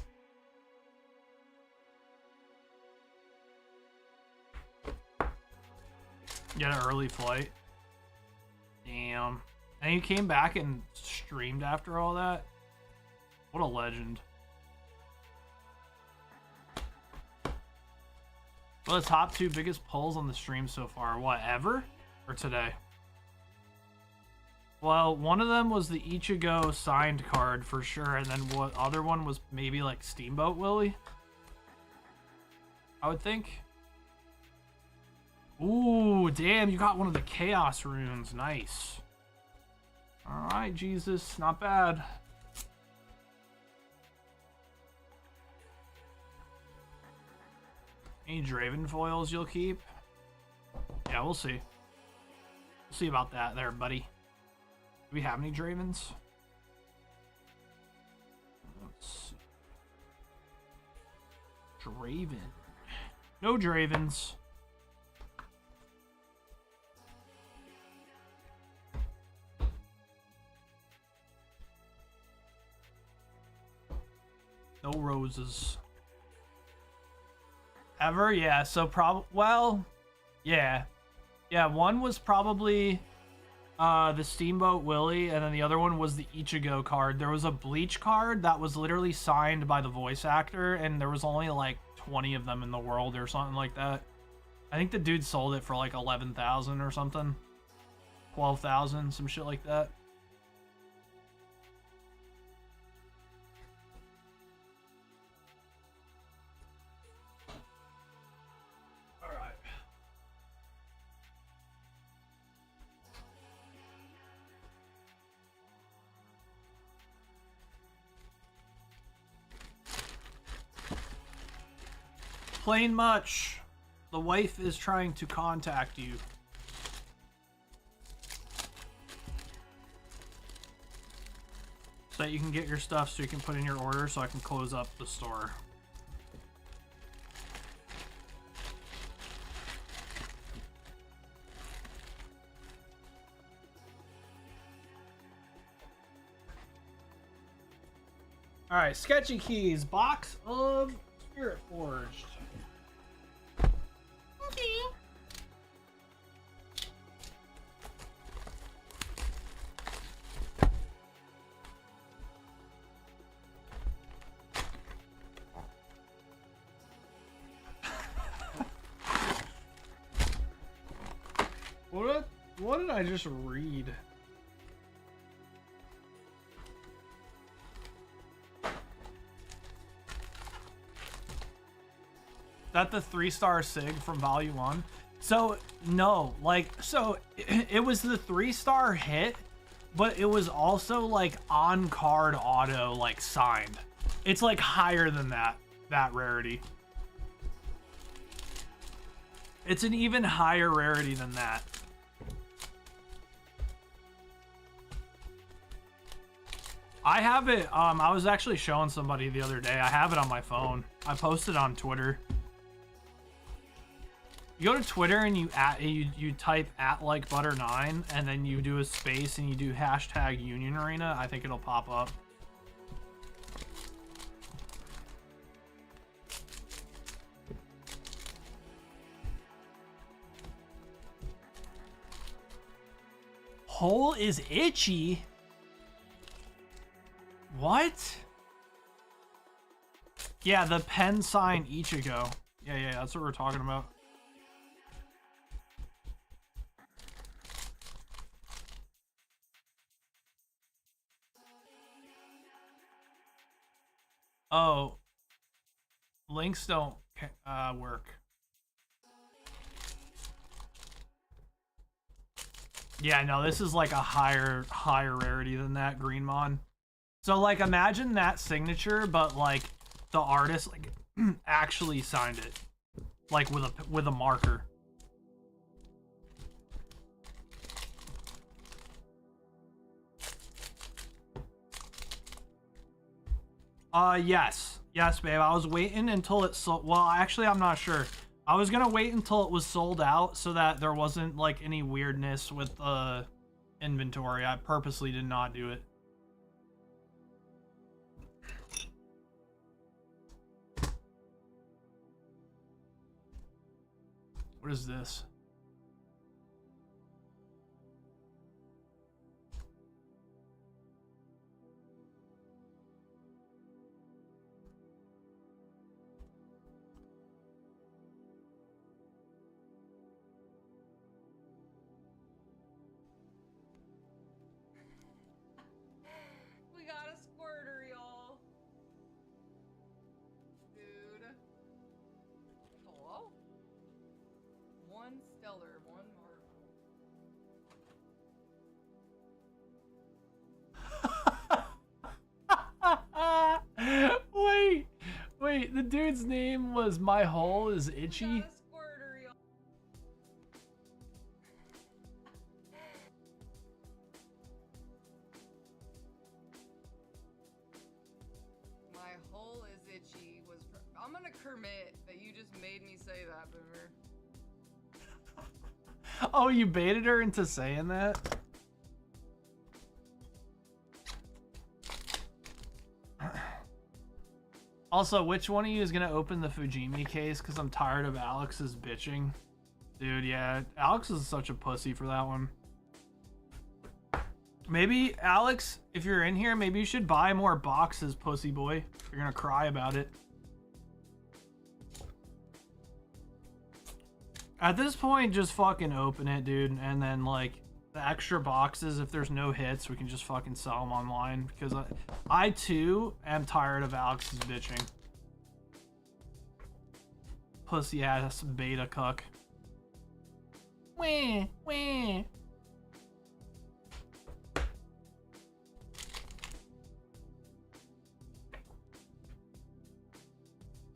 You had an early flight. Damn. And you came back and streamed after all that? What a legend. Well, the top 2 biggest pulls on the stream so far. What, ever? Or today? Well, one of them was the Ichigo signed card for sure, and then what other one was maybe like Steamboat Willie? I would think. Ooh, damn, you got one of the Chaos runes. Nice. Alright, Jesus, not bad. Any Draven foils you'll keep? Yeah, we'll see. We'll see about that there, buddy. Do we have any Dravens? Let's see. Draven. No Dravens. No roses. Ever? Yeah, so well, yeah. Yeah, one was probably the Steamboat Willie, and then the other one was the Ichigo card. There was a Bleach card that was literally signed by the voice actor, and there was only like 20 of them in the world or something like that. I think the dude sold it for like 11,000 or something. 12,000, some shit like that. Plain much. The wife is trying to contact you. So that you can get your stuff so you can put in your order so I can close up the store. Alright, Sketchy Keys, box of Spirit Forged. What did I just read? That the 3-star Sig from Value 1? So, no, like, so it was the 3-star hit, but it was also like on card auto, like signed. It's like higher than that rarity. It's an even higher rarity than that. I have it, I was actually showing somebody the other day. I have it on my phone. I posted on Twitter. You go to Twitter and you type @LikeButter9 and then you do a space and you do hashtag Union Arena. I think it'll pop up. Hole is itchy. What? Yeah, the pen sign Ichigo. Yeah, that's what we're talking about. Oh, links don't work. Yeah, no, this is like a higher rarity than that Greenmon. So like imagine that signature, but like the artist like actually signed it, like with a marker. Yes, babe. I was waiting until it sold. Well, actually, I'm not sure. I was gonna wait until it was sold out so that there wasn't like any weirdness with the inventory. I purposely did not do it. What is this? We got a squirter, y'all. Dude. Hello? One stellar, one marvel. Wait, the dude's name was My Hole is Itchy? Got a squirter, y'all. I'm gonna commit that you just made me say that, Boomer. Oh, you baited her into saying that? Also, which one of you is gonna open the Fujimi case? Because I'm tired of Alex's bitching. Dude, yeah, Alex is such a pussy for that one. Maybe, Alex, if you're in here, maybe you should buy more boxes, pussy boy. You're gonna cry about it. At this point, just fucking open it, dude. And then, like, the extra boxes, if there's no hits, we can just fucking sell them online. Because I too, am tired of Alex's bitching. Pussy ass beta cuck. Wah, wah.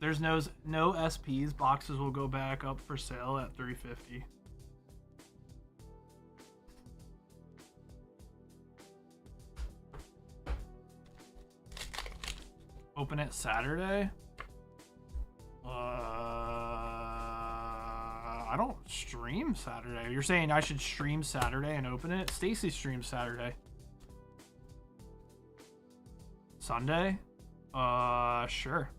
There's no SPs. Boxes will go back up for sale at $350. Open it Saturday? I don't stream Saturday. You're saying I should stream Saturday and open it? Stacy streams Saturday. Sunday? Sure.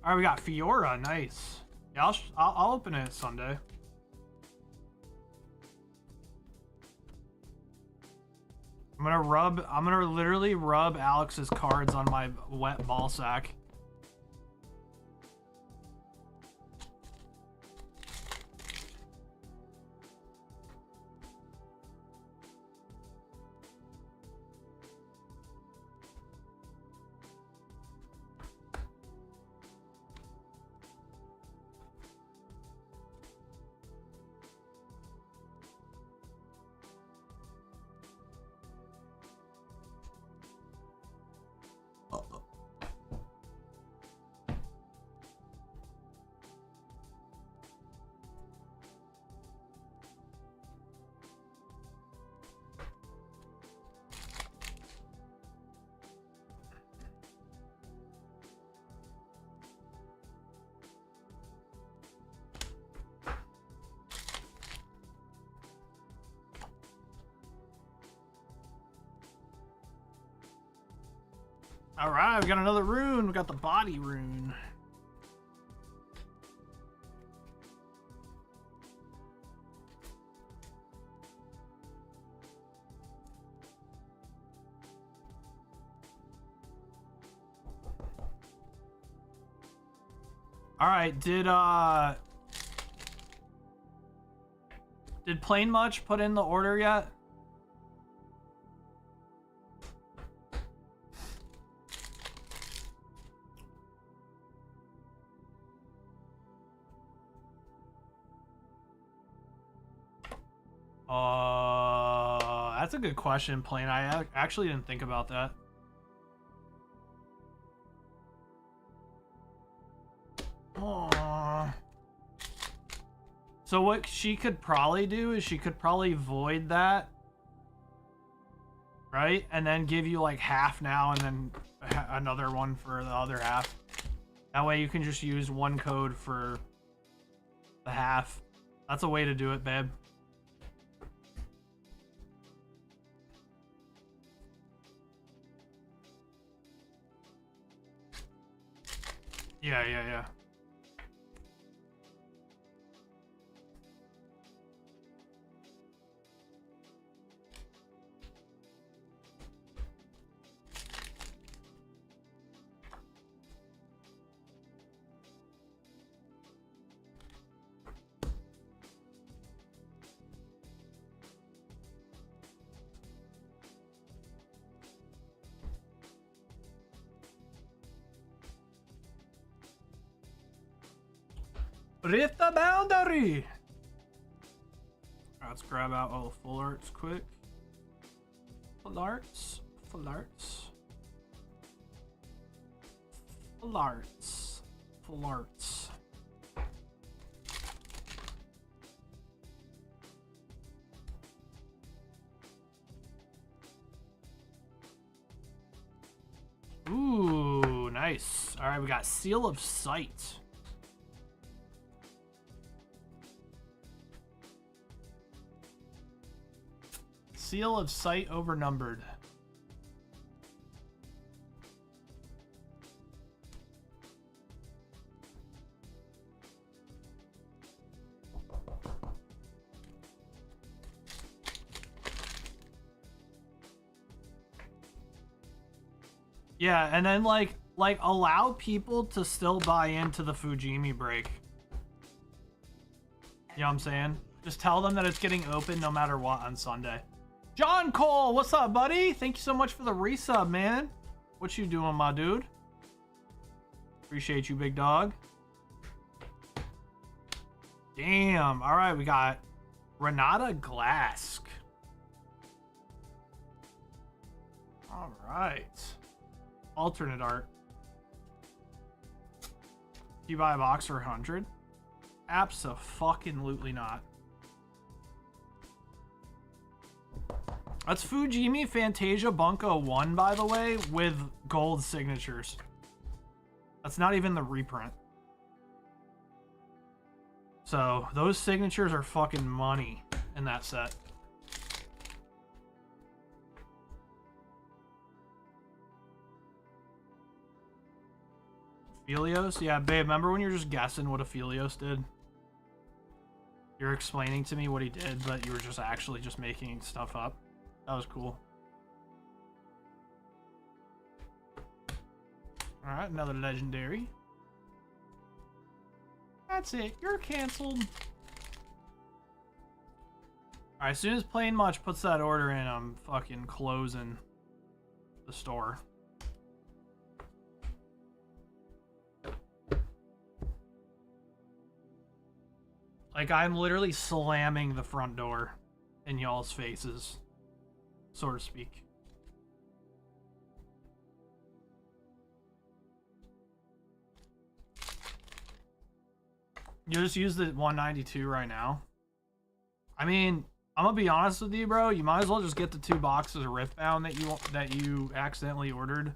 All right, we got Fiora. Nice. Yeah, I'll open it Sunday. I'm gonna literally rub Alex's cards on my wet ball sack. All right, we got another rune. We got the body rune. All right, did Plain Much put in the order yet? That's a good question, Plain. I actually didn't think about that. So what she could probably do is she could probably void that, right? And then give you like half now and then another one for the other half. That way you can just use one code for the half. That's a way to do it, babe. Yeah. Rift the boundary! Let's grab out all the full arts quick. Full arts. Ooh, nice. All right, we got Seal of Sight. Seal of sight overnumbered. Yeah, and then like allow people to still buy into the Fujimi break. You know what I'm saying? Just tell them that it's getting open no matter what on Sunday. John Cole, what's up, buddy? Thank you so much for the resub, man. What you doing, my dude? Appreciate you, big dog. Damn. All right, we got Renata Glask. All right. Alternate art. You buy a box for 100? Abso-fucking-lutely not. That's Fujimi Fantasia Bunko 1, by the way, with gold signatures. That's not even the reprint. So, those signatures are fucking money in that set. Aphelios? Yeah, babe, remember when you were just guessing what Aphelios did? You're explaining to me what he did, but you were just actually just making stuff up. That was cool. Alright, another legendary. That's it. You're canceled. Alright, as soon as Plain Much puts that order in, I'm fucking closing the store. Like, I'm literally slamming the front door in y'all's faces, so to speak. You just use the 192 right now. I mean, I'm gonna be honest with you, bro. You might as well just get the 2 boxes of Riftbound that you accidentally ordered,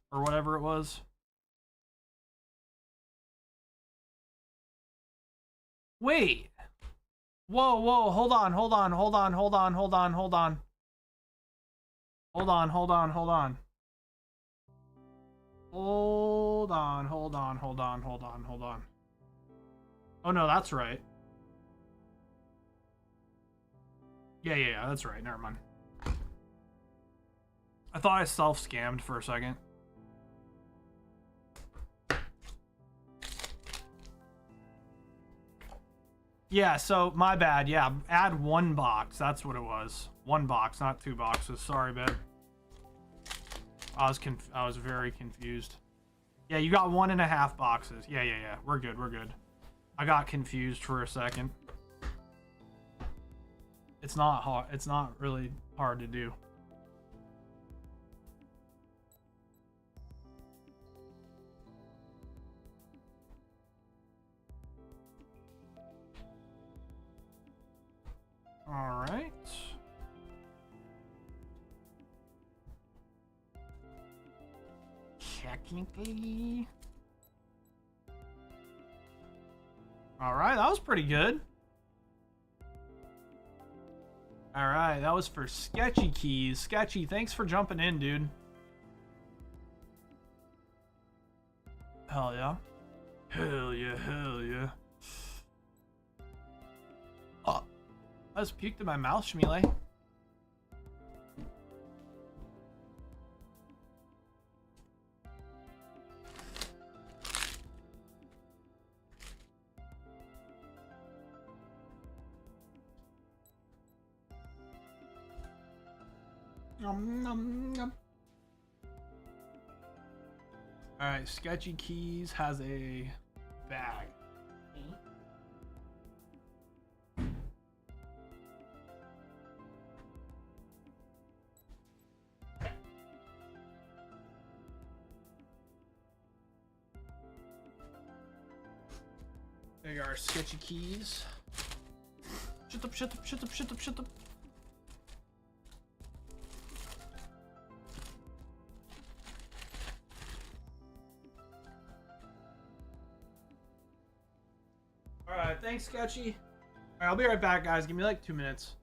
or whatever it was. Wait. Whoa, whoa, hold on. Hold on. Oh no, that's right. Yeah, that's right. Never mind. I thought I self-scammed for a second. Yeah, so my bad. Yeah, add 1 box. That's what it was. 1 box, not 2 boxes. Sorry, babe. I was very confused. Yeah, you got 1.5 boxes. Yeah. We're good. I got confused for a second. It's not hard. It's not really hard to do. All right. Technically. All right, that was pretty good. All right, that was for Sketchy Keys. Sketchy, thanks for jumping in, dude. Hell yeah. Hell yeah. Oh, I just puked in my mouth, Shmile. Alright, Sketchy Keys has a bag. There you are, Sketchy Keys. Shut up. Alright, thanks, Sketchy. Alright, I'll be right back, guys. Give me like 2 minutes.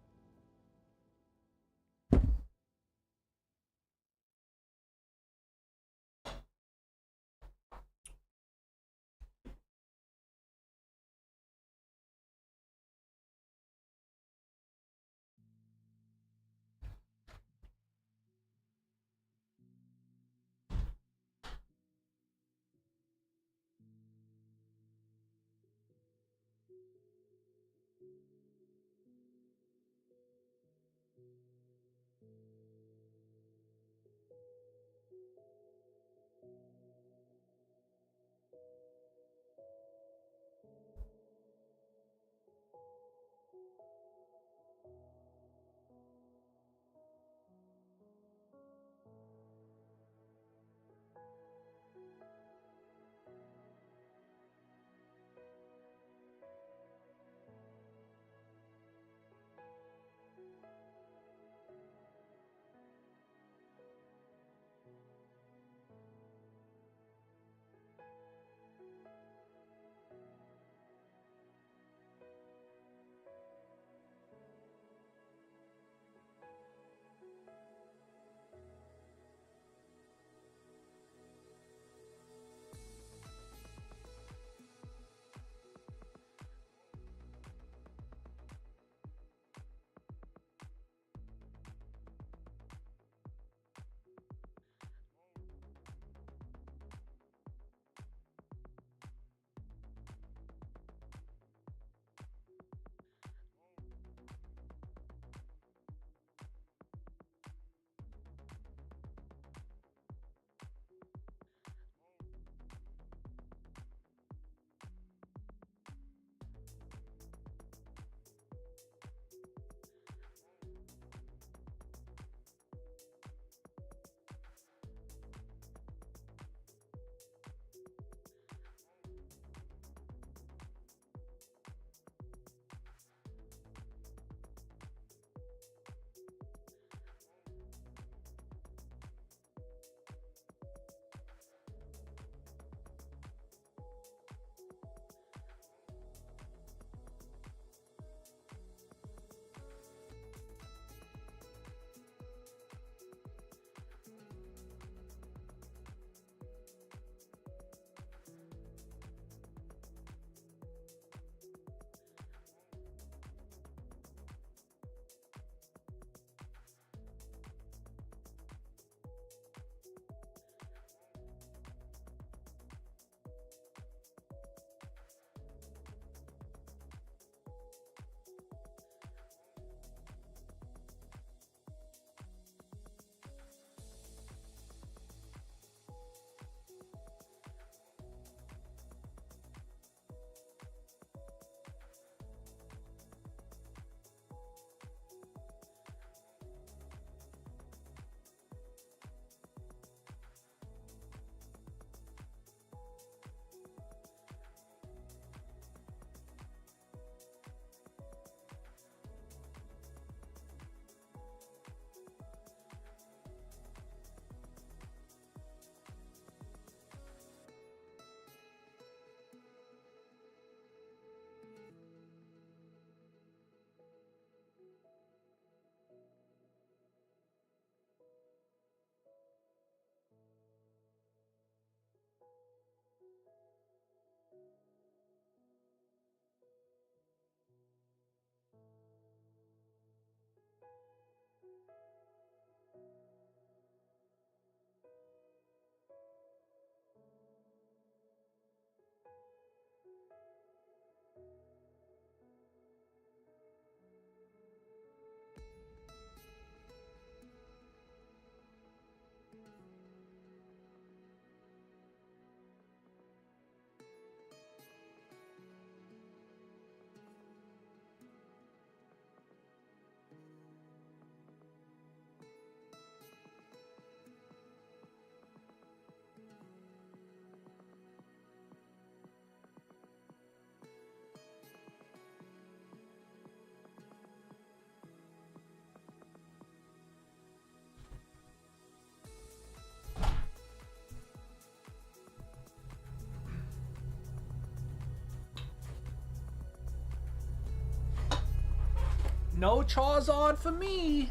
No Charizard for me.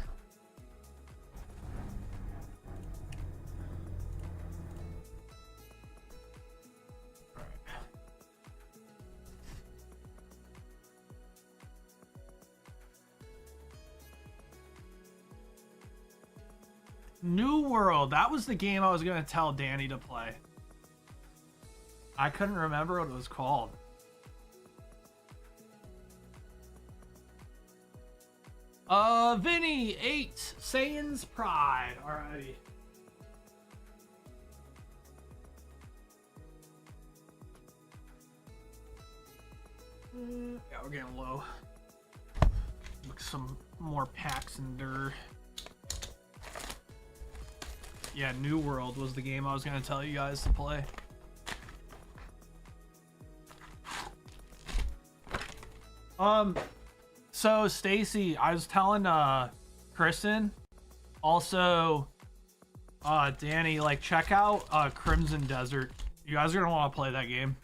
New World. That was the game I was going to tell Danny to play. I couldn't remember what it was called. Vinny 8 Saiyans Pride. Alrighty. Yeah, we're getting low. Look, some more packs and dirt. Yeah, New World was the game I was gonna tell you guys to play. So Stacy, I was telling Kristen, also Danny, like, check out Crimson Desert. You guys are gonna want to play that game.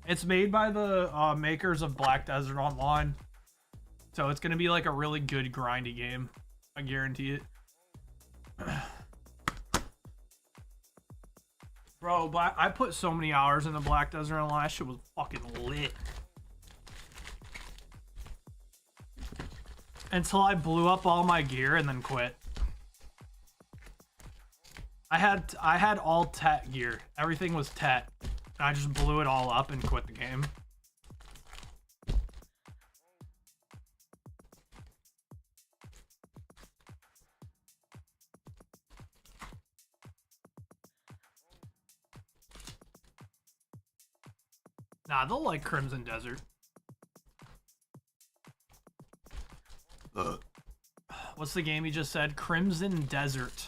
It's made by the makers of Black Desert Online, so it's gonna be like a really good grindy game. I guarantee it. Bro, I put so many hours into Black Desert Online. That shit was fucking lit. Until I blew up all my gear and then quit. I had all Tet gear. Everything was Tet. And I just blew it all up and quit the game. Nah, they'll like Crimson Desert. What's the game you just said? Crimson Desert.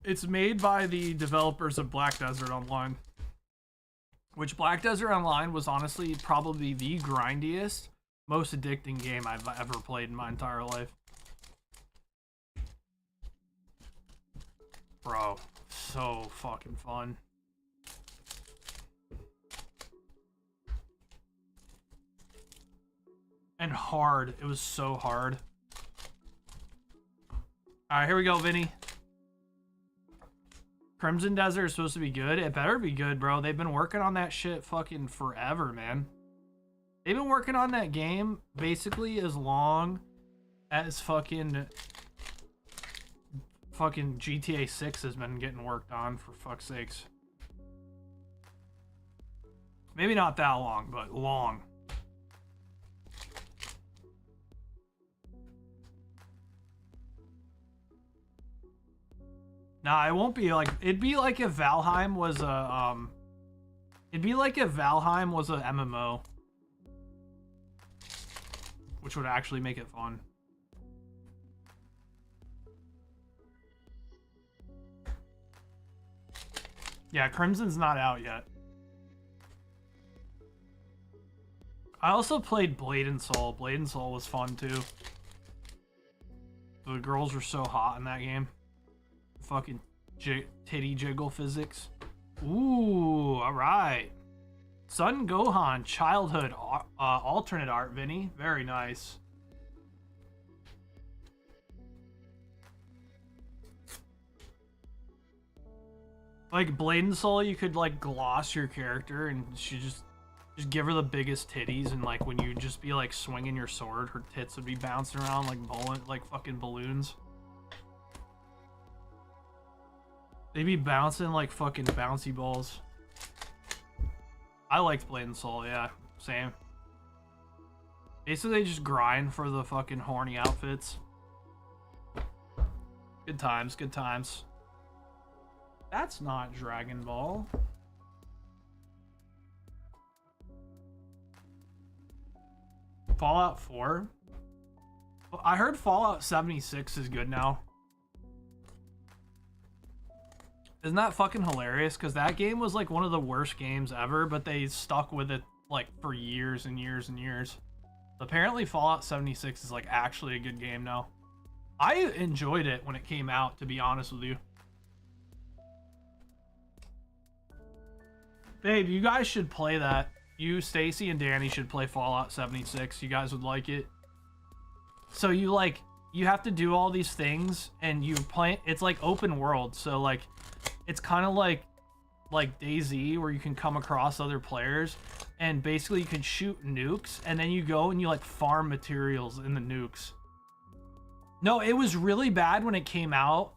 It's made by the developers of Black Desert Online. Which Black Desert Online was honestly probably the grindiest, most addicting game I've ever played in my entire life. Bro, so fucking fun. And hard. It was so hard. Alright, here we go, Vinny. Crimson Desert is supposed to be good. It better be good, bro. They've been working on that shit fucking forever, man. They've been working on that game basically as long as fucking GTA 6 has been getting worked on, for fuck's sakes. Maybe not that long, but long. Nah, it won't be like, it'd be like if Valheim was a MMO, which would actually make it fun. Yeah, Crimson's not out yet. I also played Blade and Soul. Blade and Soul was fun too. The girls were so hot in that game. Fucking titty jiggle physics. Ooh, alright. Son Gohan childhood alternate art, Vinny. Very nice. Like Blade and Soul, you could like gloss your character and she just give her the biggest titties, and like when you just be like swinging your sword, her tits would be bouncing around like fucking balloons. They'd be bouncing like fucking bouncy balls. I liked Blade and Soul, yeah, same. Basically, just grind for the fucking horny outfits. Good times, good times. That's not Dragon Ball. Fallout 4? I heard Fallout 76 is good now. Isn't that fucking hilarious? Because that game was like one of the worst games ever, but they stuck with it like for years and years and years. Apparently Fallout 76 is like actually a good game now. I enjoyed it when it came out, to be honest with you. Babe, you guys should play that. you, Stacy, and Danny should play Fallout 76. You guys would like it. So you have to do all these things, and you play. It's like open world, so like it's kind of like DayZ, where you can come across other players, and basically you can shoot nukes, and then you go and you like farm materials in the nukes. No, it was really bad when it came out,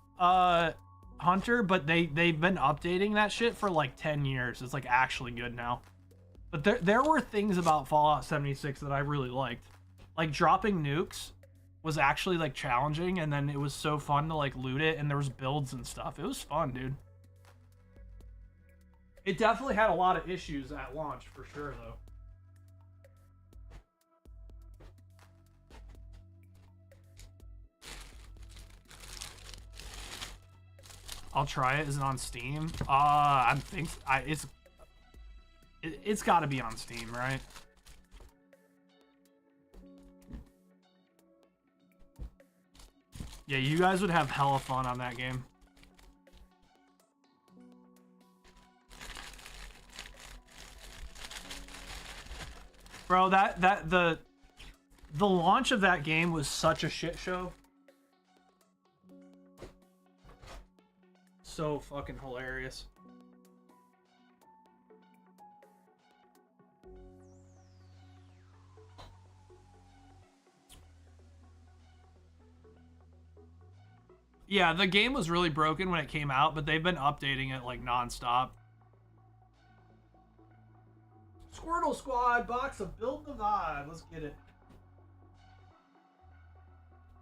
Hunter, but they've been updating that shit for like 10 years. It's like actually good now. But there were things about Fallout 76 that I really liked. Like dropping nukes was actually like challenging, and then it was so fun to like loot it, and there was builds and stuff. It was fun, dude. It definitely had a lot of issues at launch, for sure, though. I'll try it. Is it on Steam? It's got to be on Steam, right? Yeah, you guys would have hella fun on that game. Bro, the launch of that game was such a shit show. So fucking hilarious. Yeah, the game was really broken when it came out, but they've been updating it like nonstop. Squirtle Squad, box of Build the Vibe. Let's get it.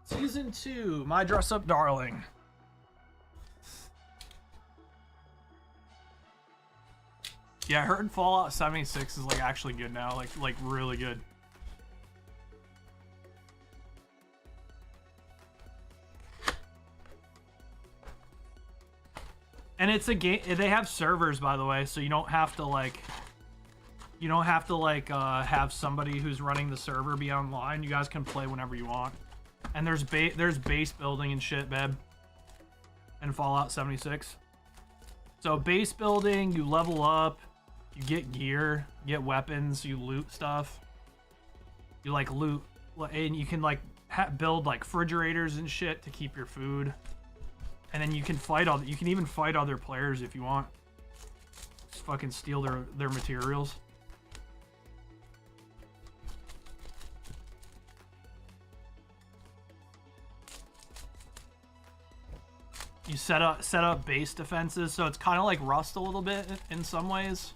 Season 2, My Dress Up Darling. Yeah, I heard Fallout 76 is like actually good now, like really good. And it's a game. They have servers, by the way, so you don't have to have somebody who's running the server be online. You guys can play whenever you want. And there's base building and shit, babe. In Fallout 76. So base building, you level up, you get gear, you get weapons, you loot stuff. You like loot, and you can like build like refrigerators and shit to keep your food. And then you can you can even fight other players if you want. Just fucking steal their materials. You set up base defenses, so it's kind of like Rust a little bit in some ways.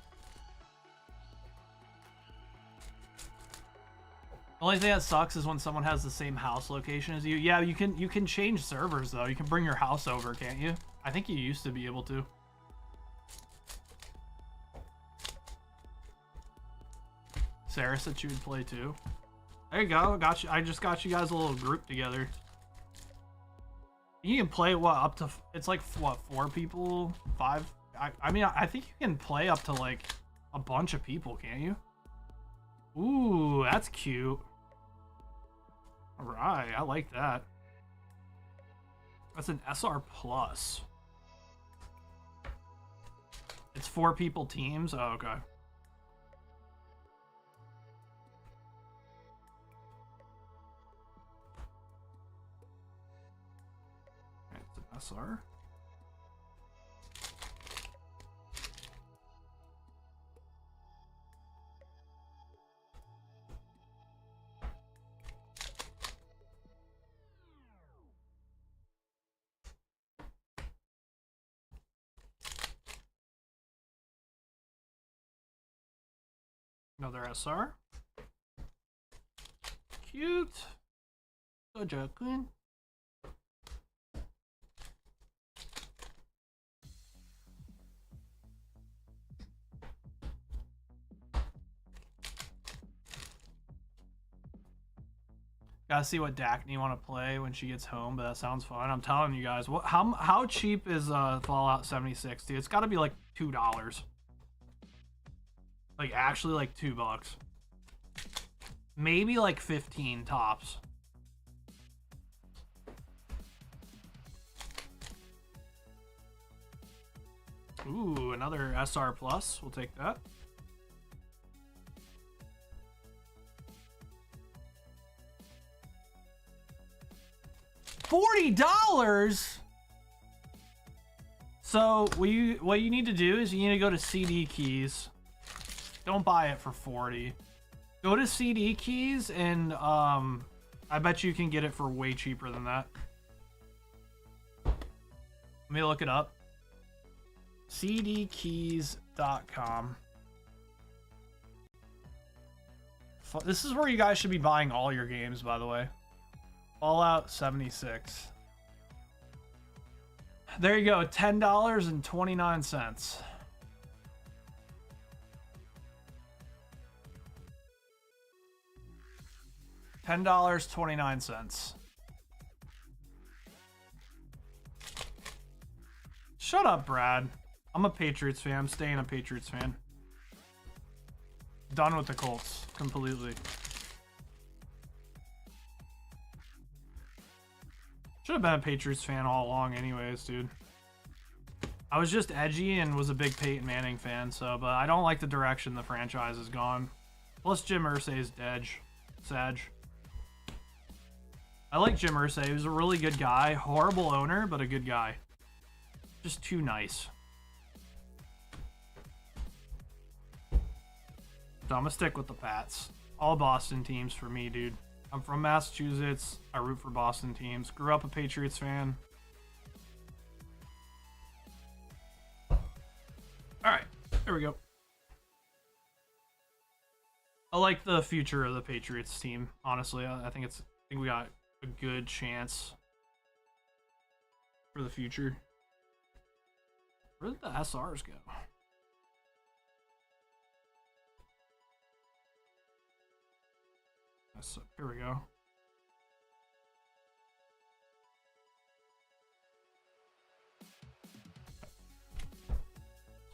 The only thing that sucks is when someone has the same house location as you. Yeah, you can change servers though. You can bring your house over, can't you? I think you used to be able to. Sarah said she would play too. There you go. Got you. I just got you guys a little group together. You can play what up to? It's like what, 4 people, 5? I mean, I think you can play up to like a bunch of people, can't you? Ooh, that's cute. All right, I like that. That's an SR plus. It's 4 people teams. Oh, okay. It's an SR. Another SR. Cute. Soja-kun. Gotta see what Daphne want to play when she gets home, but that sounds fun. I'm telling you guys, how cheap is Fallout 76, dude? It's got to be like $2. Like actually like $2. Maybe like 15 tops. Ooh, another SR plus. We'll take that. $40. So what you need to do is you need to go to CD Keys. Don't buy it for 40. Go to CD Keys and I bet you can get it for way cheaper than that. Let me look it up. cdkeys.com. This is where you guys should be buying all your games, by the way. Fallout 76. There you go, $10.29. $10.29. Shut up, Brad. I'm a Patriots fan. I'm staying a Patriots fan. Done with the Colts completely. Should have been a Patriots fan all along anyways, dude. I was just edgy and was a big Peyton Manning fan, so, but I don't like the direction the franchise has gone. Plus Jim Irsay's dead. Sag. I like Jim Irsay. He was a really good guy. Horrible owner, but a good guy. Just too nice. So I'm gonna stick with the Pats. All Boston teams for me, dude. I'm from Massachusetts. I root for Boston teams. Grew up a Patriots fan. Alright, there we go. I like the future of the Patriots team, honestly. I think we got a good chance for the future. Where did the SRs go? So, here we go.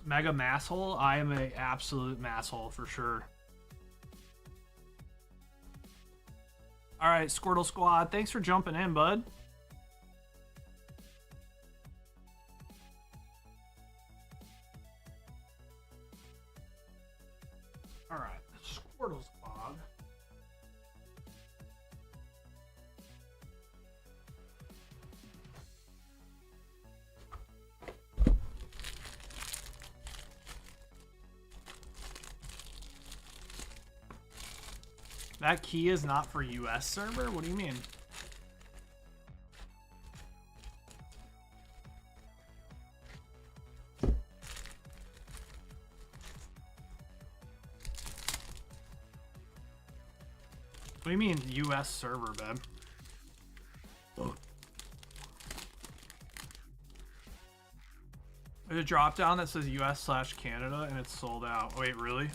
Mega masshole? I am an absolute masshole for sure. Alright, Squirtle Squad, thanks for jumping in, bud. Alright, Squirtle Squad. That key is not for US server? What do you mean? What do you mean US server, babe? There's a drop down that says US/Canada and it's sold out. Wait, really?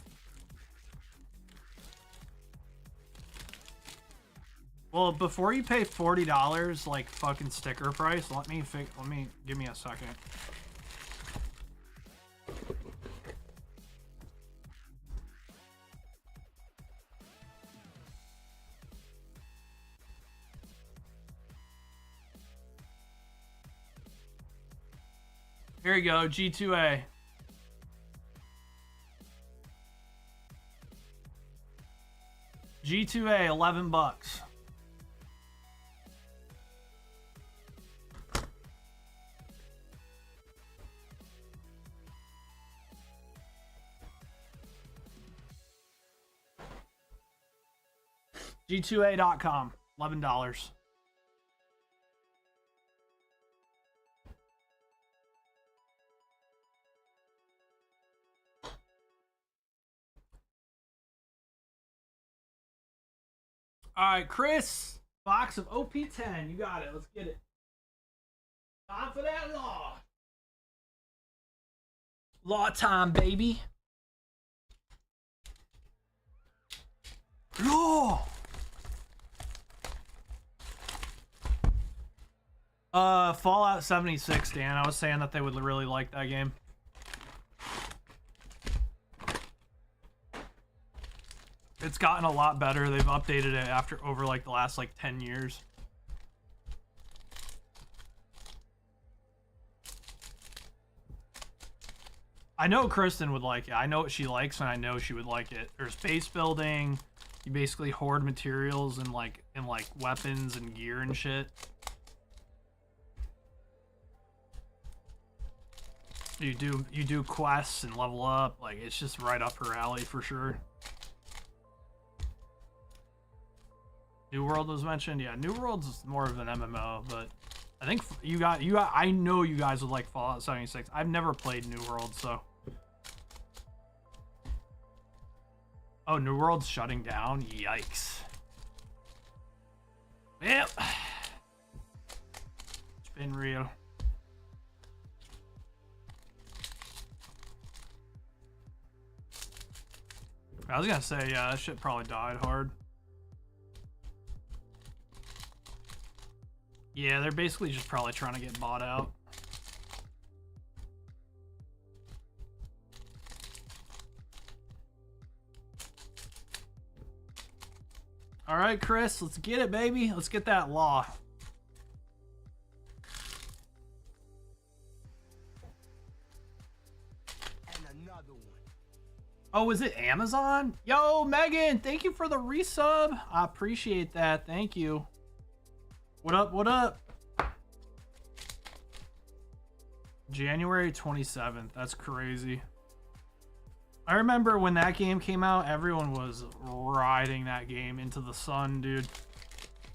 Well, before you pay $40 like fucking sticker price, give me a second. Here you go, G2A. G2A, 11 bucks. G2A.com, $11. All right, Chris, box of OP10. You got it. Let's get it. Time for that law. Law time, baby. Law. Fallout 76, Dan. I was saying that they would really like that game. It's gotten a lot better. They've updated it over like the last like 10 years. I know Kristen would like it. I know what she likes and I know she would like it. There's base building. You basically hoard materials and like weapons and gear and shit. You do quests and level up. Like, it's just right up her alley for sure. New World was mentioned. Yeah, New World's more of an MMO, but I think I know you guys would like Fallout 76. I've never played New World, so. Oh, New World's shutting down? Yikes. Yep. It's been real. I was gonna say, yeah, that shit probably died hard. Yeah, they're basically just probably trying to get bought out. All right, Chris, let's get it, baby. Let's get that law. And another one. Oh, is it Amazon? Yo, Megan, thank you for the resub. I appreciate that. Thank you. What up? What up? January 27th. That's crazy. I remember when that game came out, everyone was riding that game into the sun, dude.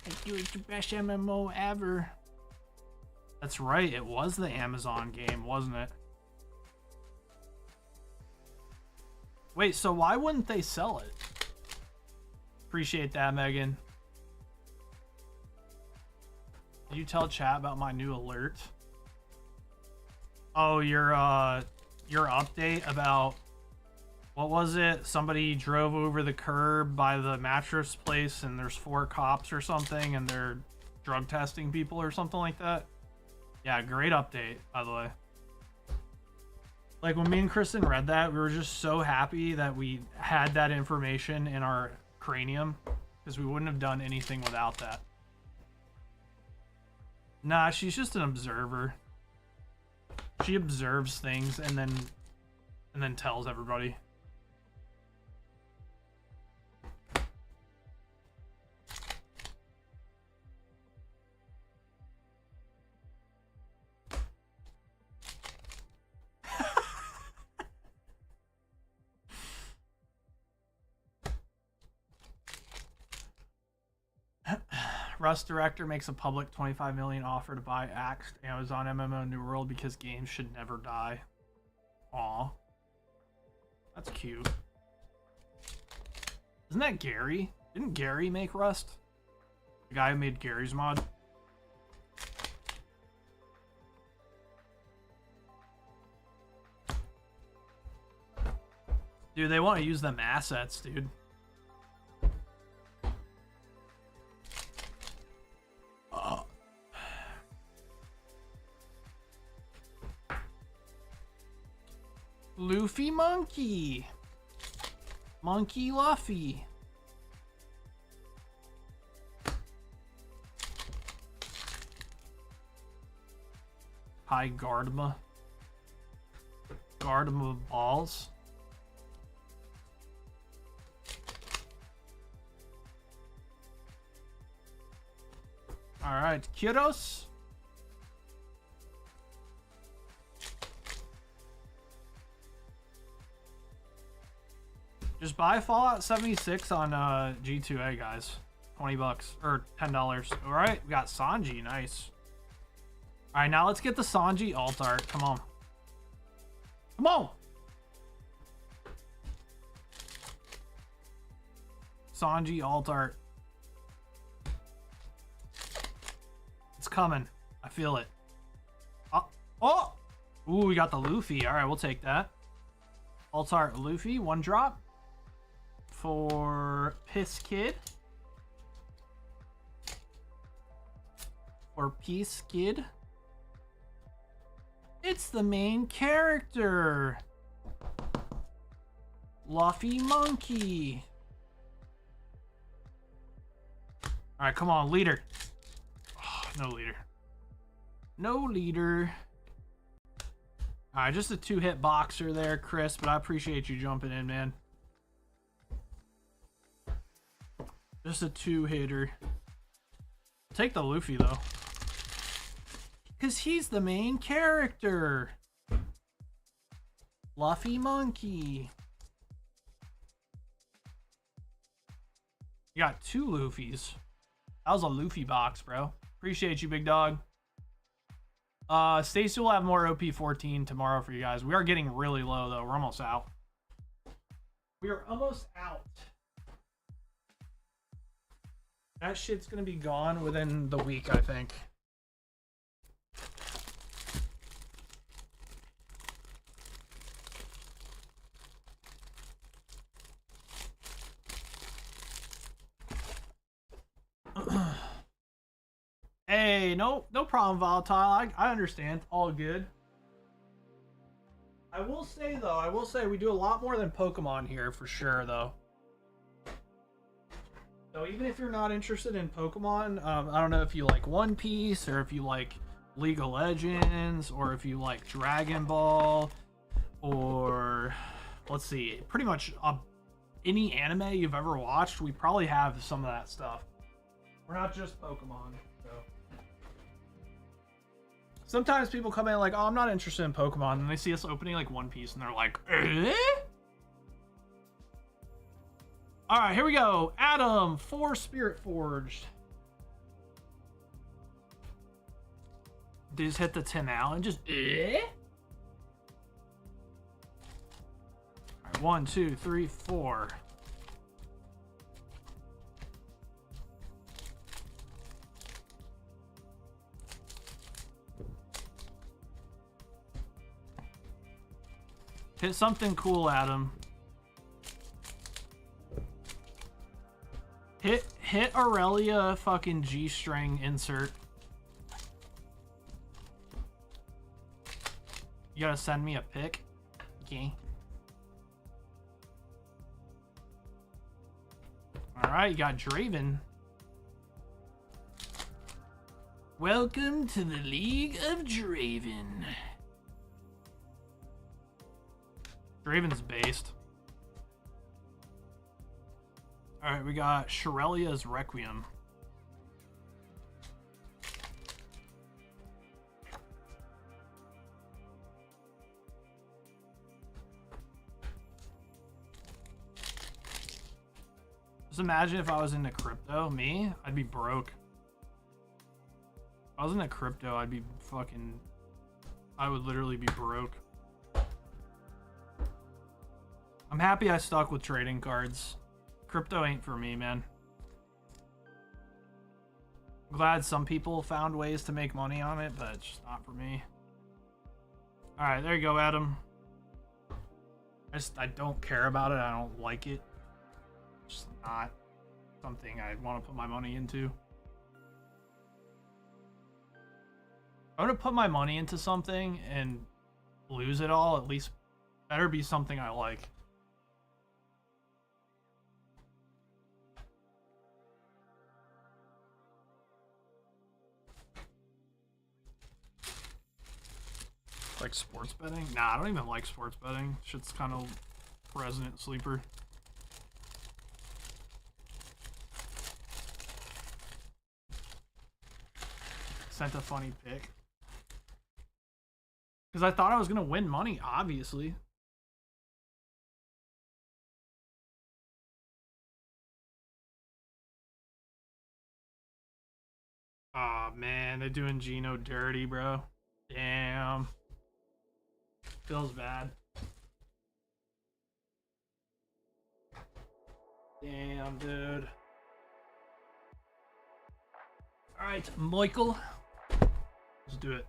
Like, it's the best MMO ever. That's right. It was the Amazon game, wasn't it? Wait, so why wouldn't they sell it? Appreciate that, Megan. Did you tell chat about my new alert? Oh, your update about, what was it? Somebody drove over the curb by the mattress place and there's 4 cops or something and they're drug testing people or something like that. Yeah, great update, by the way. Like, when me and Kristen read that, we were just so happy that we had that information in our cranium because we wouldn't have done anything without that. Nah, she's just an observer. She observes things and then tells everybody. Rust Director makes a public 25 million offer to buy Axed Amazon MMO New World because games should never die. Aw. That's cute. Isn't that Gary? Didn't Gary make Rust? The guy who made Gary's mod? Dude, they want to use them assets, dude. Luffy Monkey. Monkey Luffy. Hi, Gardema. Gardema balls. Alright, kiddos. Just buy Fallout 76 on G2A, guys. 20 bucks or $10. All right, we got Sanji. Nice. All right, now let's get the Sanji alt art. Come on. Come on. Sanji alt art. It's coming. I feel it. Oh. Oh. Ooh, we got the Luffy. All right, we'll take that. Alt art Luffy, 1 drop. For Piss Kid. For Peace Kid. It's the main character. Luffy Monkey. Alright, come on, leader. Oh, no leader. No leader. Alright, just a 2-hit boxer there, Chris, but I appreciate you jumping in, man. Just a 2-hitter. Take the Luffy, though. Because he's the main character. Fluffy monkey. You got 2 Luffys. That was a Luffy box, bro. Appreciate you, big dog. Stacy will have more OP14 tomorrow for you guys. We are getting really low, though. We're almost out. We are almost out. That shit's gonna be gone within the week, I think. Hey, no problem, Volatile. I understand. All good. I will say we do a lot more than Pokemon here for sure, though. So even if you're not interested in Pokemon, I don't know if you like One Piece or if you like League of Legends or if you like Dragon Ball or let's see, pretty much any anime you've ever watched, we probably have some of that stuff. We're not just Pokemon. So sometimes people come in like, oh, I'm not interested in Pokemon, and they see us opening like One Piece and they're like, eh? All right, here we go. Adam, 4 Spirit Forged. Just hit the 10 out and just, eh? All right, 1, 2, 3, 4. Hit something cool, Adam. Hit Aurelia fucking G-string insert. You gotta send me a pic. Okay. Alright, you got Draven. Welcome to the League of Draven. Draven's based. Alright, we got Shirelia's Requiem. Just imagine if I was into crypto. Me? I'd be broke. If I was into crypto, I'd be fucking... I would literally be broke. I'm happy I stuck with trading cards. Crypto ain't for me, man. I'm glad some people found ways to make money on it, but it's just not for me. Alright, there you go, Adam. I don't care about it. I don't like it. It's just not something I want to put my money into. I'm going to put my money into something and lose it all. At least better be something I like. Like sports betting? Nah, I don't even like sports betting. Shit's kind of resident sleeper. Sent a funny pic. Because I thought I was going to win money, obviously. Aw, man, they're doing Gino dirty, bro. Damn. Feels bad. Damn, dude. Alright, Michael. Let's do it.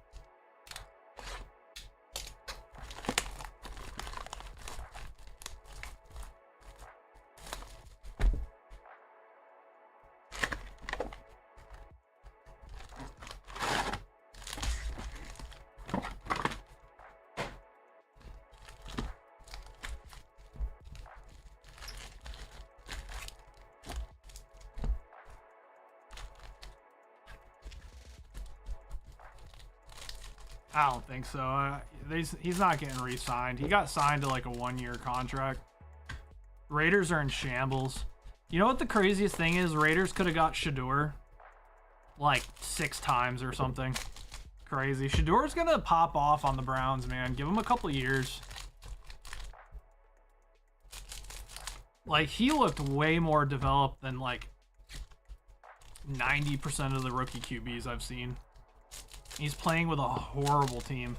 I don't think so. He's not getting re-signed. He got signed to like a 1-year contract. Raiders are in shambles. You know what the craziest thing is? Raiders could have got Shador like 6 times or something. Crazy. Shador's gonna pop off on the Browns, man. Give him a couple years. Like, he looked way more developed than, like, 90% of the rookie QBs I've seen. He's playing with a horrible team.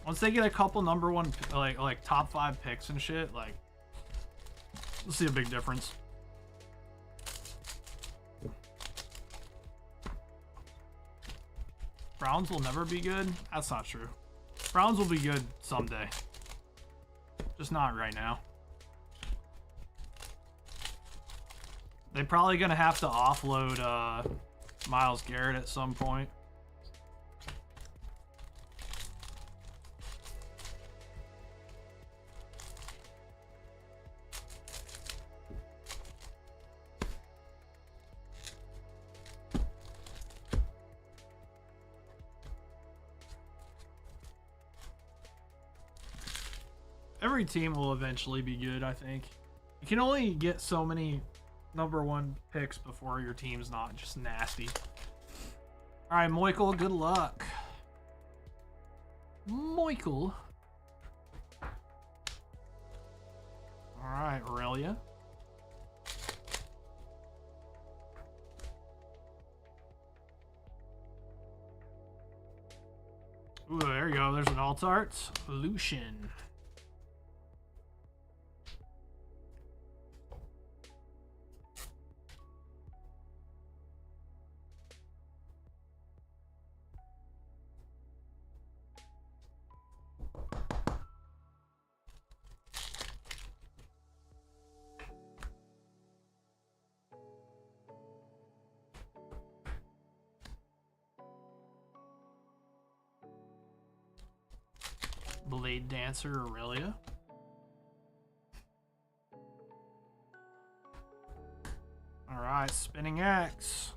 Once they get a couple number one, like top 5 picks and shit, like, we'll see a big difference. Browns will never be good? That's not true. Browns will be good someday. Just not right now. They're probably going to have to offload Myles Garrett at some point. Every team will eventually be good, I think. You can only get so many number 1 picks before your team's not just nasty. Alright, Michael, good luck. Michael. Alright, Aurelia. Ooh, there you go. There's an alt art. Lucian. Blade Dancer Aurelia. Alright, Spinning X.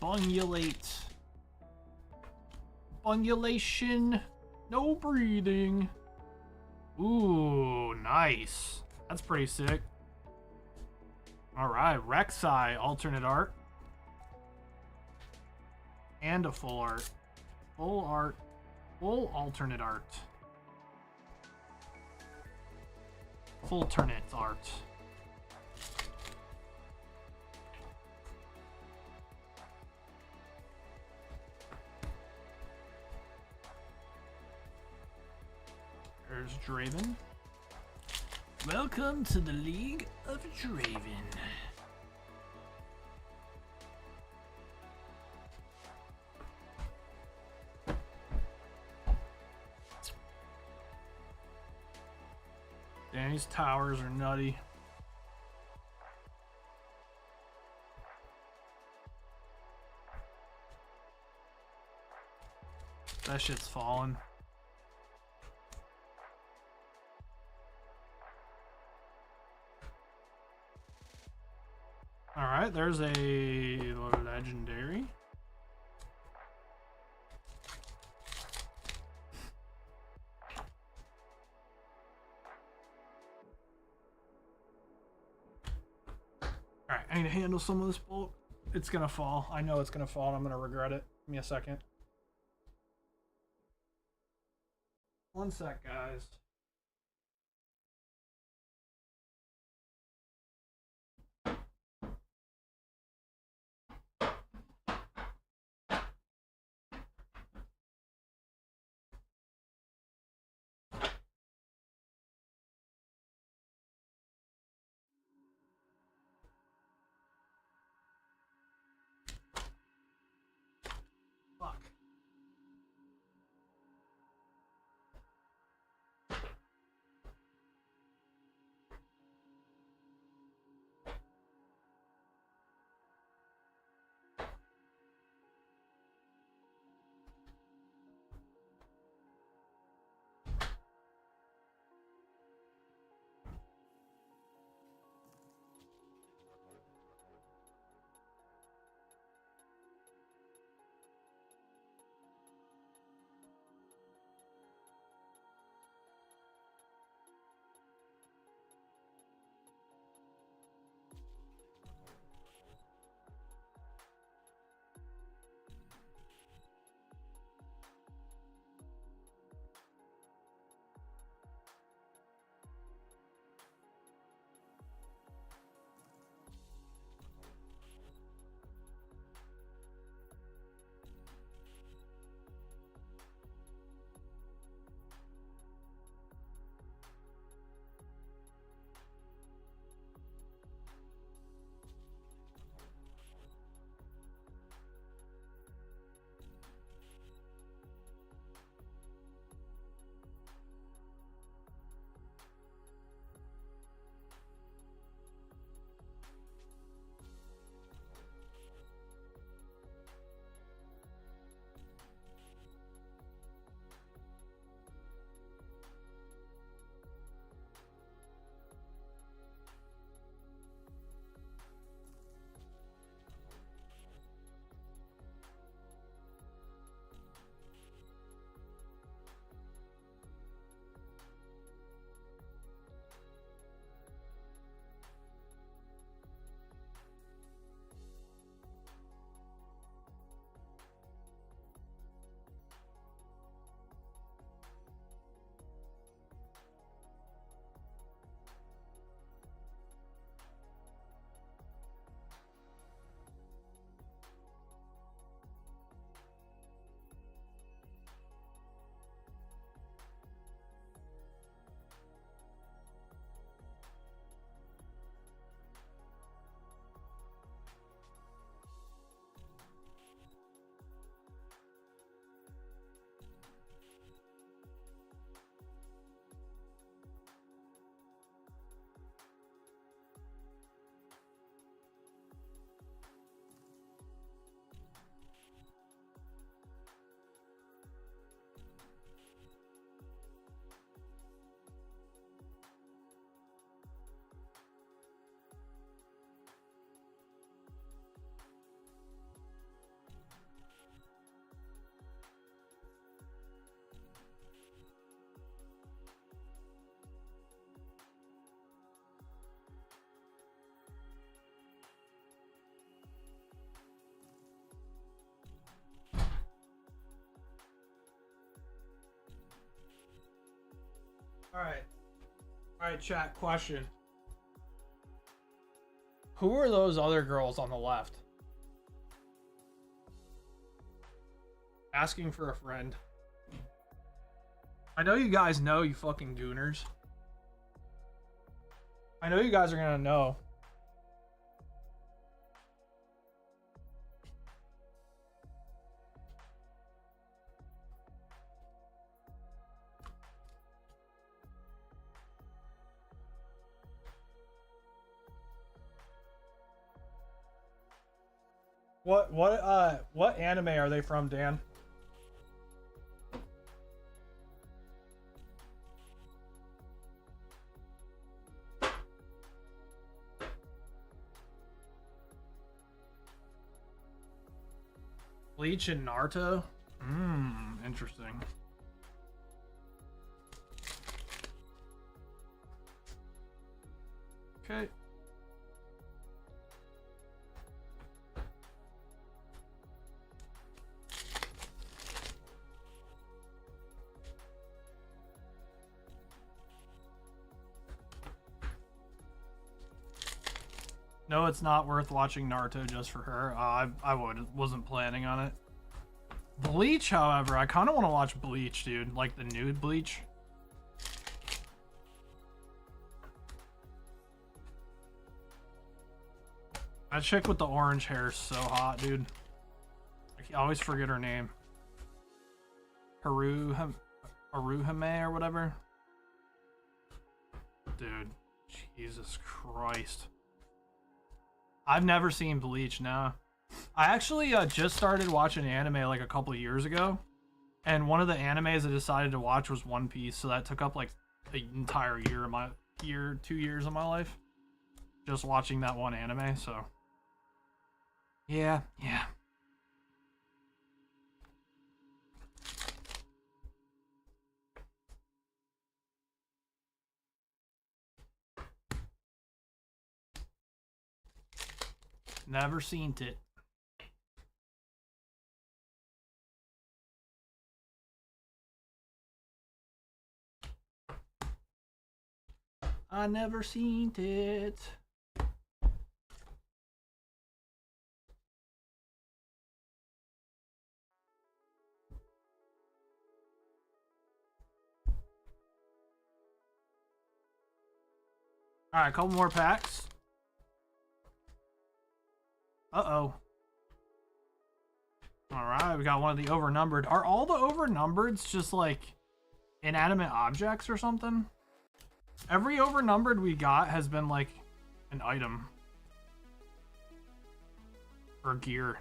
Bungulate. Bungulation. No breathing. Ooh, nice. That's pretty sick. Alright, Rek'Sai alternate art. And a full art. Full art. Full alternate art. Full alternate art. There's Draven. Welcome to the League of Draven. Damn, these towers are nutty. That shit's falling. Alright, there's a legendary. Alright, I need to handle some of this bulk. It's gonna fall. I know it's gonna fall and I'm gonna regret it. Give me a second. One sec, guys. Fuck. Alright, chat, question. Who are those other girls on the left? Asking for a friend. I know you guys know, you fucking gooners. I know you guys are gonna know. What anime are they from, Dan? Bleach and Naruto? Interesting. Okay. No, it's not worth watching Naruto just for her. Wasn't planning on it. Bleach, however, I kind of want to watch Bleach, dude. Like the nude Bleach. That chick with the orange hair is so hot, dude. I always forget her name. Haruhime or whatever. Dude, Jesus Christ. I've never seen Bleach, no. I actually just started watching anime like a couple of years ago, and one of the animes I decided to watch was One Piece, so that took up like the entire year of my 2 years of my life, just watching that one anime. So yeah. Never seen it. I never seen it. All right, a couple more packs. Uh-oh. All right, we got one of the overnumbered. Are all the overnumbereds just like inanimate objects or something? Every overnumbered we got has been like an item or gear.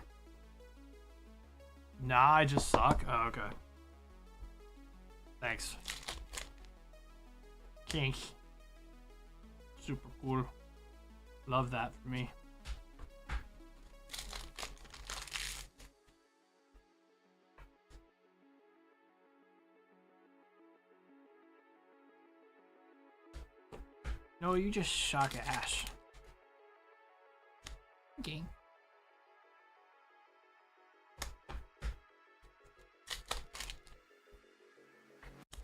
Nah, I just suck. Oh, okay. Thanks. Kink. Super cool. Love that for me. No, you just shock ass. Okay.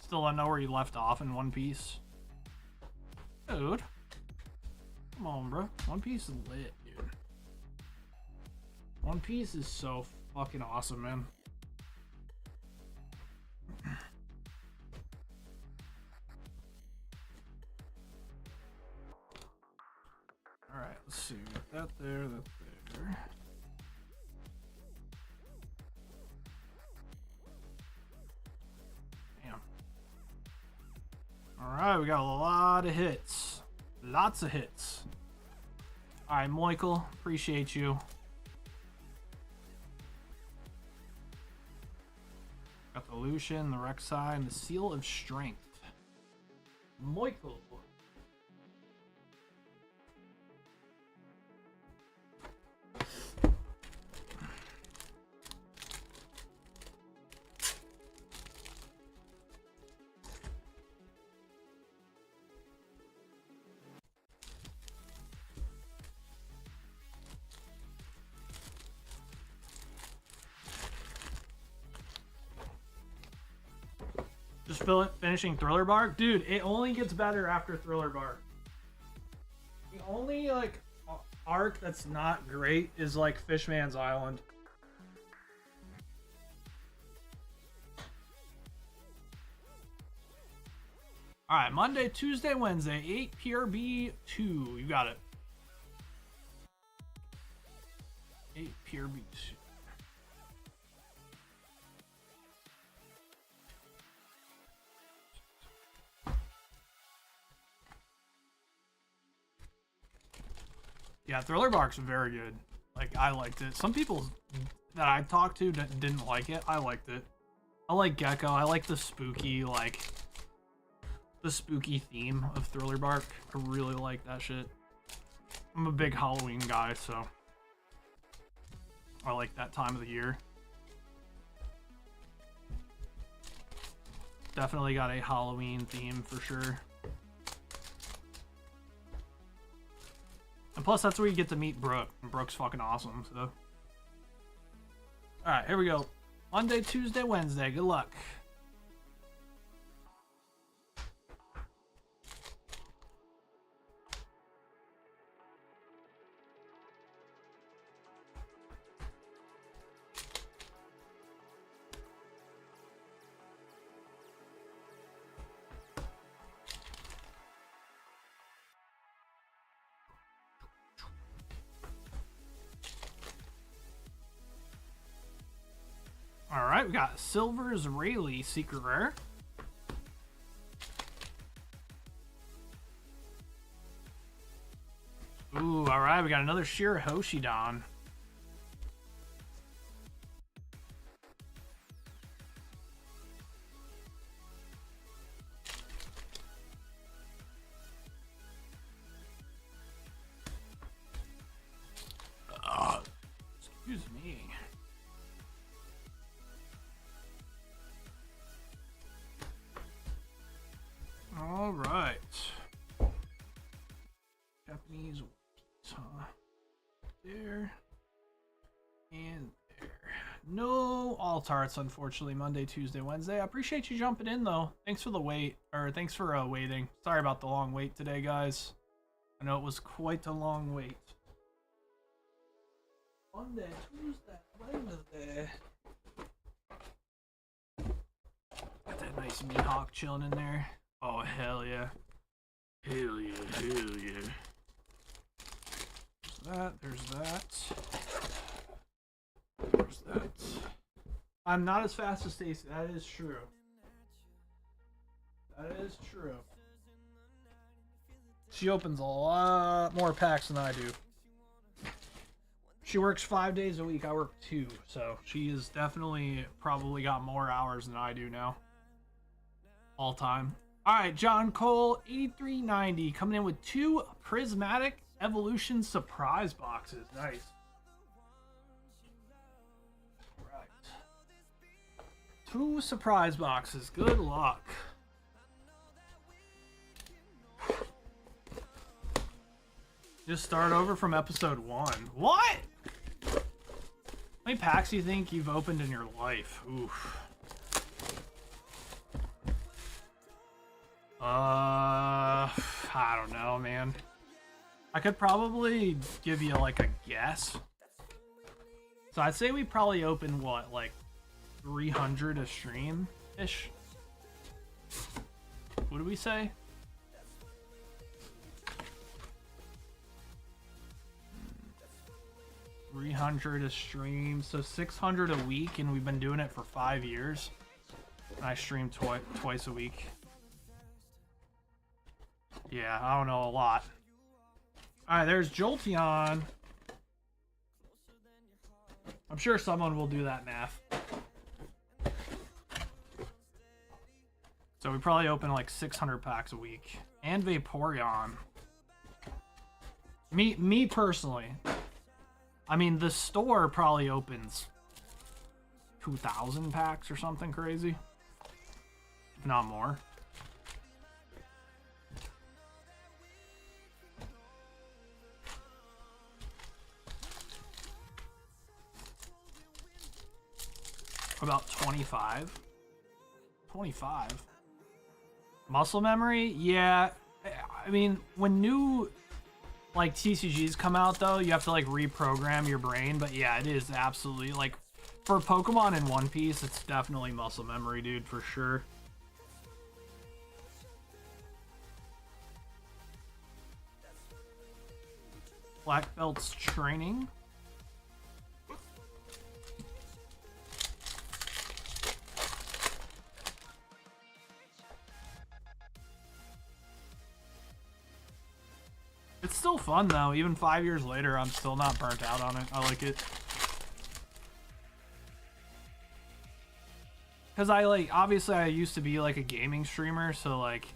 Still don't know where you left off in One Piece. Dude. Come on, bro. One Piece is lit, dude. One Piece is so fucking awesome, man. Alright, let's see. We got that there, that there. Damn. Alright, we got a lot of hits. Lots of hits. Alright, Michael, appreciate you. Got the Lucian, the Rek'Sai, and the Seal of Strength. Michael. Just finishing Thriller Bark? Dude, it only gets better after Thriller Bark. The only, like, arc that's not great is, like, Fishman's Island. Alright, Monday, Tuesday, Wednesday, 8 PRB 2. You got it. 8 PRB 2. Yeah, Thriller Bark's very good. Like, I liked it. Some people that I talked to didn't like it. I liked it. I like Gecko. I like the spooky, like, the spooky theme of Thriller Bark. I really like that shit. I'm a big Halloween guy, so I like that time of the year. Definitely got a Halloween theme for sure. And plus, that's where you get to meet Brooke. And Brooke's fucking awesome, so. Alright, here we go. Monday, Tuesday, Wednesday. Good luck. Alright, we got Silver's Rayleigh Secret Rare. Ooh, alright, we got another Shirahoshidon. Excuse me. All right. Japanese, there and there. No alt arts, unfortunately. Monday, Tuesday, Wednesday. I appreciate you jumping in though. Thanks for the wait, or thanks for waiting. Sorry about the long wait today, guys. I know it was quite a long wait. Monday, Tuesday, Wednesday. Got that nice Mihawk chilling in there. Oh, hell yeah. Hell yeah, hell yeah. There's that. There's that. I'm not as fast as Stacy. That is true. That is true. She opens a lot more packs than I do. She works 5 days a week. I work 2. So she is definitely probably got more hours than I do now. All time. Alright, John Cole, 8390, coming in with 2 Prismatic Evolution surprise boxes. Nice. Right. 2 surprise boxes. Good luck. Just start over from episode 1. What? How many packs do you think you've opened in your life? Oof. I don't know, man. I could probably give you like a guess. So I'd say we probably opened what, like 300 a stream ish. What did we say? $300 a stream, so 600 a week, and we've been doing it for 5 years. And I stream twice a week. Yeah, I don't know a lot. Alright, there's Jolteon. I'm sure someone will do that math. So we probably open like 600 packs a week. And Vaporeon. Me personally. I mean, the store probably opens 2,000 packs or something crazy. If not more. About 25. 25? Muscle memory? Yeah. I mean, when new like TCGs come out though, you have to like reprogram your brain. But yeah, it is absolutely like for Pokemon in One Piece, it's definitely muscle memory, dude, for sure. Black belts training. It's still fun though. Even 5 years later, I'm still not burnt out on it. I like it. Cause I like, obviously I used to be like a gaming streamer, so like,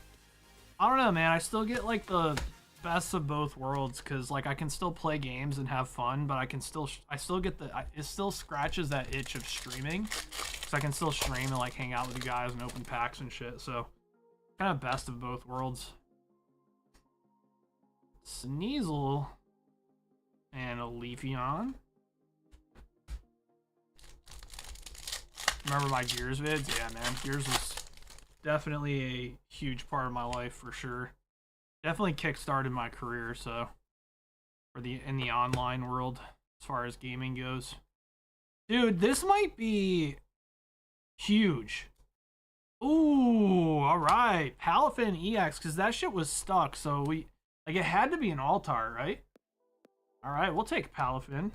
I don't know, man. I still get like the best of both worlds, cause like I can still play games and have fun, but I can still, I still get the, it still scratches that itch of streaming, so I can still stream and like hang out with you guys and open packs and shit. So, kind of best of both worlds. Sneasel and a Leafeon. Remember my Gears vids? Yeah, man. Gears was definitely a huge part of my life for sure. Definitely kickstarted my career, so in the online world as far as gaming goes. Dude, this might be huge. Ooh, all right. Palafin EX, because that shit was stuck, so we like it had to be an Altar, right? All right, we'll take Palafin.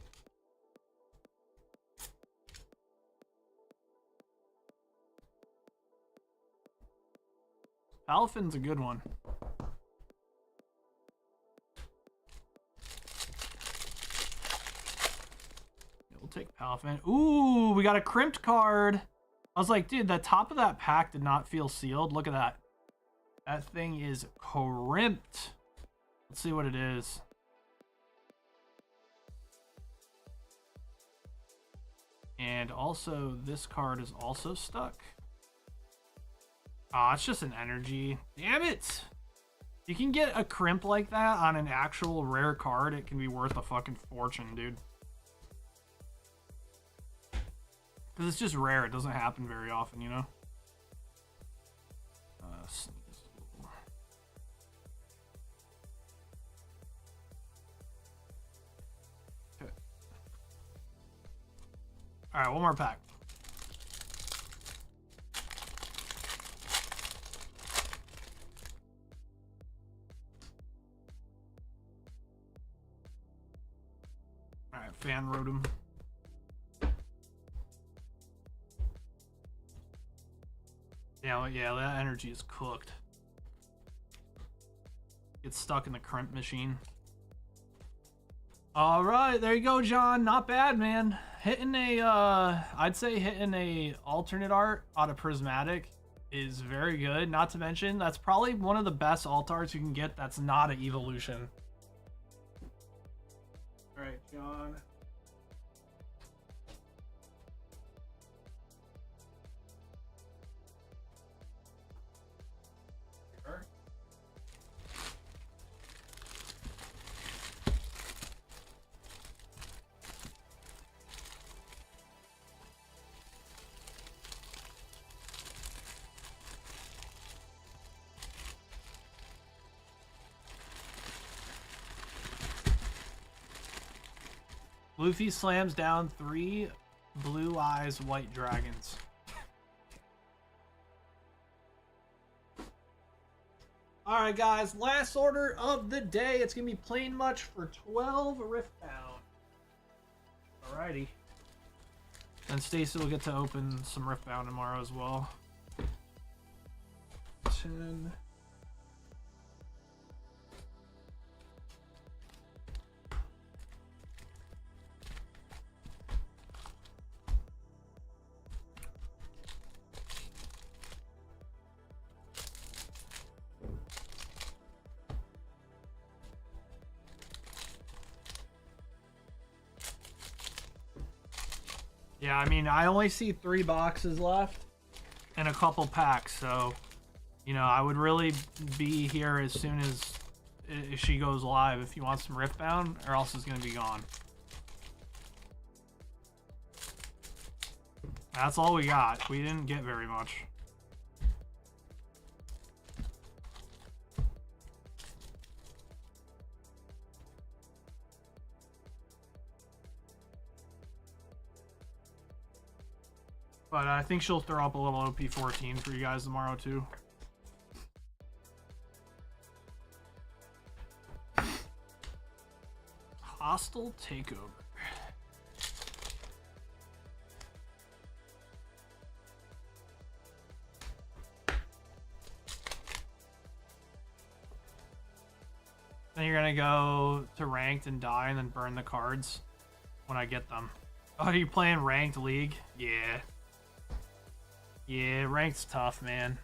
Palafin's a good one. Yeah, we'll take Palafin. Ooh, we got a crimped card. I was like, dude, the top of that pack did not feel sealed. Look at that. That thing is crimped. Let's see what it is. And also, this card is also stuck. Aw, it's just an energy. Damn it! You can get a crimp like that on an actual rare card. It can be worth a fucking fortune, dude. Because it's just rare. It doesn't happen very often, you know? Okay. Alright, one more pack. Alright, Fan Rotom. Yeah, that energy is cooked. Gets stuck in the crimp machine. Alright, there you go, John. Not bad, man. Hitting a, I'd say hitting a alternate art out of Prismatic is very good. Not to mention, that's probably one of the best alt arts you can get that's not an evolution. Alright, John. Luffy slams down 3 blue eyes white dragons. Alright guys, last order of the day. It's going to be plain much for 12 Riftbound. Alrighty. And Stacy will get to open some Riftbound tomorrow as well. 10. Yeah, I mean, I only see 3 boxes left and a couple packs, so, you know, I would really be here as soon as she goes live if you want some Riftbound, or else it's going to be gone. That's all we got. We didn't get very much. But I think she'll throw up a little OP14 for you guys tomorrow too. Hostile takeover. Then you're gonna go to ranked and die and then burn the cards when I get them. Oh, are you playing ranked league? Yeah. Yeah, ranked's tough, man.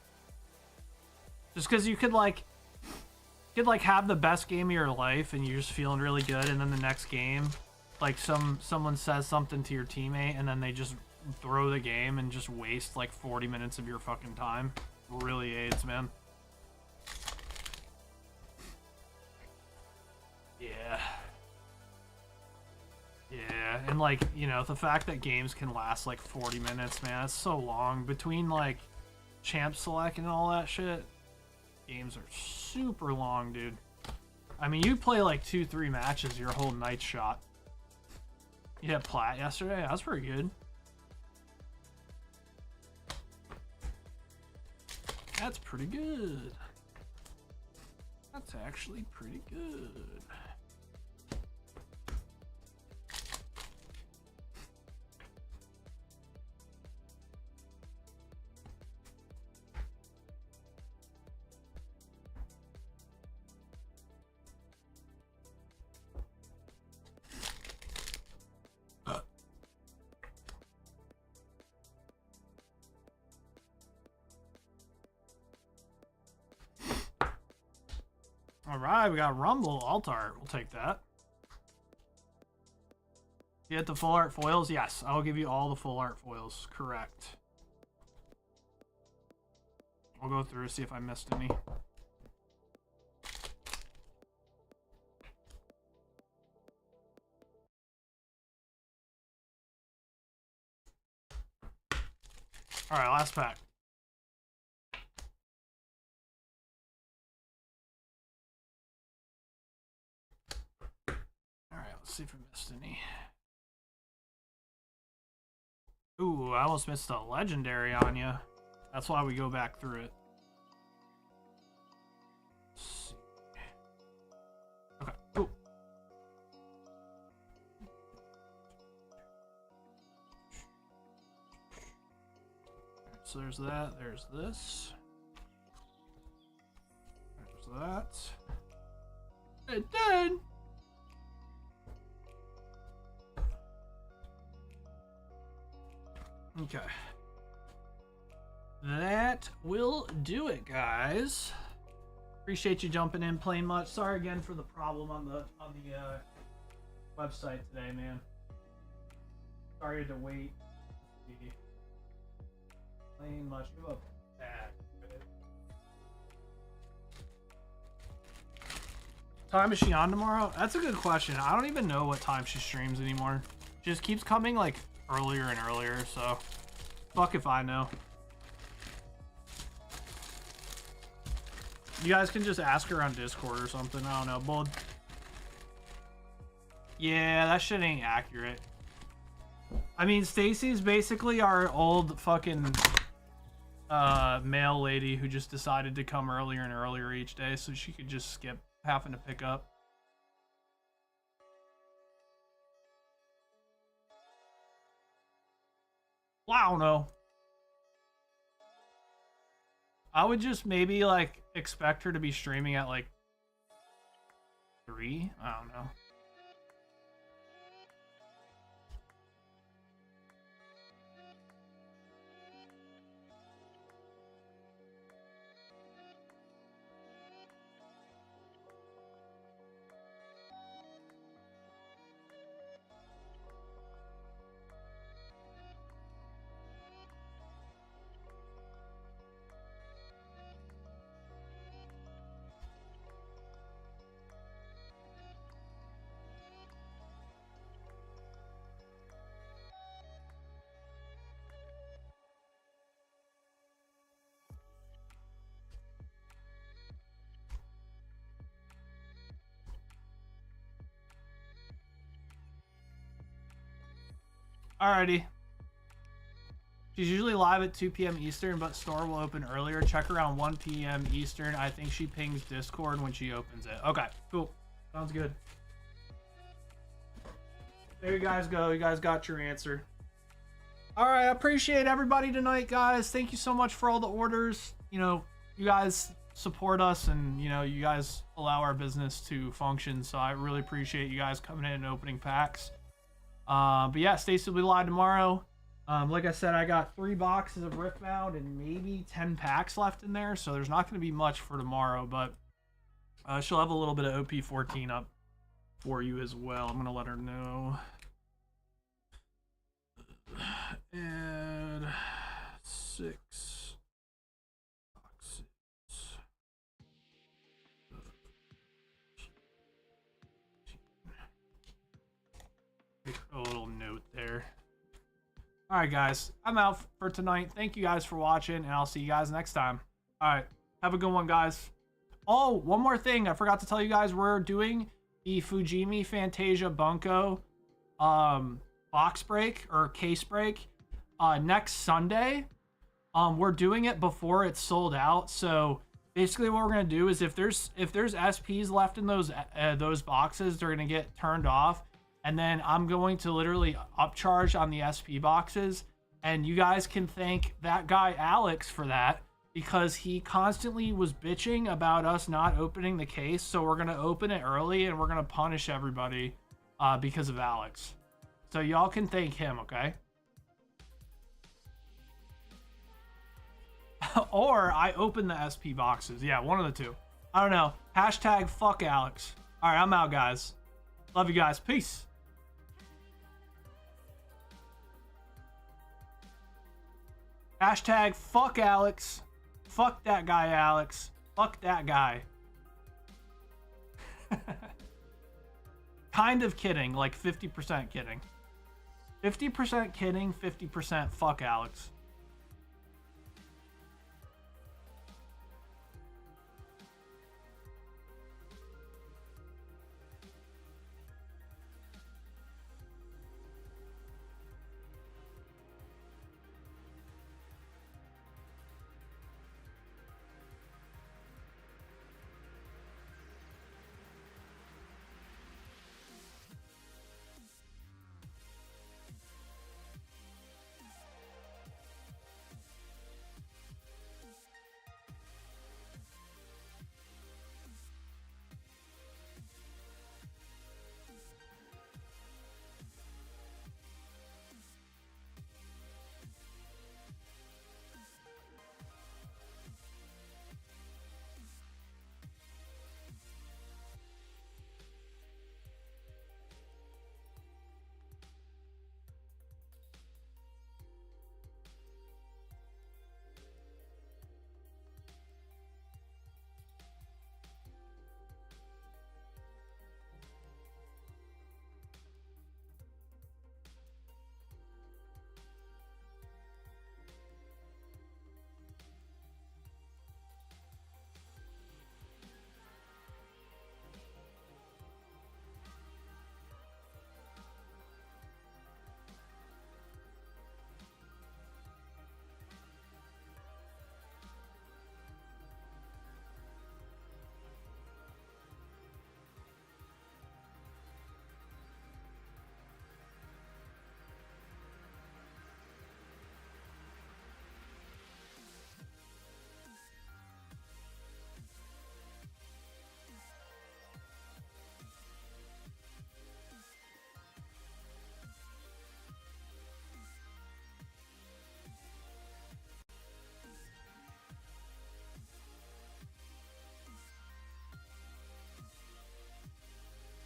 Just because you could have the best game of your life and you're just feeling really good, and then the next game, like someone says something to your teammate and then they just throw the game and just waste like 40 minutes of your fucking time. Really aids, man. Yeah. Yeah, and like, you know, the fact that games can last like 40 minutes, man, it's so long. Between like champ select and all that shit, games are super long, dude. I mean, you play like 2-3 matches your whole night shot. You had plat yesterday? That's pretty good. That's pretty good. That's actually pretty good. Alright, we got Rumble, alt art. We'll take that. You get the full art foils? Yes, I'll give you all the full art foils. Correct. I'll go through see if I missed any. Alright, last pack. Alright, let's see if I missed any. Ooh, I almost missed a legendary on you. That's why we go back through it. Let's see. Okay, cool. So there's that, there's this. There's that. And then okay. That will do it, guys. Appreciate you jumping in, playing much. Sorry again for the problem on the website today, man. Sorry to wait. Playing much. Give up bad. Time is she on tomorrow? That's a good question. I don't even know what time she streams anymore. She just keeps coming like earlier and earlier, so fuck if I know. You guys can just ask her on Discord or something. I don't know. But yeah, that shit ain't accurate. I mean, Stacy's basically our old fucking mail lady who just decided to come earlier and earlier each day so she could just skip having to pick up. Well, I don't know. I would just maybe like expect her to be streaming at like 3. I don't know. Alrighty. She's usually live at 2 p.m. Eastern, but store will open earlier. Check around 1 p.m. Eastern. I think she pings Discord when she opens it. Okay, cool. Sounds good. There you guys go. You guys got your answer. All right, I appreciate everybody tonight, guys. Thank you so much for all the orders. You know, you guys support us, and you know, you guys allow our business to function. So I really appreciate you guys coming in and opening packs. But yeah, Stacy will be live tomorrow. Like I said, I got 3 boxes of Riftbound and maybe 10 packs left in there, so there's not going to be much for tomorrow, but she'll have a little bit of OP14 up for you as well. I'm going to let her know. And 6 boxes. Make a little note there. All right, guys, I'm out for tonight. Thank you guys for watching, and I'll see you guys next time. All right, have a good one, guys. Oh, one more thing. I forgot to tell you guys, we're doing the Fujimi Fantasia Bunko box break or case break next Sunday. We're doing it before it's sold out. So basically what we're going to do is if there's SPs left in those boxes, they're going to get turned off. And then I'm going to literally upcharge on the SP boxes. And you guys can thank that guy Alex for that, because he constantly was bitching about us not opening the case. So we're going to open it early and we're going to punish everybody because of Alex. So y'all can thank him, okay? Or I open the SP boxes. Yeah, one of the two. I don't know. Hashtag fuck Alex. All right, I'm out, guys. Love you guys. Peace. Hashtag fuck Alex. Fuck that guy, Alex. Fuck that guy. Kind of kidding, like 50% kidding. 50% kidding, 50% fuck Alex.